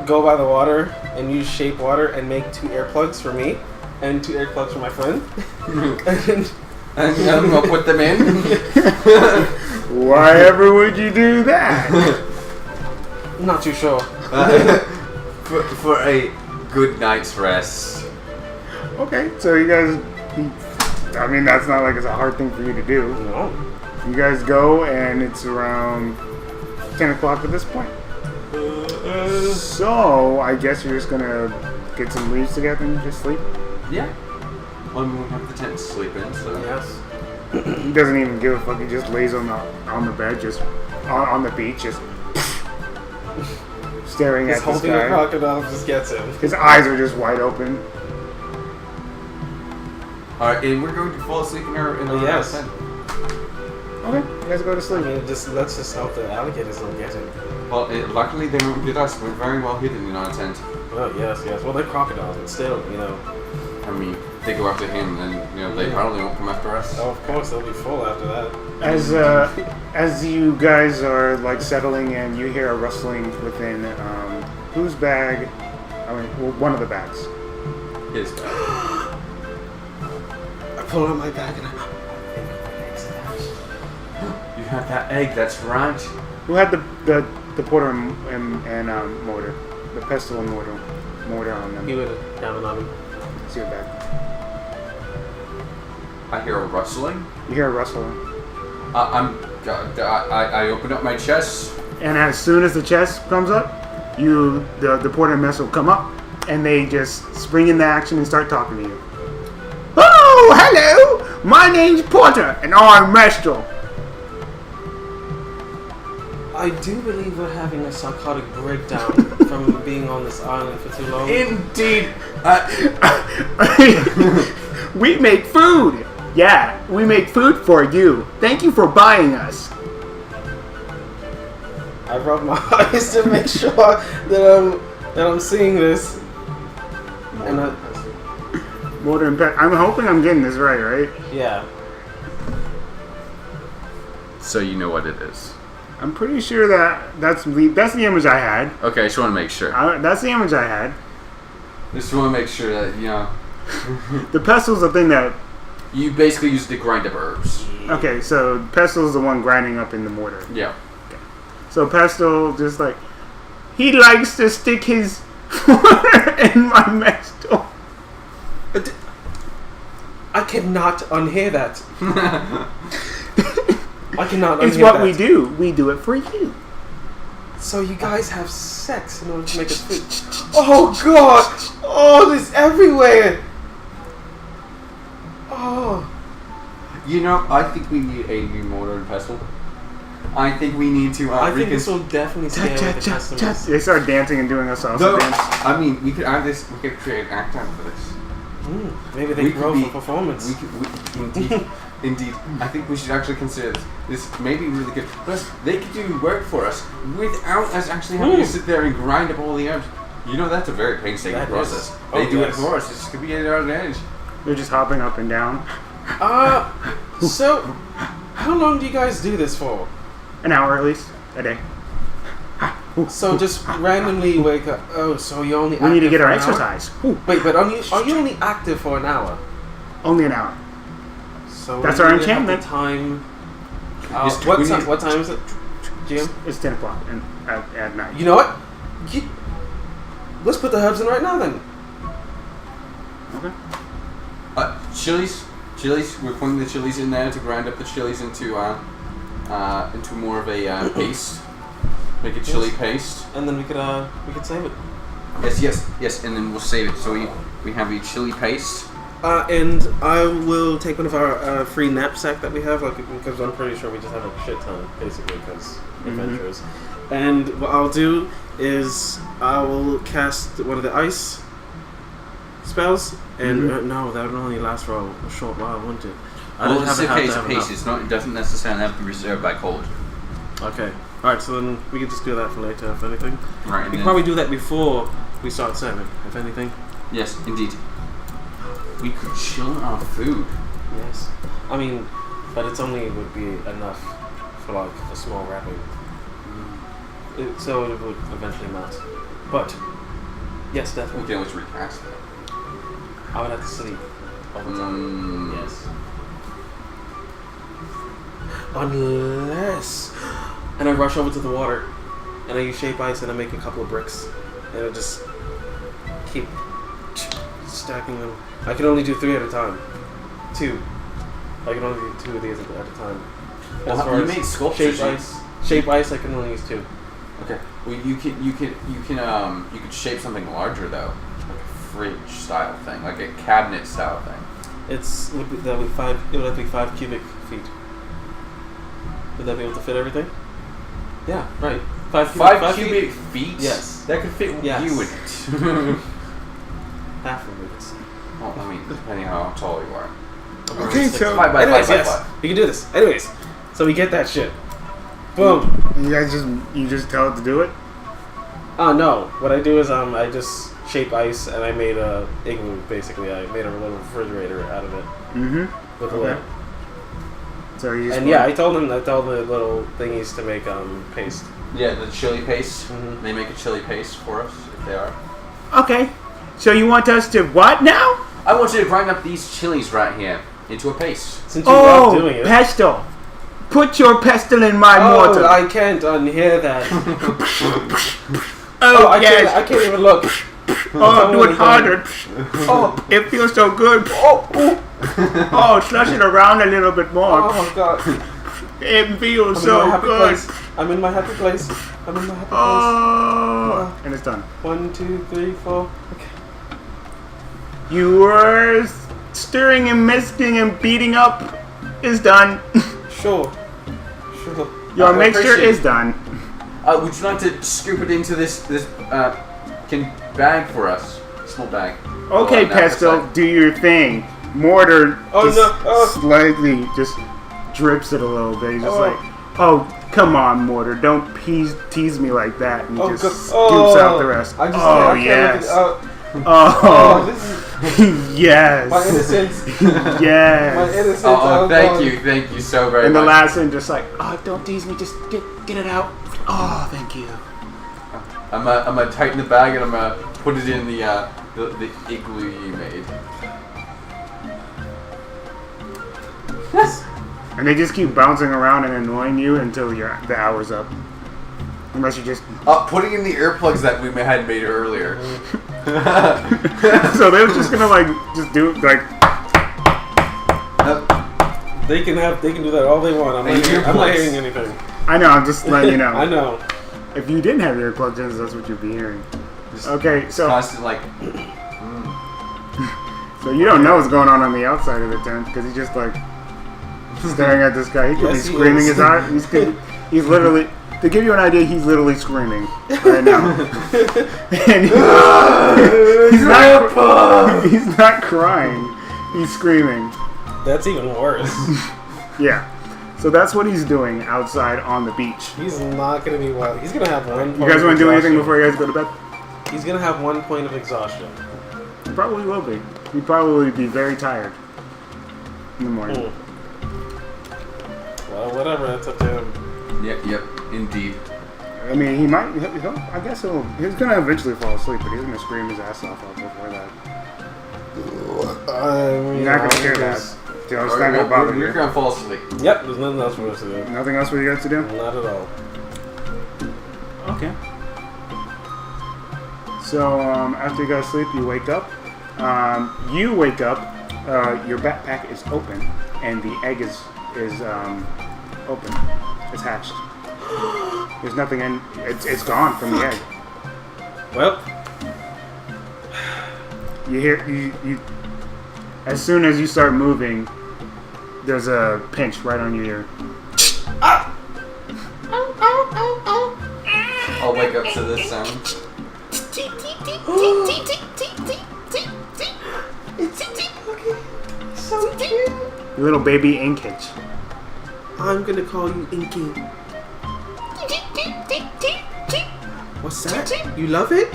go by the water and use shape water and make 2 earplugs for me and 2 earplugs for my friend. And I'll put them in. Why ever would you do that? I'm not too sure. for a good night's rest. Okay, so you guys. I mean, that's not like it's a hard thing for you to do. No. You guys go, and it's around 10 o'clock at this point. So, I guess you're just gonna get some leaves together and just sleep. Yeah. Well, we have the tent to sleep in, so. Yes. He doesn't even give a fuck. He just lays on the bed, just on the beach, just staring Just at the holding a sky. crocodile just gets him. His eyes are just wide open. Alright, and we're going to fall asleep in our Yes. tent. Okay, you guys go to I sleep. mean, let's just hope the alligators don't get him. Well, luckily they won't get us. We're very well hidden in our tent. Oh yes, yes. Well, they're crocodiles, but still, you know. I mean, they go after him, then they probably won't come after us. Oh, of course, they'll be full after that. As you guys are like settling in, you hear a rustling within whose bag? I mean, well, one of the bags. His bag. I pull out my bag and You have that egg. That's right. Who had the porter and mortar, the pestle and mortar on them? he would have it on him. It's your bag. I hear a rustling. You hear a rustling, I open up my chest. and as soon as the chest comes up, the porter and mess will come up, and they just spring into action and start talking to you. Oh, hello! My name's Porter, and I'm Mestral. I do believe we're having a psychotic breakdown from being on this island for too long. Indeed. We make food. Yeah, we make food for you. Thank you for buying us. I rub my eyes to make sure that I'm seeing this. And Mortar and pet. I'm hoping I'm getting this right? yeah. So you know what it is. I'm pretty sure that's the image I had. Okay, I just want to make sure. That's the image I had. Just want to make sure that The pestle's the thing that. you basically use the grind up herbs. Okay, so pestle's the one grinding up in the mortar. Yeah. So pestle just like he likes to stick his mortar in my mestle. I cannot unhear that. I cannot unhear It's what that. we do. We do it for you. So you guys have sex in order to make us food. Oh god! Oh, this everywhere! Oh. I think we need a new mortar and pestle. I think we need to. I think this will definitely scare the customers. They start dancing and doing a salsa No, dance. I mean, we could add this. We could create an act out for this. Maybe they We grow could for performance. Indeed. I think we should actually consider this. This may be really good. Plus, they could do work for us without us actually having to sit there and grind up all the herbs. You know, that's a very painstaking That process. is. They Oh, do it yes. for us. It's just gonna be at our advantage. They're just hopping up and down. So, how long do you guys do this for? An hour at least a day. So just randomly wake up. Oh, so you only. We need to active get for our an hour? exercise. Ooh, Wait, but are you only active for an hour? only an hour. So That's we our really have the enchantment. time. Yes, What we time? need- What time is it, Jim? It's 10 o'clock at night. You know what? Let's put the herbs in right now then. Okay. Chilies. We're putting the chilies in there to grind up the chilies into more of a paste. Make a chili paste. And then we could save it. Yes, and then we'll save it. So we have a chili paste. And I will take one of our free knapsack that we have, because I'm pretty sure we just have a shit ton, basically, because adventurers. And what I'll do is I will cast one of the ice spells, and no, that would only last for a short while, wouldn't it? Well, it's a have case to of have paste. enough. It's not. It doesn't necessarily have to be reserved by cold. Okay. Alright, so then we can just do that for later, if anything. Right. We can probably do that before we start serving, if anything. Yes, indeed. We could chill our food. Yes. I mean, but it's only would be enough for like a small wrapping. So it would eventually melt. But, yes, We definitely. can always recast it. I would have to sleep all the time. Yes. Unless. And I rush over to the water, and I use shape ice, and I make a couple of bricks, and I just keep stacking them. I can only do 3 at a time. 2. I can only do 2 of these at a time. Well, As far you as made sculpture shape ice. Shape ice, I can only use 2. Okay. Well, you could shape something larger though, like a fridge style thing, like a cabinet style thing. That would be 5. It would have to be 5 cubic feet. Would that be able to fit everything? Yeah, right. 5 cubic feet? Yes. That could fit Yes. you in it. Half of it. Well, I mean, depending on how tall you are. Okay, so 5 by Anyways, 5 by yes, 5. we can do this. Anyways, so we get that shit. Boom. you guys just tell it to do it. Oh no! What I do is I just shape ice and I made a igloo. Basically, I made a little refrigerator out of it with a lid. So you And yeah, I told the little thingies to make paste. Yeah, the chili paste. Mhm. They make a chili paste for us if they are. Okay. So you want us to what now? I want you to grind up these chilies right here into a paste. Since you love doing it. pestle. Put your pestle in my Oh, mortar. I can't unhear that. Oh, I yes. can't even look. Oh, do it harder. Oh, it feels so good. Oh, slush it around a little bit more. Oh god. It feels I'm in my so happy good. place. I'm in my happy place. I'm in my happy place. Oh, and it's done. 1, 2, 3, 4. Okay. You were stirring and misting and beating up is done. Sure. Your I mixture appreciate is it. done. Would you like to scoop it into this bag for us? Small bag. Okay, Oh, no, Pestle, that's do your thing. Mortar Oh, just no. Oh. slightly just drips it a little bit. He's just Oh. like, oh, come on, Mortar, don't tease me like that. And he Oh, just God. scoops out the rest. I just oh, I can't yes. look it, Oh, this is yes. my innocence. Yes. My innocence. Oh, thank gone. you so very And much. the last one just like, oh, don't tease me, just get it out. Oh, thank you. I'm gonna tighten the bag and I'm gonna put it in the igloo you made. And they just keep bouncing around and annoying you until the hour's up. Unless you just... Putting in the earplugs that we had made earlier. So they're just gonna like, just do like... They can do that all they want. I'm not hearing anything. I know, I'm just letting you know. I know. If you didn't have your earplugs in, that's what you'd be hearing. Okay, so Constant like. so you don't know what's going on the outside of the tent because he's just like staring at this guy. He could Yes, be he screaming is. his heart. He He's literally, to give you an idea, he's literally screaming right now. And he's not crying. He's screaming. That's even worse. Yeah. So that's what he's doing outside on the beach. He's not gonna be well. He's gonna have 1 point. You guys want to do anything of before you guys go to bed? exhaustion. He's gonna have 1 point of exhaustion. He probably will be. He'd probably be very tired in the morning. Well, whatever. That's up to him. Yep, indeed. I mean, he might. I guess he's gonna eventually fall asleep, but he's gonna scream his ass off before that. You're not gonna hear that. So it's not gonna bother You're you. gonna fall asleep. Yep. There's nothing else for us to do. Nothing else for you guys to do? Not at all. Okay. So after you guys sleep, you wake up. You wake up. Your backpack is open, and the egg is open. It's hatched. There's nothing in. It's gone from the egg. Well, You hear you. As soon as you start moving, there's a pinch right on your ear. I'll wake up to this sound. so cute. Your little baby inkage. I'm gonna call you Inky. What's that? You love it?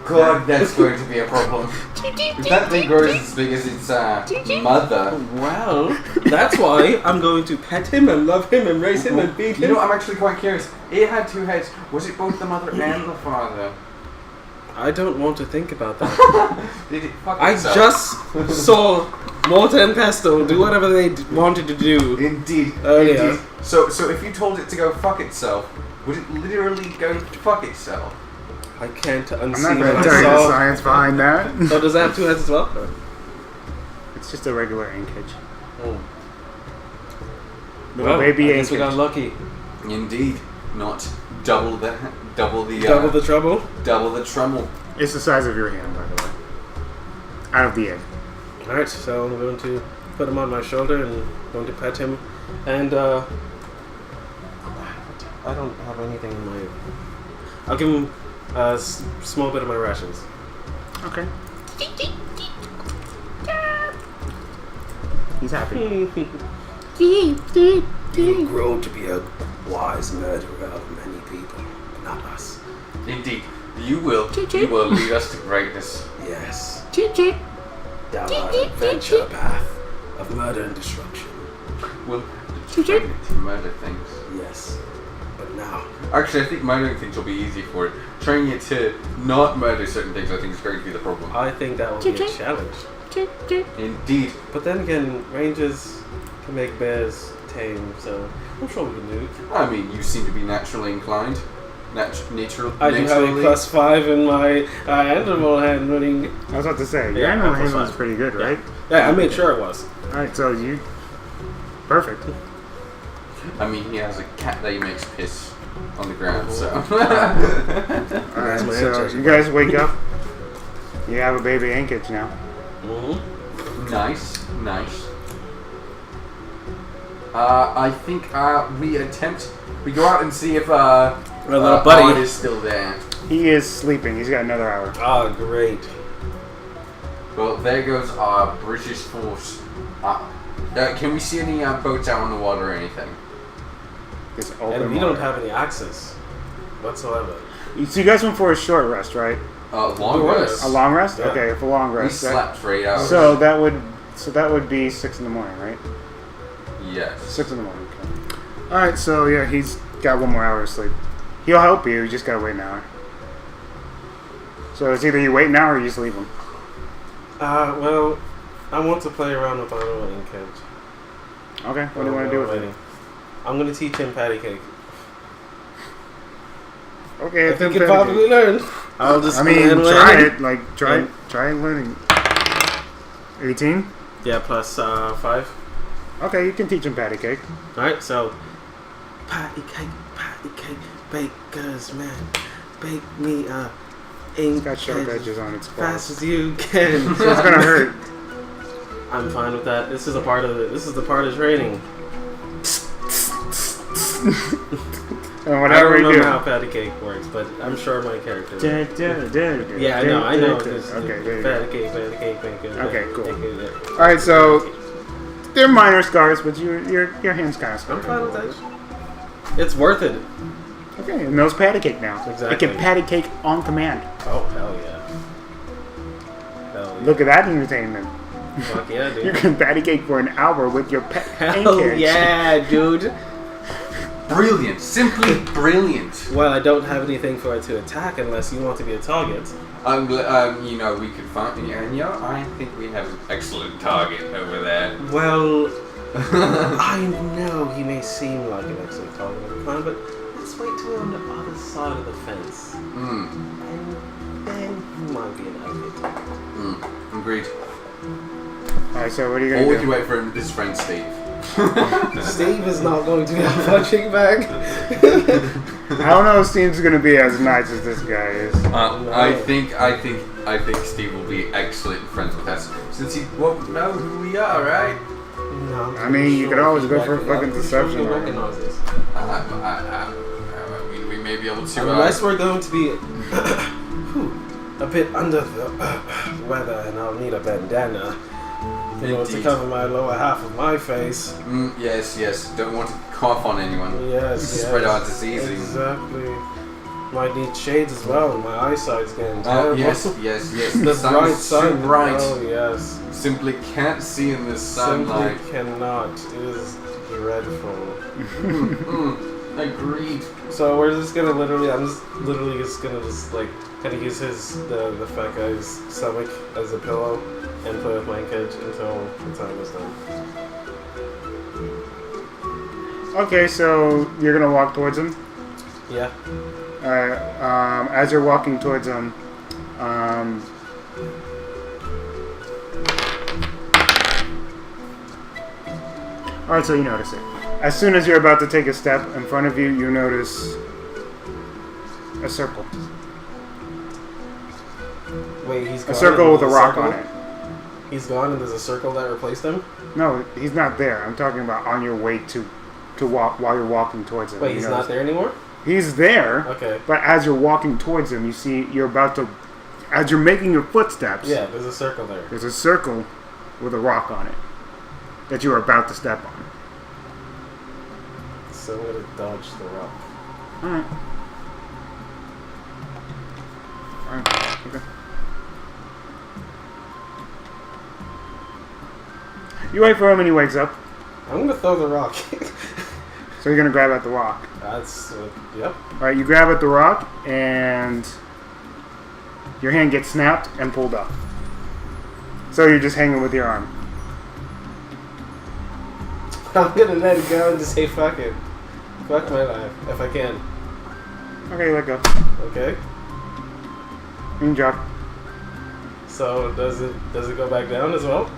God, that's going to be a problem. If that thing grows as big as its mother. Well, that's why I'm going to pet him and love him and raise him and feed You him. know, I'm actually quite curious. It had 2 heads. Was it both the mother and the father? I don't want to think about that. Did it fuck I itself? just saw Morta and Pesto do whatever they wanted to do. Indeed. Earlier. Indeed. So if you told it to go fuck itself, would it literally go fuck itself? I can't I'm unsee not going what to I tell you the saw. science behind that. So does that have 2 heads as well? It's just a regular inkage. Oh. Little baby I guess we got inkage. lucky. Indeed. Not double the Double the trouble. double the trouble. It's the size of your hand, by the way. Out of the egg. Alright, so I'm going to put him on my shoulder and going to pet him. And, I don't have anything in my... I'll give him a small bit of my rations. Okay. He's happy. You grow to be a wise murderer of many people, but not us. Indeed. You will. You will lead us to greatness. Yes. Down our adventure path of murder and destruction. We'll train it to murder things. Yes. But now, Actually, I think murdering things will be easy for it. Training it to not murder certain things, I think, is going to be the problem. I think that will be a challenge. Indeed. But then again, rangers can make bears tame, so I'm sure we can do it. I mean, you seem to be naturally inclined. Natural. I do have a +5 in my animal handling. I was about to say, your Yeah, animal that's handling is fine. pretty good, right? Yeah, I made sure it was. Alright, so you... Perfect. I mean, he has a cat that he makes piss on the ground, so. Alright, my so answer. you guys wake up. You have a baby inkage now. Mm-hmm. Nice. I think we go out and see if Our little buddy. Odd is still there. He is sleeping. He's got another hour. Oh, great. Well, there goes our British force. Can we see any boats out on the water or anything? It's open And we don't water. have any access whatsoever. So you guys went for a short rest, right? Long Long rest. A long rest? Yeah. Okay, for long We rest. slept for 8 hours. So that would be 6 in the morning, right? Yes. 6 in the morning. Okay. All right, so yeah, he's got 1 more hour of sleep. He'll help you. You just gotta wait an hour. So it's either you wait an hour or you just leave him. Well, I want to play around with our little inkage. Okay. What do you want to do with it? I'm gonna teach him patty cake. Okay. I think he probably learned. I'll just. I mean, handle try it. it. Like try learning. 18. Yeah, plus 5. Okay, you can teach him patty cake. Alright, so patty cake, baker's man, bake me a It's got sharp ink edges on its fast claws. as you can. So it's gonna hurt. I'm fine with that. This is a part of it. This is the part of training. And I whatever don't you know do. how patty cake works, but I'm sure my character will. Yeah, Yeah, I know. Okay, there you go. Patty cake. Okay, cool. All right, so they're minor scars, but your hand's kind of I'm scarred. fine with that. It's worth it. Okay, and those patty cake now. Exactly. It can patty cake on command. Oh, hell yeah. Hell yeah. Look at that entertainment. Fuck yeah, You dude. can patty cake for an hour with your Hell pancakes. yeah, dude. Brilliant. Simply brilliant. Well, I don't have anything for it to attack unless you want to be a target. You know, we could find, and you know, I think we have an excellent target over there. Well, I know he may seem like an excellent target of the plan, but let's wait till we're on the other side of the fence. Hmm. And then he might be an ugly target. Agreed. Alright, so what are you Or gonna we do? can wait for his friend Steve. Steve is not going to be a punching bag. I don't know if Steve's gonna be as nice as this guy is. I think Steve will be excellent friends with us since he won't know who we are, right? No, I mean, you could always go for a fucking deception. Sure recognize us. We may be able to. Unless we're going to be a bit under the weather, and I'll need a bandana. You know, to Indeed. cover my lower half of my face. Yes. Don't want to cough on anyone. Yes, Spread our disease. Exactly. Might need shades as well. My eyesight's getting Oh terrible. yes. The sun bright is so sun. bright. Oh yes. Simply can't see in the sunlight. Simply cannot. It is dreadful. Agreed. So we're just gonna literally. I'm just literally just gonna like kind of use the fat guy's stomach as a pillow and put a blanket until the time is done. Okay, so you're gonna walk towards him. Yeah. Alright, as you're walking towards him, alright, so you notice it. As soon as you're about to take a step in front of you, you notice a circle. Wait, he's gone. A circle with a and rock there's on circle? it. He's gone, and there's a circle that replaced him. No, he's not there. I'm talking about on your way to walk while you're walking towards him. Wait, You he's notice- not there anymore. He's there. Okay. But as you're walking towards him, you see you're about to, as you're making your footsteps, Yeah, there's a circle there. there's a circle with a rock on it that you are about to step on. So I'm gonna dodge the rock. Alright. Alright, okay. You wait for him and he wakes up, I'm gonna throw the rock. so you're gonna grab at the rock. That's yep. Alright, you grab at the rock and your hand gets snapped and pulled up. So you're just hanging with your arm. I'm gonna let it go and just say fuck it. Fuck my life if I can. Okay, let go. Okay. You can drop. So does it go back down as well?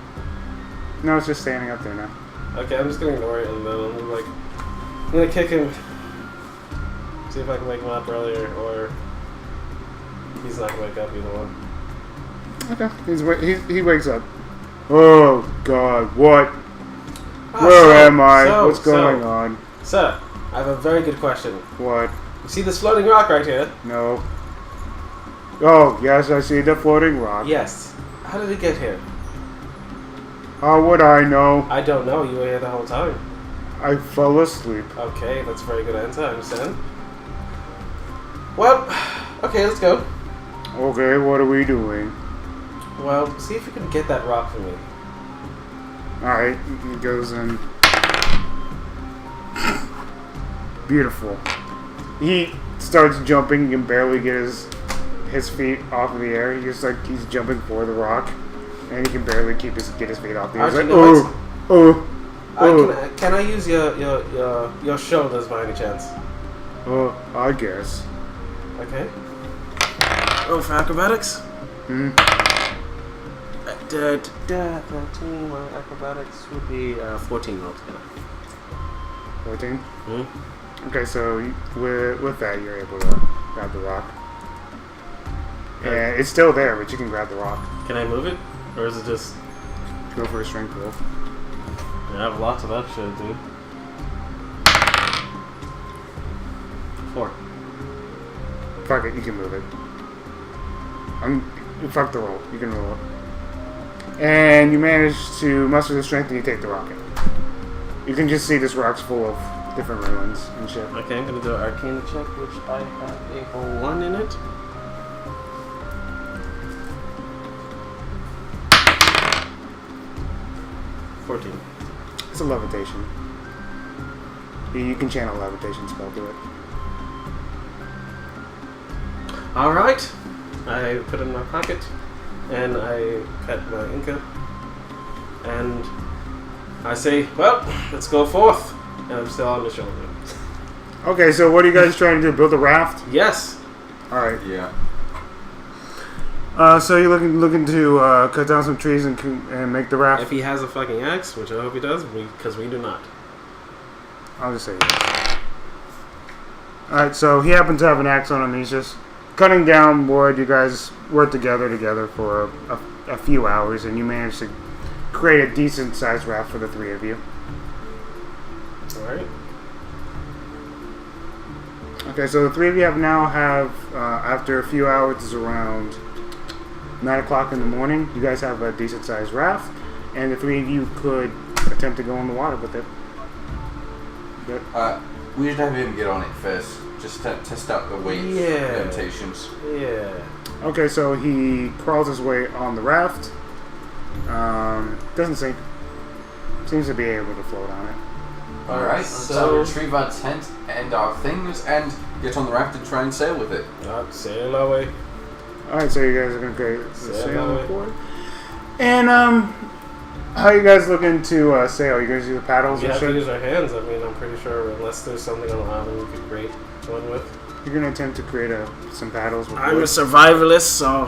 No, it's just standing up there now. Okay, I'm just gonna ignore it and then I'm gonna kick him. See if I can wake him up earlier, or he's not gonna wake up either one. Okay. He wakes up. Oh God! What? Ah, Where am I? What's going so, on? Sir, I have a very good question. What? You see this floating rock right here? No. Oh yes, I see the floating rock. Yes. How did it get here? How would I know? I don't know. You were here the whole time. I fell asleep. Okay, that's a very good answer. I understand. Well, okay, let's go. Okay, what are we doing? Well, see if you can get that rock for me. Alright, he goes in. Beautiful. He starts jumping, he can barely get his feet off of the air. He's jumping for the rock. And he can barely get his feet off the air. He's like, Can I use your shoulders by any chance? I guess. Okay. Oh, for acrobatics? Hmm. 13, my acrobatics would be 14 altogether. 14? Hmm? Okay, so with that, you're able to grab the rock. And it's still there, but you can grab the rock. Can I move it? Or is it just... Go for a strength roll. I have lots of that shit, dude. 4. Fuck it, you can move it. Fuck the roll. You can roll it. And you manage to muster the strength and you take the rocket. You can just see this rock's full of different ruins and shit. Okay, I'm gonna do an arcana check, which I have a 1 in it. It's a levitation. You can channel a levitation spell to it. Alright. I put it in my pocket, and I pet my Inca, and I say, well, let's go forth. And I'm still on the shoulder. Okay, so what are you guys trying to do? Build a raft? Yes. Alright. Yeah. So you're looking to cut down some trees and make the raft? If he has a fucking axe, which I hope he does, because we do not. I'll just say yes. Alright, so he happens to have an axe on him. He's just cutting down wood. You guys work together for a few hours, and you manage to create a decent sized raft for the three of you. Alright. Okay, so the three of you have after a few hours, it's around 9 o'clock in the morning. You guys have a decent sized raft, and the three of you could attempt to go in the water with it. But, We should have him get on it first, just to test out the weight limitations. Yeah. okay, so he crawls his way on the raft. Doesn't sink. Seems to be able to float on it. Alright, so retrieve our tent and our things and get on the raft and try and sail with it. Sail away. Alright, so you guys are going to create the Sail sailing away. for it. And, how you guys looking to sail? You guys use the paddles We and have to shit? use our hands. I mean, I'm pretty sure unless there's something on the island we could create one with. You're going to attempt to create some paddles with I'm a wood. survivalist, so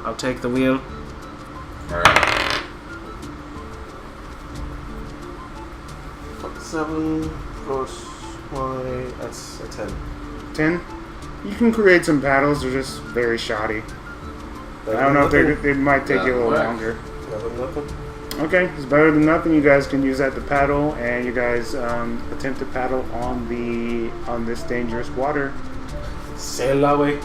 I'll take the wheel. Alright. 7 plus 20, that's a 10. 10? You can create some paddles. They're just very shoddy. I don't know if they might take you a little longer. Better than nothing. Okay, it's better than nothing. You guys can use that to paddle, and you guys attempt to paddle on this dangerous water. Sail away.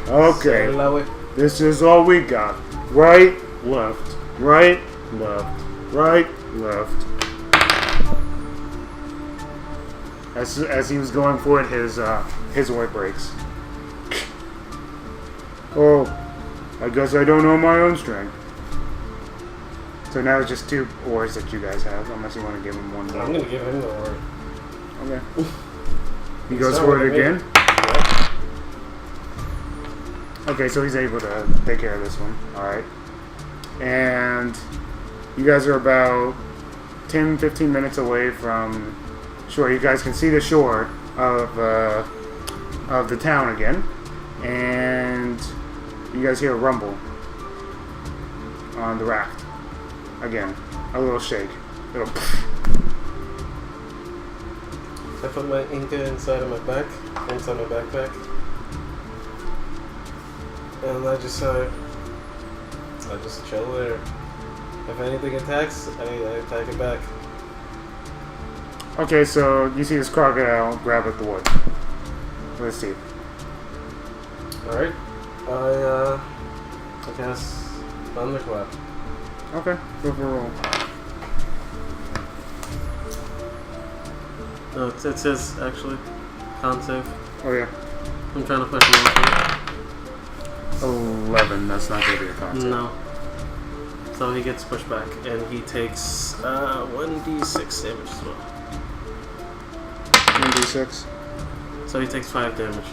Okay, Sail away. this is all we got. Right, left, right, left, right, left. As he was going for it, his oar breaks. Oh, I guess I don't know my own strength. So now it's just 2 oars that you guys have, unless you want to give him one more. I'm gonna give him the word. Okay. He goes So, for it I mean- again. Okay, so he's able to take care of this one. Alright. And you guys are about 10-15 minutes away from shore. You guys can see the shore of the town again. And you guys hear a rumble on the raft. Again. A little shake. A little I put my Inca inside my backpack. And I just chill there. If anything attacks, I attack it back. Okay, so you see this crocodile grab at the wood with his teeth. Alright. I cast Thunderclap. Okay, go for a roll. No, it says actually con save. Oh yeah. I'm trying to push him off. 11, that's not going to be a concept. No. So he gets pushed back, and he takes 1d6 damage as well. 1d6. So he takes 5 damage.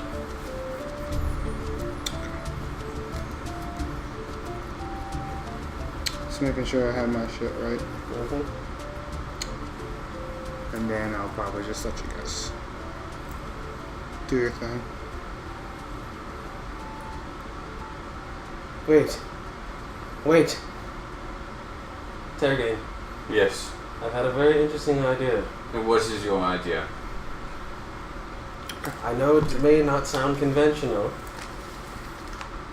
Just making sure I have my shit right. Mm-hmm. And then I'll probably just let you guys do your thing. Wait. Tergane, Yes. I've had a very interesting idea. And what is your idea? I know it may not sound conventional,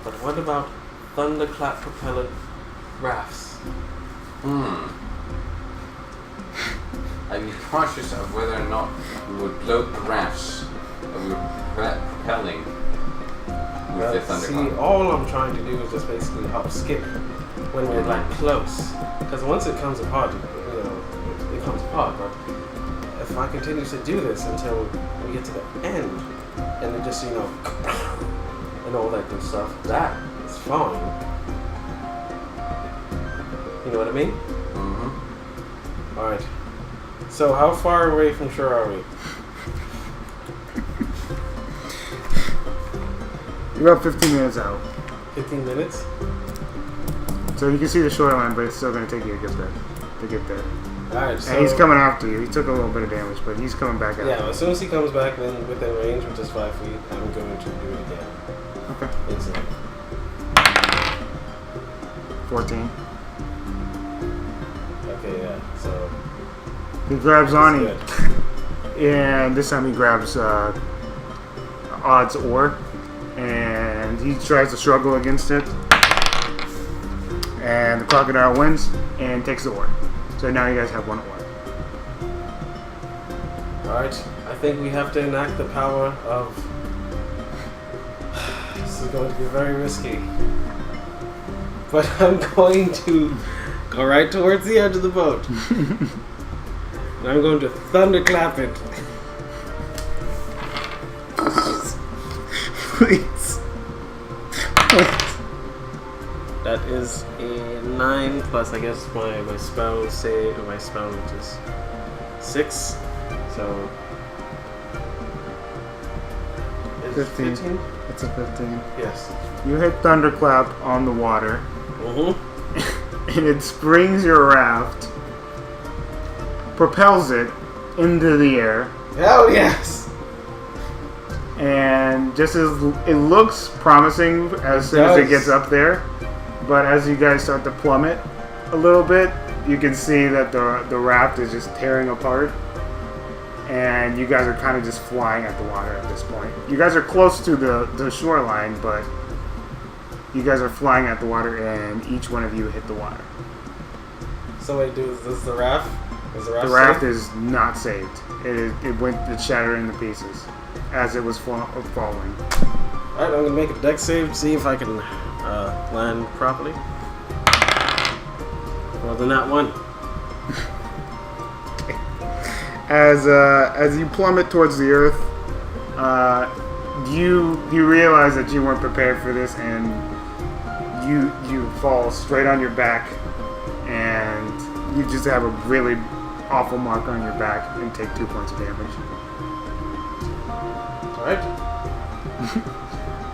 but what about thunderclap propellant rafts? I'm cautious of whether or not we would bloat the rafts that we were propelling with the See, thundercloud. all I'm trying to do is just basically hop skip when we're like close. Because once it comes apart, it comes apart. But if I continue to do this until we get to the end, and it just, and all that good stuff, that is fine. You know what I mean? Mm-hmm. Alright. So how far away from shore are we? You're about 15 minutes out. 15 minutes? So you can see the shoreline, but it's still going to take you to get there. Alright, so... And he's coming after you. He took a little bit of damage, but he's coming back after Yeah, you. as soon as he comes back then within range, which is 5 feet, I'm going to do it again. Okay. Instantly. 14. Okay, yeah, so... He grabs on you, Good. and this time he grabs Odd's oar, and he tries to struggle against it. And the crocodile wins and takes the oar. So now you guys have one oar. Alright, I think we have to enact the power of... This is going to be very risky. But I'm going to go right towards the edge of the boat. And I'm going to thunderclap it. Please. That is a 9 plus, I guess, my spell save, my spell, which is 6. So... is 15. 15? It's a 15. Yes. You hit Thunderclap on the water, Mm-hmm. and it springs your raft, propels it into the air, Hell yes! and just as it looks promising as soon as it gets up there, but as you guys start to plummet a little bit, you can see that the raft is just tearing apart, and you guys are kind of just flying at the water at this point. You guys are close to the shoreline, but you guys are flying at the water, and each one of you hit the water. So wait, dude, is this the raft? Is the raft The raft safe? is not saved. It shattered into pieces as it was falling. Alright, I'm gonna make a deck save, see if I can land properly. Well, then that one. As you plummet towards the earth, you realize that you weren't prepared for this, and you fall straight on your back, and you just have a really awful mark on your back and take 2 points of damage. Alright.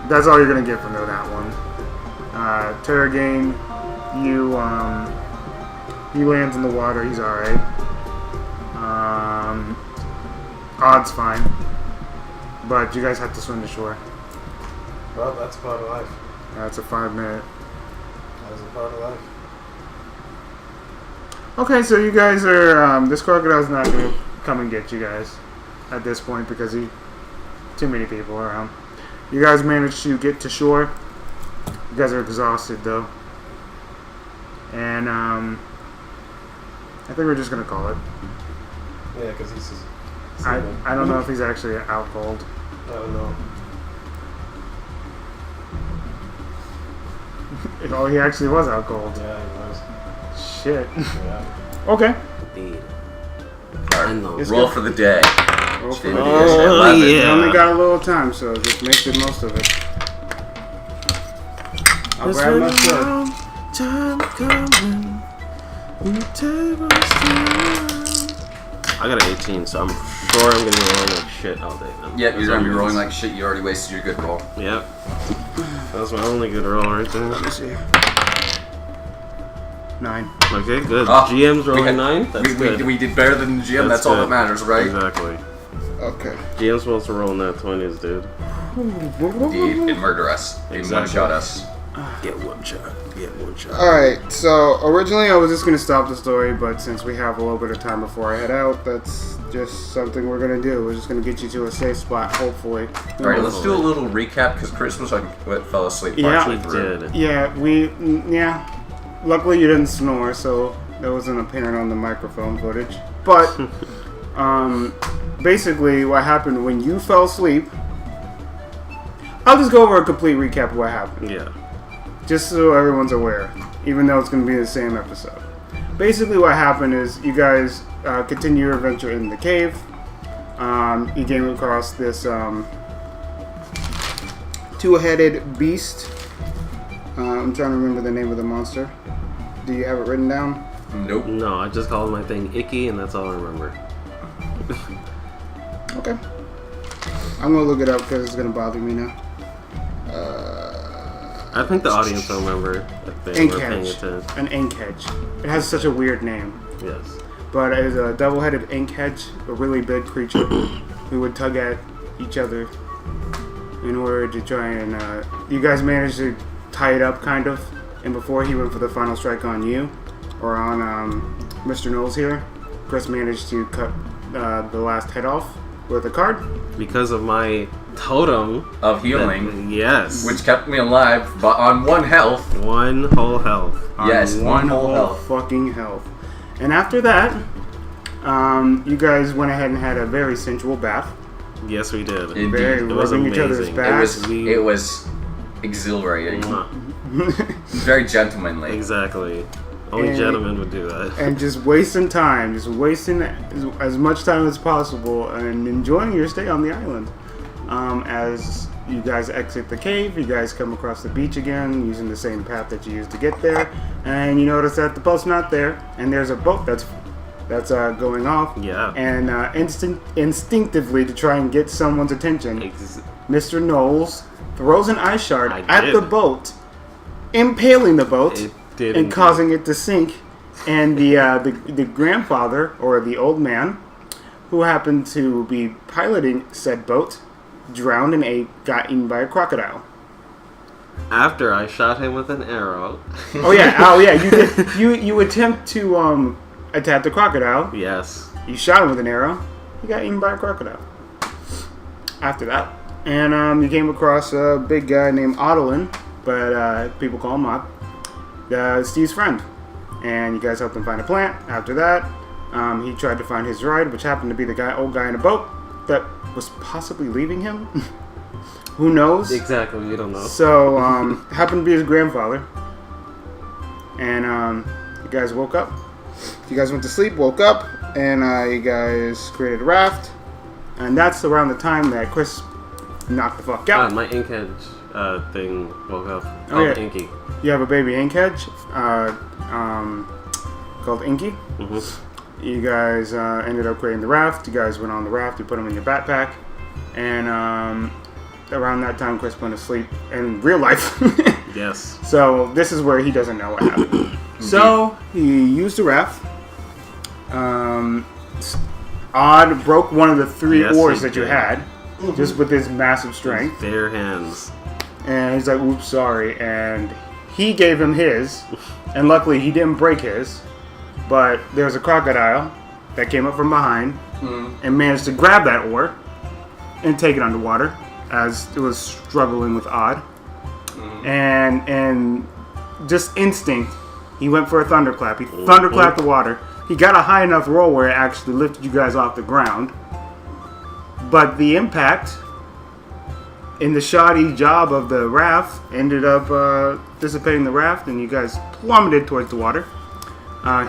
That's all you're gonna get from that one. Turrigain, he lands in the water. He's all right. Odd's fine, but you guys have to swim to shore. Well, that's a part of life. That's a 5-minute. That's a part of life. Okay, so you guys are. This crocodile's not gonna come and get you guys at this point because too many people around. You guys managed to get to shore. You guys are exhausted though, and I think we're just gonna call it. Yeah, because he's just... I don't know if he's actually out cold. I don't know. Oh, he actually was out cold. Yeah, he was. Shit. Yeah. Okay. Indeed. Alright, roll for the day. Roll for It's the gonna be day. 11. You only got a little time, so just make the most of it. I'll grab my sword. Time coming. I got an 18, so I'm sure I'm gonna be rolling like shit all day then. Yep, you're gonna be rolling like shit. You already wasted your good roll. Yep. That was my only good roll right there. Let me see. 9. Okay, good. Oh, GM's rolling we- 9. That's good. We did better than the GM. That's all good. that matters, right? Exactly. Okay. GM's supposed to roll nat 20s, dude. Indeed, it murder us. It Exactly. one-shot us. Get one shot. Get one shot. Alright, so originally I was just going to stop the story, but since we have a little bit of time before I head out, that's just something we're going to do. We're just going to get you to a safe spot, hopefully. Alright, let's do a little recap because Chris was like fell asleep Yeah. partially He through. did. Yeah, luckily you didn't snore, so That wasn't apparent on the microphone footage. But, basically what happened when you fell asleep... I'll just go over a complete recap of what happened. Yeah. Just so everyone's aware, even though it's going to be the same episode. Basically what happened is you guys continue your adventure in the cave. You came across this two-headed beast. I'm trying to remember the name of the monster. Do you have it written down? Nope. No, I just called my thing Icky, and that's all I remember. Okay. I'm going to look it up because it's going to bother me now. I think the audience will remember if they were paying attention. An inkhead. It has such a weird name. Yes. But it is a double-headed inkhead, a really big creature who would tug at each other in order to try and... you guys managed to tie it up, kind of. And before he went for the final strike on you, or on Mr. Knowles here, Chris managed to cut the last head off with a card. Because of my totem Of healing. Yes. Which kept me alive, but on 1 health. One whole health. Yes, On one whole health. fucking health. And after that, you guys went ahead and had a very sensual bath. Yes, we did. Indeed. Very It was rubbing each other's amazing. backs. It was exhilarating. Very gentlemanly. Exactly. Only And- gentlemen would do that. And just wasting time, just wasting as much time as possible and enjoying your stay on the island. As you guys exit the cave, you guys come across the beach again using the same path that you used to get there, and you notice that the boat's not there, and there's a boat that's going off. Yeah. And instinctively, to try and get someone's attention, Mr. Knowles throws an ice shard I at did. the boat, impaling the boat It did and indeed. causing it to sink. And the grandfather, or the old man, who happened to be piloting said boat, drowned and got eaten by a crocodile. After I shot him with an arrow. Oh yeah, you did. You attempt to attack the crocodile. Yes. You shot him with an arrow. He got eaten by a crocodile. After that, and you came across a big guy named Otolin, but people call him Ott. Steve's friend, and you guys helped him find a plant. After that, he tried to find his ride, which happened to be the old guy in a boat that was possibly leaving him. Who knows? Exactly, we don't know. So, happened to be his grandfather. And you guys woke up. You guys went to sleep, woke up, and you guys created a raft. And that's around the time that Chris knocked the fuck out. My inkhead thing woke up. Oh, yeah. Inky. You have a baby inkhead called Inky. Mm-hmm. You guys ended up creating the raft. You guys went on the raft. You put him in your backpack. And around that time, Chris went to sleep in real life. Yes. So this is where he doesn't know what happened. So he used the raft. Odd broke one of the 3 Yes, oars he that you did. had, just with his massive strength. Bare hands. And he's like, "Oops, sorry." And he gave him his, and luckily he didn't break his. But there was a crocodile that came up from behind and managed to grab that oar and take it underwater as it was struggling with Odd. And just instinct, he went for a thunderclap. He thunderclapped the water. He got a high enough roll where it actually lifted you guys off the ground. But the impact in the shoddy job of the raft ended up dissipating the raft, and you guys plummeted towards the water.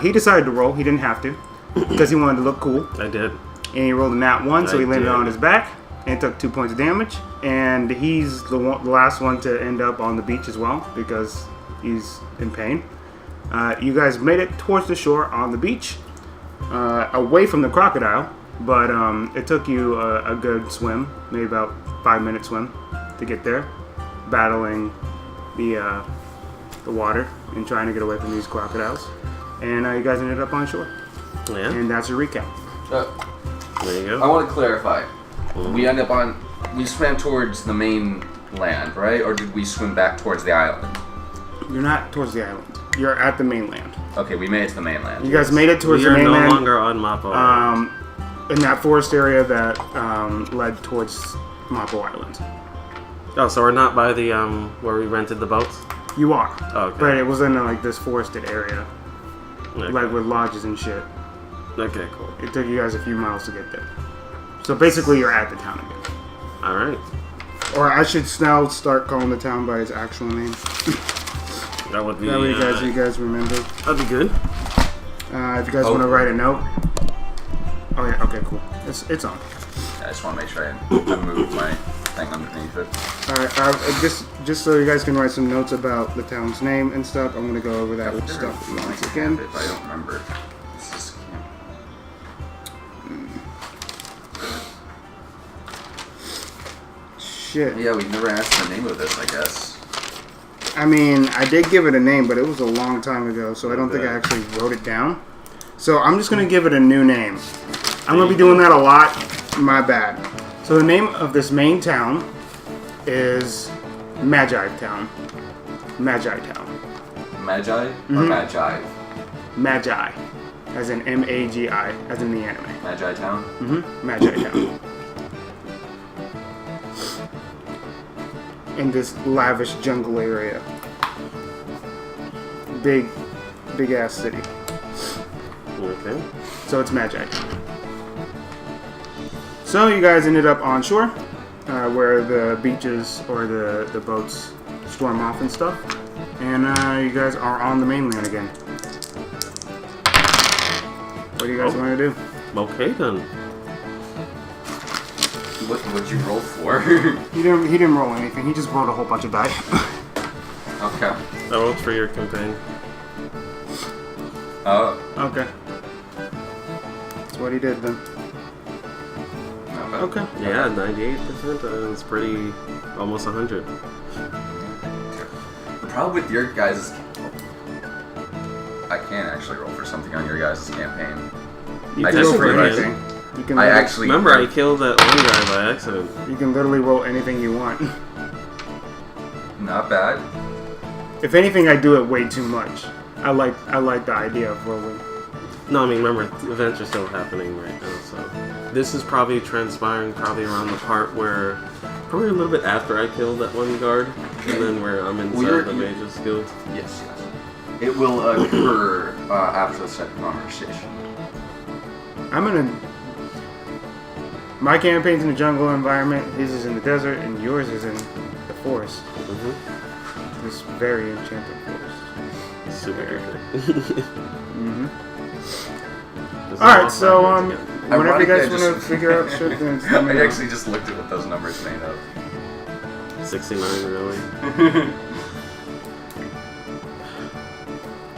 He decided to roll. He didn't have to because he wanted to look cool. I did. And he rolled a nat 1, so he I landed did. on his back and took 2 points of damage. And he's the last one to end up on the beach as well because he's in pain. You guys made it towards the shore on the beach, away from the crocodile, but it took you a good swim, maybe about 5-minute swim to get there, battling the water and trying to get away from these crocodiles. And you guys ended up on shore. Yeah. And that's a recap. There you I go. want to clarify. We swam towards the main land, right? Or did we swim back towards the island? You're not towards the island. You're at the mainland. Okay, we made it to the mainland. You guys made it towards We the are no mainland. longer on Mappo. In that forest area that led towards Mappo Island. Oh, so we're not by the where we rented the boats? You are. Oh, okay. But it was in like this forested area. Okay. like with lodges and shit. Okay, cool. It took you guys a few miles to get there. So basically, you're at the town again. All right. Or I should now start calling the town by its actual name. That would be. That way you guys remember. That'd be good. If you guys want to write a note. Oh yeah. Okay. Cool. It's on. I just want to make sure I move my thing underneath it. All right. Just so you guys can write some notes about the town's name and stuff. I'm gonna go over that with stuff once again. If I don't remember. This is Shit. yeah, we never asked the name of this, I guess. I mean, I did give it a name, but it was a long time ago, so I don't think I actually wrote it down. So I'm just gonna give it a new name. I'm gonna be doing that a lot. My bad. So the name of this main town is Magi Town. Magi Town. Magi or Magi? Magi, as in M-A-G-I, as in the anime. Magi Town? Magi Town. In this lavish jungle area. Big ass city. Okay. So it's Magi Town. So you guys ended up on shore, where the beaches or the boats storm off and stuff. And you guys are on the mainland again. What do you guys want to do? Okay then. What'd you roll for? He didn't roll anything. He just rolled a whole bunch of die. Okay. I rolled for your campaign. Oh. Okay. That's what he did then. Not bad. Okay. Yeah, 98%. It's pretty almost 100. The problem with your guys' I can't actually roll for something on your guys' campaign. You I can just roll for realized- anything. You can I literally- actually Remember, I killed that one guy by accident. You can literally roll anything you want. not bad. If anything, I do it way too much. I like the idea of rolling. No, I mean, remember, events are still happening right now, so... This is probably transpiring around the part where... Probably a little bit after I killed that one guard, and then where I'm inside the Mage's Guild. Yes. It will occur after the second conversation. I'm gonna. My campaign's in the jungle environment. His is in the desert, and yours is in the forest. Mm-hmm. This very enchanted forest. Super good. All right, so whenever you guys Ironically, want to figure out shit, then just let me I know. actually just looked at what those numbers made of. 69, really.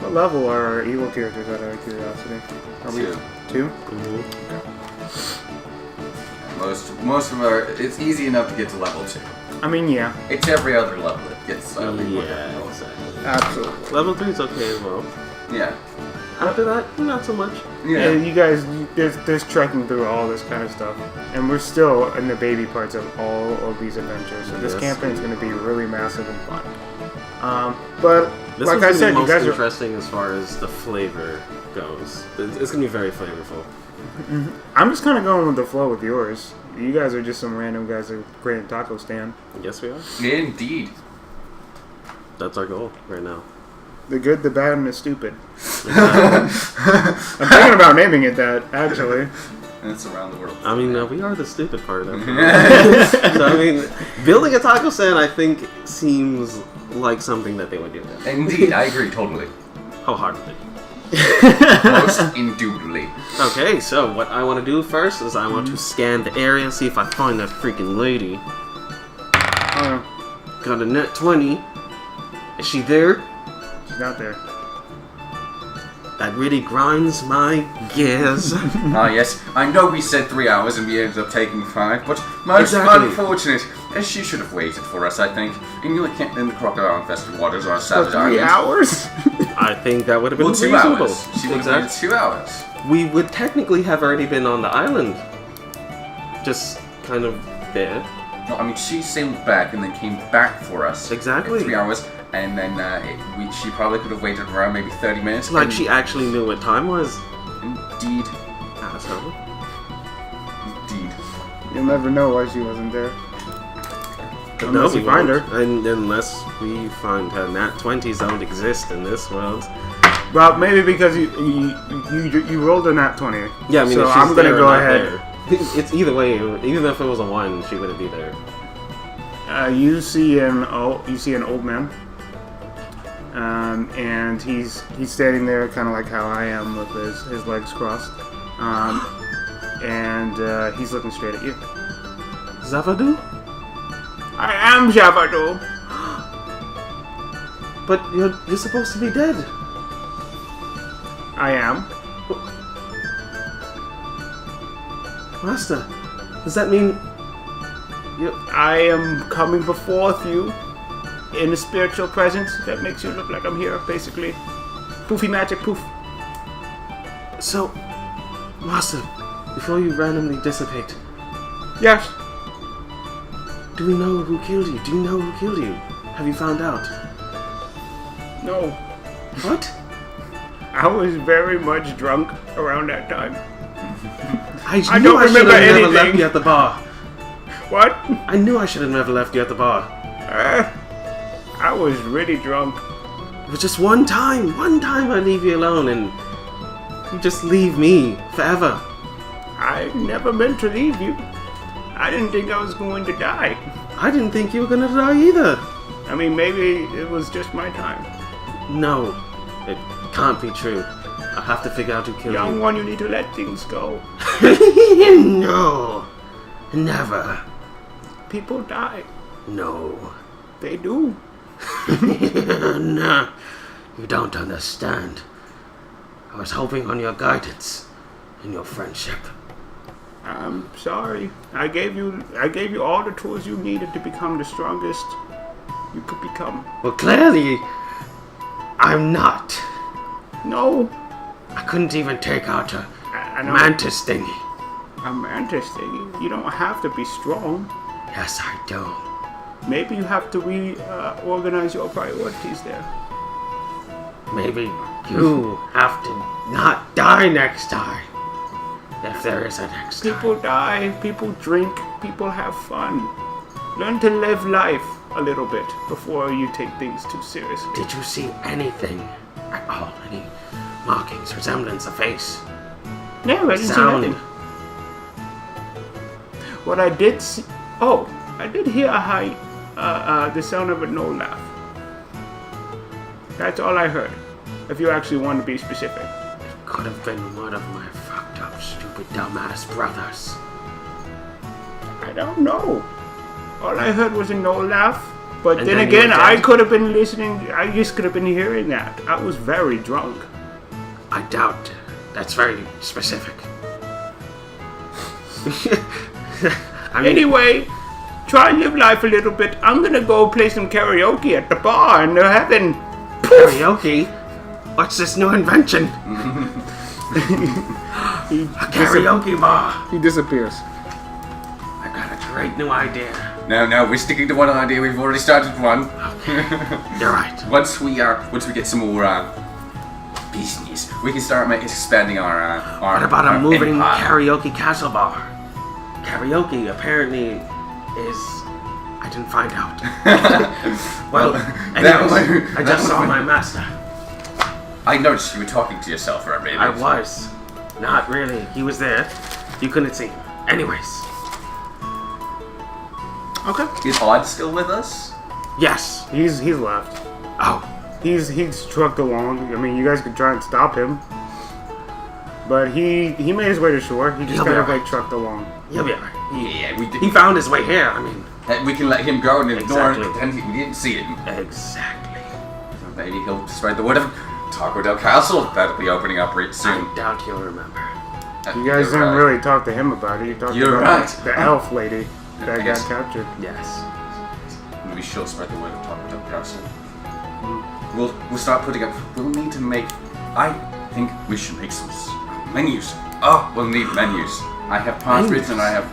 What level are our evil characters out of curiosity? Are we 2? Mm-hmm. Most of our, it's easy enough to get to level 2. I mean, yeah, It's every other level that gets Yeah, difficult. exactly. absolutely. Level 3 is okay as well. Yeah. After that, not so much. Yeah, Yeah. you guys, there's trekking through all this kind of stuff, and we're still in the baby parts of all of these adventures. So this Yes. campaign's going to be really massive and fun. But This like one's I gonna said, be you most guys are. interesting as far as the flavor goes. It's gonna be very flavorful. I'm just kind of going with the flow with yours. You guys are just some random guys that create a taco stand. Yes, we are. Indeed. That's our goal right now. The good, the bad, and the stupid. I'm thinking about naming it that, actually. And it's around the world. I mean, we are the stupid part. After all. So, I mean, building a taco stand, I think, seems like something that they would do. Indeed, I agree totally. Wholeheartedly. Most indubitably. Okay, so what I want to do first is I want to scan the area, see if I find that freaking lady. Got a net 20. Is she there? She's not there. That really grinds my gears. Ah, yes. I know we said 3 hours and we ended up taking 5, but most Exactly. unfortunate. She should have waited for us, I think. In the crocodile-infested waters on Savage 3 Island. hours? I think that would have been Well, 2 reasonable. hours. She would have waited 2 hours. We would technically have already been on the island. Just kind of there. No, I mean, she sailed back and then came back for us. Exactly. In 3 hours, and then she probably could have waited around maybe 30 minutes. Like and she actually knew what time was. Indeed. Asshole. Indeed. You'll never know why she wasn't there. But Unless no, you we find won't. her. And unless we find her. Nat 20s don't exist in this world. Well, maybe because you rolled a nat 20. Yeah, I mean, so if she's I'm gonna there or go not ahead. there. It's either way. Even if it was a 1, she wouldn't be there. You see an old man, and he's standing there, kind of like how I am, with his legs crossed, and he's looking straight at you. Zavadu? I am Javadu. But you're supposed to be dead. I am. Master, does that mean I am coming before you in a spiritual presence that makes you look like I'm here, basically. Poofy magic, poof. So, Master, before you randomly dissipate, Yes. do we know who killed you? Do you know who killed you? Have you found out? No. What? I was very much drunk around that time. I don't knew I should remember have never anything. left you at the bar. What? I knew I should have never left you at the bar. I was really drunk. It was just one time. One time I leave you alone and you just leave me forever. I never meant to leave you. I didn't think I was going to die. I didn't think you were gonna die either. I mean, maybe it was just my time. No, it can't be true. I'll have to figure out who killed Young you. one, you need to let things go. No, never. People die. No. They do. No, you don't understand. I was hoping on your guidance and your friendship. I'm sorry. I gave you all the tools you needed to become the strongest you could become. Well, clearly, I'm not. No. I couldn't even take out a I know. mantis thingy. A mantis thing. You don't have to be strong. Yes, I do. Maybe you have to reorganize your priorities there. Maybe you have to not die next time. If there is a next time. People die, people drink, people have fun. Learn to live life a little bit before you take things too seriously. Did you see anything at all? Any markings, resemblance, a face? No, I didn't Sound? see nothing. What I did see... Oh, I did hear the sound of a no laugh. That's all I heard. If you actually want to be specific. Could have been one of my fucked up, stupid, dumbass brothers. I don't know. All I heard was a no laugh. But And then then you again, were I dead. could have been listening. I just could have been hearing that. I was very drunk. I doubt it. That's very specific. I mean, Anyway, try and live life a little bit. I'm gonna go play some karaoke at the bar and they're having... karaoke? What's this new invention? A karaoke bar. He disappears. I got a great new idea. No, we're sticking to one idea. We've already started one. You're right. Once we get some more business, we can start expanding our. What about a moving empire. karaoke castle bar? Karaoke apparently is... I didn't find out. Well, anyways, I just saw my master. I noticed you were talking to yourself for a minute. I was. Not really. He was there. You couldn't see him. Anyways. Okay. Is Odd still with us? Yes. He's left. Oh. He's trucked along. I mean, you guys could try and stop him. But he made his way to shore. He just He'll be kind of alright. like trucked along. He'll be alright. Yeah, we did. He found his way here. I mean, We can let him go and ignore Exactly. it. Pretend we didn't see him. exactly. Maybe he'll spread the word of Taco Del Castle. That'll be opening up right soon. I doubt he'll remember. You guys You're didn't right. really talk to him about it. You talked You're about right. the elf lady that I got guess. captured. Yes. We should spread the word of Taco Del Castle. We'll start putting up. We'll need to make. I think we should make some menus. Oh, we'll need menus. I have parchments and I have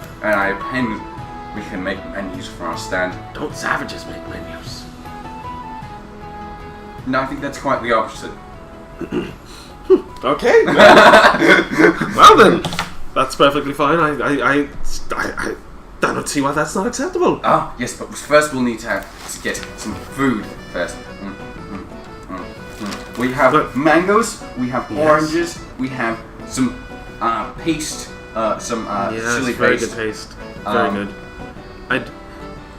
pens. We can make menus for our stand. Don't savages make menus? No, I think that's quite the opposite. Okay. Well then, that's perfectly fine. I don't see why that's not acceptable. Ah, yes, but first we'll need to get some food first. We have Look. mangoes. We have Yes. oranges. We have some paste. Some Yes, chili very paste. good taste. Very Um, good.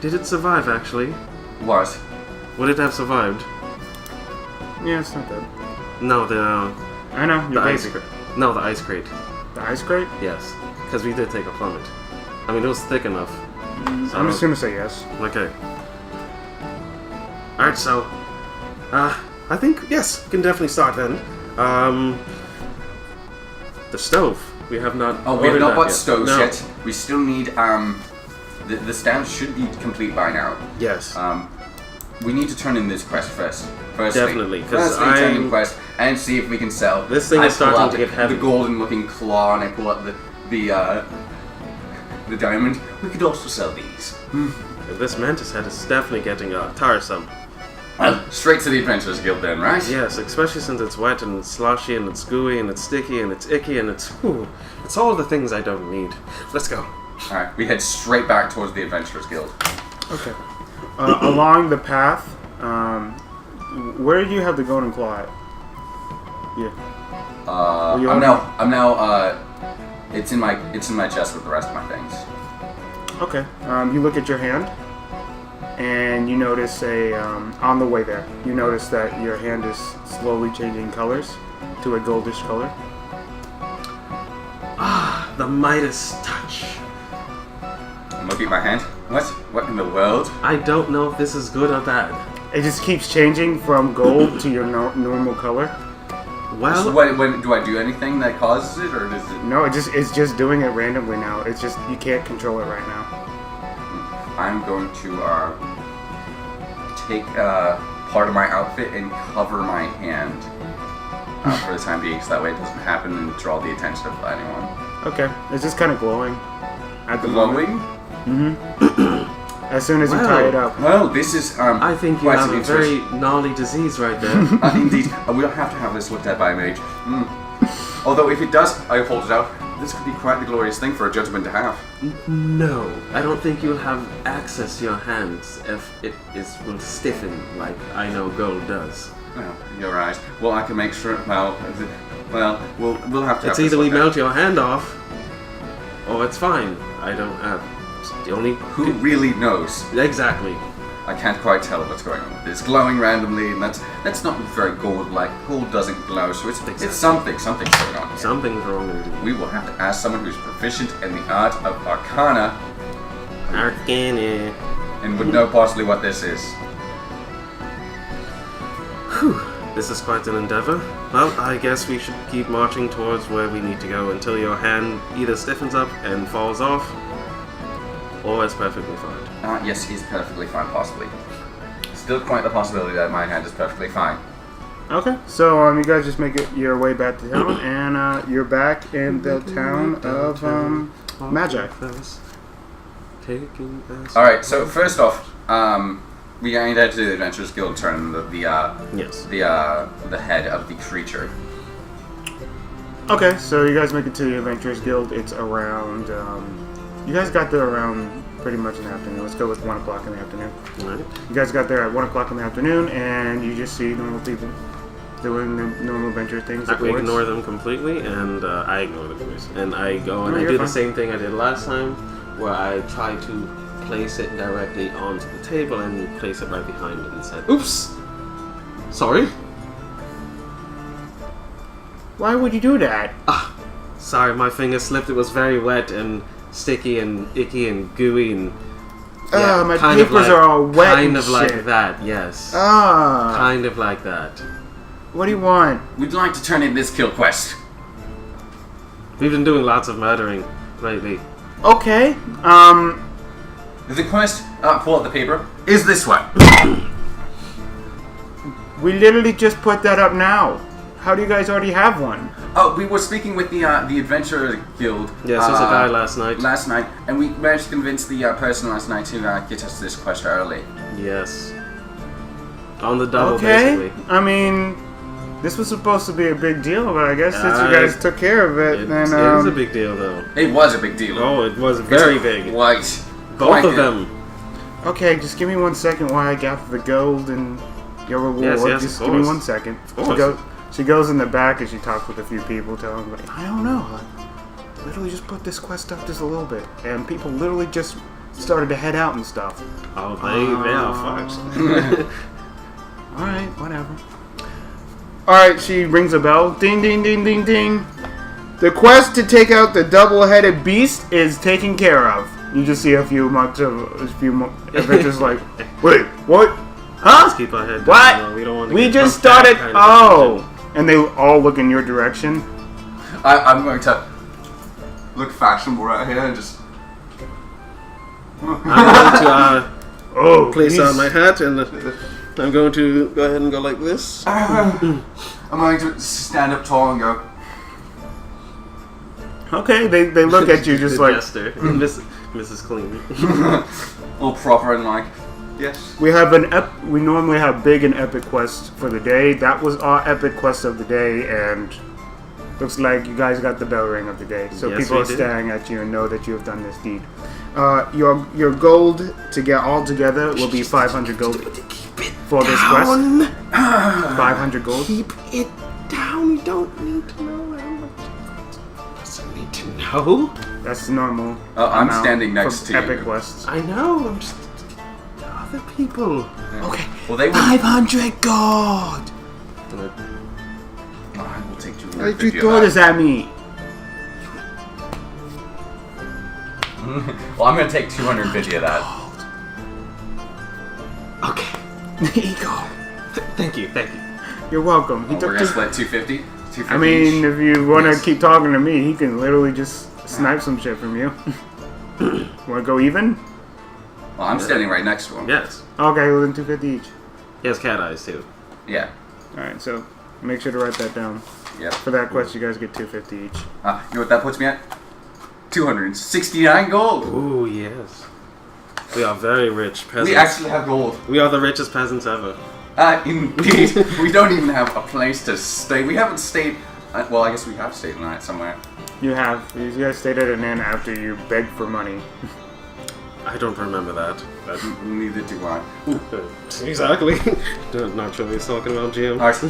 Did it survive, actually? What? Would it have survived? Yeah, it's not bad. No, the I know, the you're ice basic. crate. No, the ice crate. The ice crate? Yes, because we did take a plummet. I mean, it was thick enough. So I'm just gonna say yes. Okay. Alright, so... I think, yes, we can definitely start then. The stove. We have not Oh, we have ordered not that bought yet. stoves No. yet. We still need the stand should be complete by now. Yes. We need to turn in this quest first. Firstly, Definitely, 'cause turn in I'm- quest and see if we can sell. This thing I is pull starting out to get heavy. The golden-looking claw, and I pull out the diamond. We could also sell these. This mantis head is definitely getting tiresome. Well, straight to the Adventurers Guild then, right? Yes, especially since it's wet and it's sloshy and it's gooey and it's sticky and it's icky and it's all the things I don't need. Let's go. All right, we head straight back towards the Adventurers Guild. Okay. Along the path, where do you have the golden claw at? Yeah. you I'm on? now. It's in my chest with the rest of my things. Okay. You look at your hand, and you notice on the way there, you notice that your hand is slowly changing colors to a goldish color. The Midas touch. I'm looking at my hand. What in the world? I don't know if this is good or bad. It just keeps changing from gold to your normal color. Well, So when do I do anything that causes it, or does it? No, it's just doing it randomly now. It's just you can't control it right now. I'm going to take part of my outfit and cover my hand for the time being, so that way it doesn't happen and draw the attention of anyone. Okay, it's just kind of glowing at the moment. Glowing? As soon as you Wow. tie it up. Well, this is I think you quite have an a very interest- gnarly disease right there. Indeed, we'll have to have this looked at by a mage. Although if it does, I hold it out. This could be quite the glorious thing for a gentleman to have. No, I don't think you'll have access to your hands if it will stiffen like I know gold does. Well, you're right. Well, I can make sure. Well, we'll have to. It's have either this we looked at. melt your hand off, or it's fine. I don't have the only. Who really knows? Exactly. I can't quite tell what's going on. It's glowing randomly, and that's not very gold-like. Gold doesn't glow, so it's something's going on here. Something's wrong indeed. We will have to ask someone who's proficient in the art of Arcana Arcana. and would know possibly what this is. Whew. This is quite an endeavor. Well, I guess we should keep marching towards where we need to go until your hand either stiffens up and falls off, or is perfectly fine. Yes, he's perfectly fine, possibly. Still quite the possibility that my hand is perfectly fine. Okay, so you guys just make your way back to town, and you're back in the town of Magi. All right. So first off, we going to head to the Adventurers Guild, turn Yes. the head of the creature. Okay, so you guys make it to the Adventurers Guild. It's around. You guys got there around pretty much in the afternoon. Let's go with 1 o'clock in the afternoon. Alright. You guys got there at 1 o'clock in the afternoon, and you just see normal people doing the normal adventure things. We ignore them completely, and I ignore the boys. And I go and No, I you're do fine. the same thing I did last time, where I try to place it directly onto the table and place it right behind it and said, "Oops, sorry, Why would you do that? sorry, my finger slipped. It was very wet and sticky and icky and gooey and My kind of papers like- are all wet Kind and of shit. like that, yes. Kind of like that. What do you want? We'd like to turn in this kill quest. We've been doing lots of murdering lately. Okay. The quest, pull out the paper, is this one. We literally just put that up now. How do you guys already have one? Oh, we were speaking with the Adventurer Guild. Yes, there's a guy last night. Last night, and we managed to convince the person last night to get us this quest early. Yes. On the double, Okay. basically. I mean, this was supposed to be a big deal, but I guess since you guys took care of it, It then is a big deal, though. It was a big deal. Oh, it was very It's big. Quite. Both quite of big. them. okay, just give me 1 second while I gather the gold and your reward. Yes, of Just give me course. 1 second. course. She goes in the back and she talks with a few people, telling them, like, I don't know. I literally just put this quest up just a little bit, and people literally just started to head out and stuff. Oh, they are fucked. All right, whatever. All right, she rings a bell. Ding, ding, ding, ding, ding. The quest to take out the double-headed beast is taken care of. You just see a few adventures like, wait, what? Huh? Let's keep our head down. What? No, we don't want to We get just pumped started. that kind of And they all look in your direction. I'm going to look fashionable right here and just. I'm going to place he's- on my hat and I'm going to go ahead and go like this. I'm going to stand up tall and go. Okay, they look at you just The like, jester. Mrs. Clean. All proper and like. Yes. we normally have big and epic quests for the day. That was our epic quest of the day, and looks like you guys got the bell ring of the day. So Yes, people we are did. staring at you and know that you have done this deed. Your gold to get all together will be 500 gold for this quest. 500 gold. Keep it down. You don't need to know how much. Doesn't need to know. That's the normal. I'm amount standing next for to you. epic quests. I know. I'm just other people. Okay. Well, they would. 500 gold. I will take What 250 did you throw this at me? Well, I'm going to take 250 of that. Okay. There you go. Thank you. Thank you. You're welcome. He We're took going to this. split 250. 250 I mean, each. if you want to Yes. keep talking to me, he can literally just snipe some shit from you. Want to go even? Well, I'm standing right next to him. Yes. Okay, well then 250 each. He has cat eyes too. Yeah. All right, so make sure to write that down. Yeah. For that quest, you guys get 250 each. You know what that puts me at? 269 gold. Ooh, yes. We are very rich peasants. We actually have gold. We are the richest peasants ever. Indeed. We don't even have a place to stay. We haven't stayed. Well, I guess we have stayed the night somewhere. You have. You guys stayed at an inn after you begged for money. I don't remember that. But Neither do I. exactly. Not sure what he's talking about, Jim. Alright.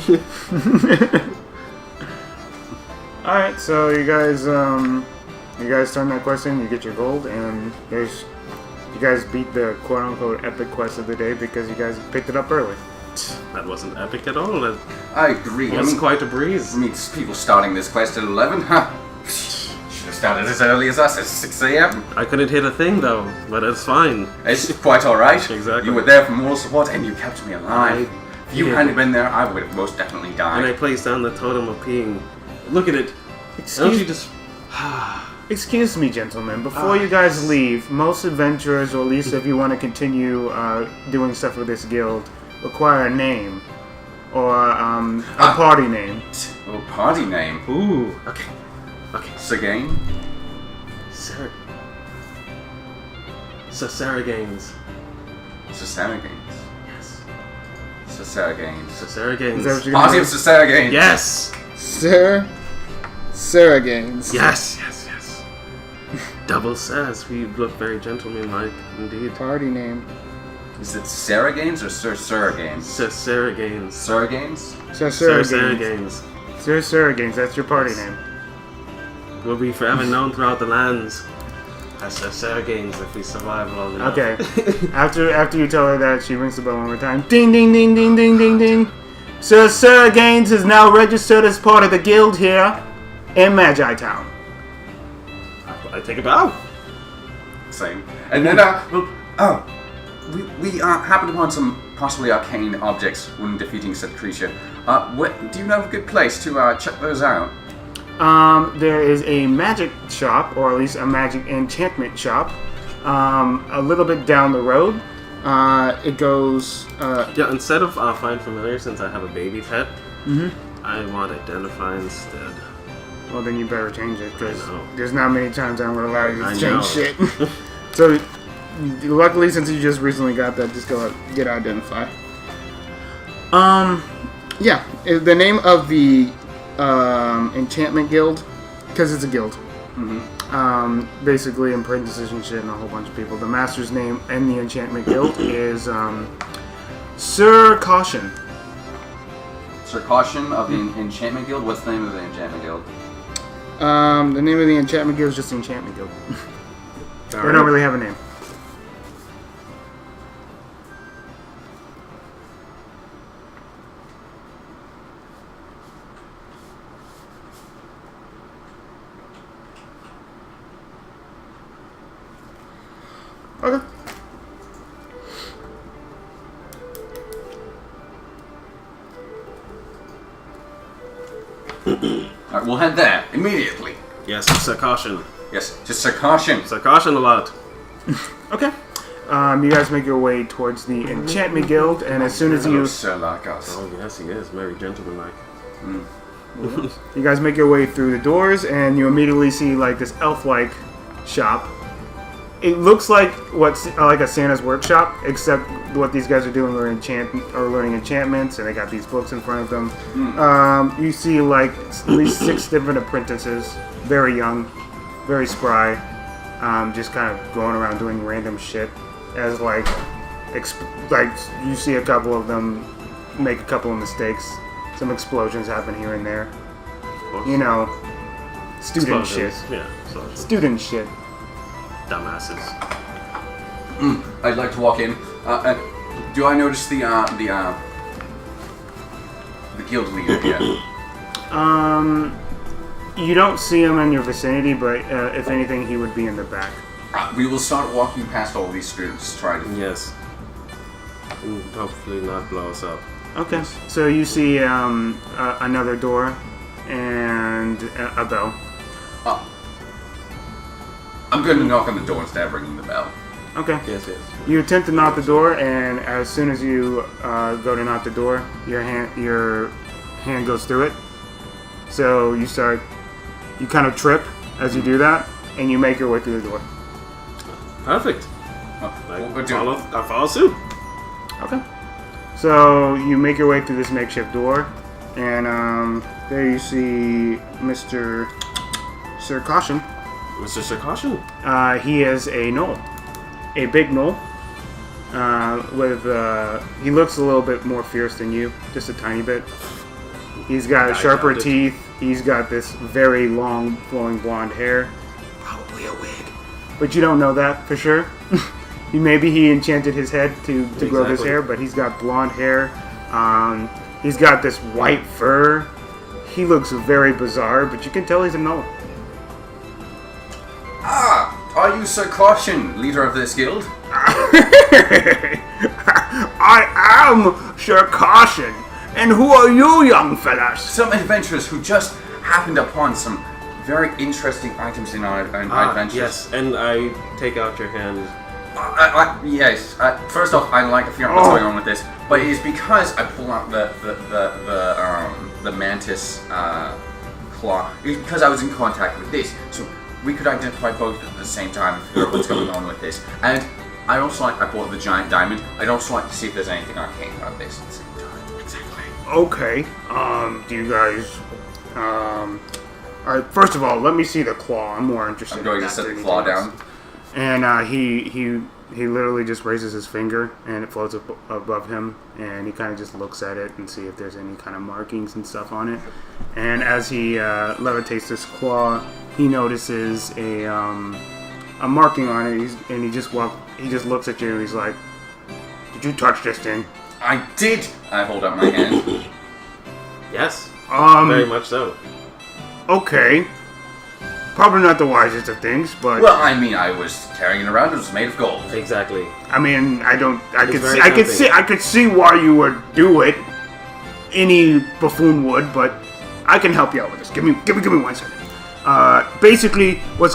All right, so you guys turn that quest in. You get your gold, and you guys beat the quote unquote epic quest of the day because you guys picked it up early. That wasn't epic at all. That I agree. was quite a breeze. I mean, people starting this quest at 11, huh? Should have started as early as us at 6 a.m. I couldn't hit a thing though, but it's fine. It's quite alright. Exactly. You were there for moral support and you kept me alive. If you Yeah. hadn't been there, I would have most definitely And I died. placed down the totem of peeing. Look at it. Don't you just? Excuse me, gentlemen. Before you guys leave, most adventurers, or at least if you want to continue doing stuff with this guild, require a name or a party name. Oh, party name. Ooh. Okay. Sagane? Sarah. So Sarah Gaines. Sasaraganes. Yes. Sasaraganes. So Sarah Is that Gaines. what you're Party gonna of Sasaraganes. Yes. Sarah Gaines. Yes. Double says we look very gentlemanlike indeed. Party name. Is it Saraganes or Sir Saraganes? So Sarah Gaines. Saraganes? Sarah Gaines. Sir Saraganes, that's your party name. Will be forever known throughout the lands as Sir Sarah Gaines if we survive long enough. Okay. After you tell her that, she rings the bell one more time. Ding, ding, ding, ding, ding, ding, ding. Sir Saraganes is now registered as part of the guild here in Magi Town. I take a bow. Same. And then, we happened upon some possibly arcane objects when defeating said creature. Do you know of a good place to check those out? There is a magic shop, or at least a magic enchantment shop, a little bit down the road. It goes. Yeah, instead of Find Familiar, since I have a baby pet, I want Identify instead. Well, then you better change it, because I know. there's not many times I'm going to allow you to I change know. shit. So, luckily, since you just recently got that, just go ahead, get Identify. Yeah, the name of the enchantment guild, because it's a guild. Basically, in parentheses and shit, and a whole bunch of people. The master's name in the enchantment guild is Sir Caution. Sir Caution of the Enchantment Guild. What's the name of the Enchantment Guild? The name of the Enchantment Guild is just the Enchantment Guild. They don't really have a name. Okay. Alright, we'll head there immediately. Yes, Sir Caution. Yes, just Sir Caution. Sir Caution a lot. Okay. You guys make your way towards the Enchantment Guild, and as soon as you Sir like us. Oh, yes, he is. Very gentlemanlike. you guys make your way through the doors, and you immediately see like this elf-like shop. It looks like like a Santa's workshop, except what these guys are doing are learning enchantments, and they got these books in front of them. You see like at least 6 different apprentices, very young, very spry, just kind of going around doing random shit. As like you see a couple of them make a couple of mistakes. Some explosions happen here and there. You know, student shit. Yeah, explosions. Student shit. Dumbasses. I'd like to walk in. Do I notice the guild leader yet? You don't see him in your vicinity, but if anything, he would be in the back. We will start walking past all these students, try to... Yes. And hopefully not blow us up. Okay. So you see another door and a bell. I'm going to knock on the door instead of ringing the bell. Okay. Yes. You attempt to knock the door, and as soon as you go to knock the door, your hand goes through it. So you kind of trip as you do that, and you make your way through the door. Perfect. I follow suit. Okay. So you make your way through this makeshift door, and there you see Mr. Sir Caution. Mr. Sir Caution? He is a gnoll. A big gnoll. He looks a little bit more fierce than you, just a tiny bit. He's got sharper teeth. He's got this very long, flowing blonde hair. Probably a wig. But you don't know that for sure. Maybe he enchanted his head to grow this hair, but he's got blonde hair. He's got this white fur. He looks very bizarre, but you can tell he's a gnoll. Are you Sir Caution, leader of this guild? I am Sir Caution. And who are you, young fellas? Some adventurers who just happened upon some very interesting items in our adventures. Yes, and I take out your hand. Yes. First off, I like to figure out what's going on with this, but it is because I pull out the mantis claw. It's because I was in contact with this, so we could identify both at the same time and figure out what's going on with this. And I also I bought the giant diamond. I'd also like to see if there's anything arcane about this at the same time. Exactly. Okay. Do you guys? Alright. First of all, let me see the claw. I'm more interested. I'm going to set the claw down. And he literally just raises his finger and it floats up above him, and he kind of just looks at it and see if there's any kind of markings and stuff on it. And as he levitates this claw, he notices a marking on it, and he just looks at you and he's like, "Did you touch this thing?" I did. I hold out my hand. Yes. Very much so. Okay. Probably not the wisest of things, but Well, I mean, I was carrying it around. It was made of gold. Exactly. I mean, I very could see why you would do it. Any buffoon would, but I can help you out with this. Give me 1 second. Basically, what's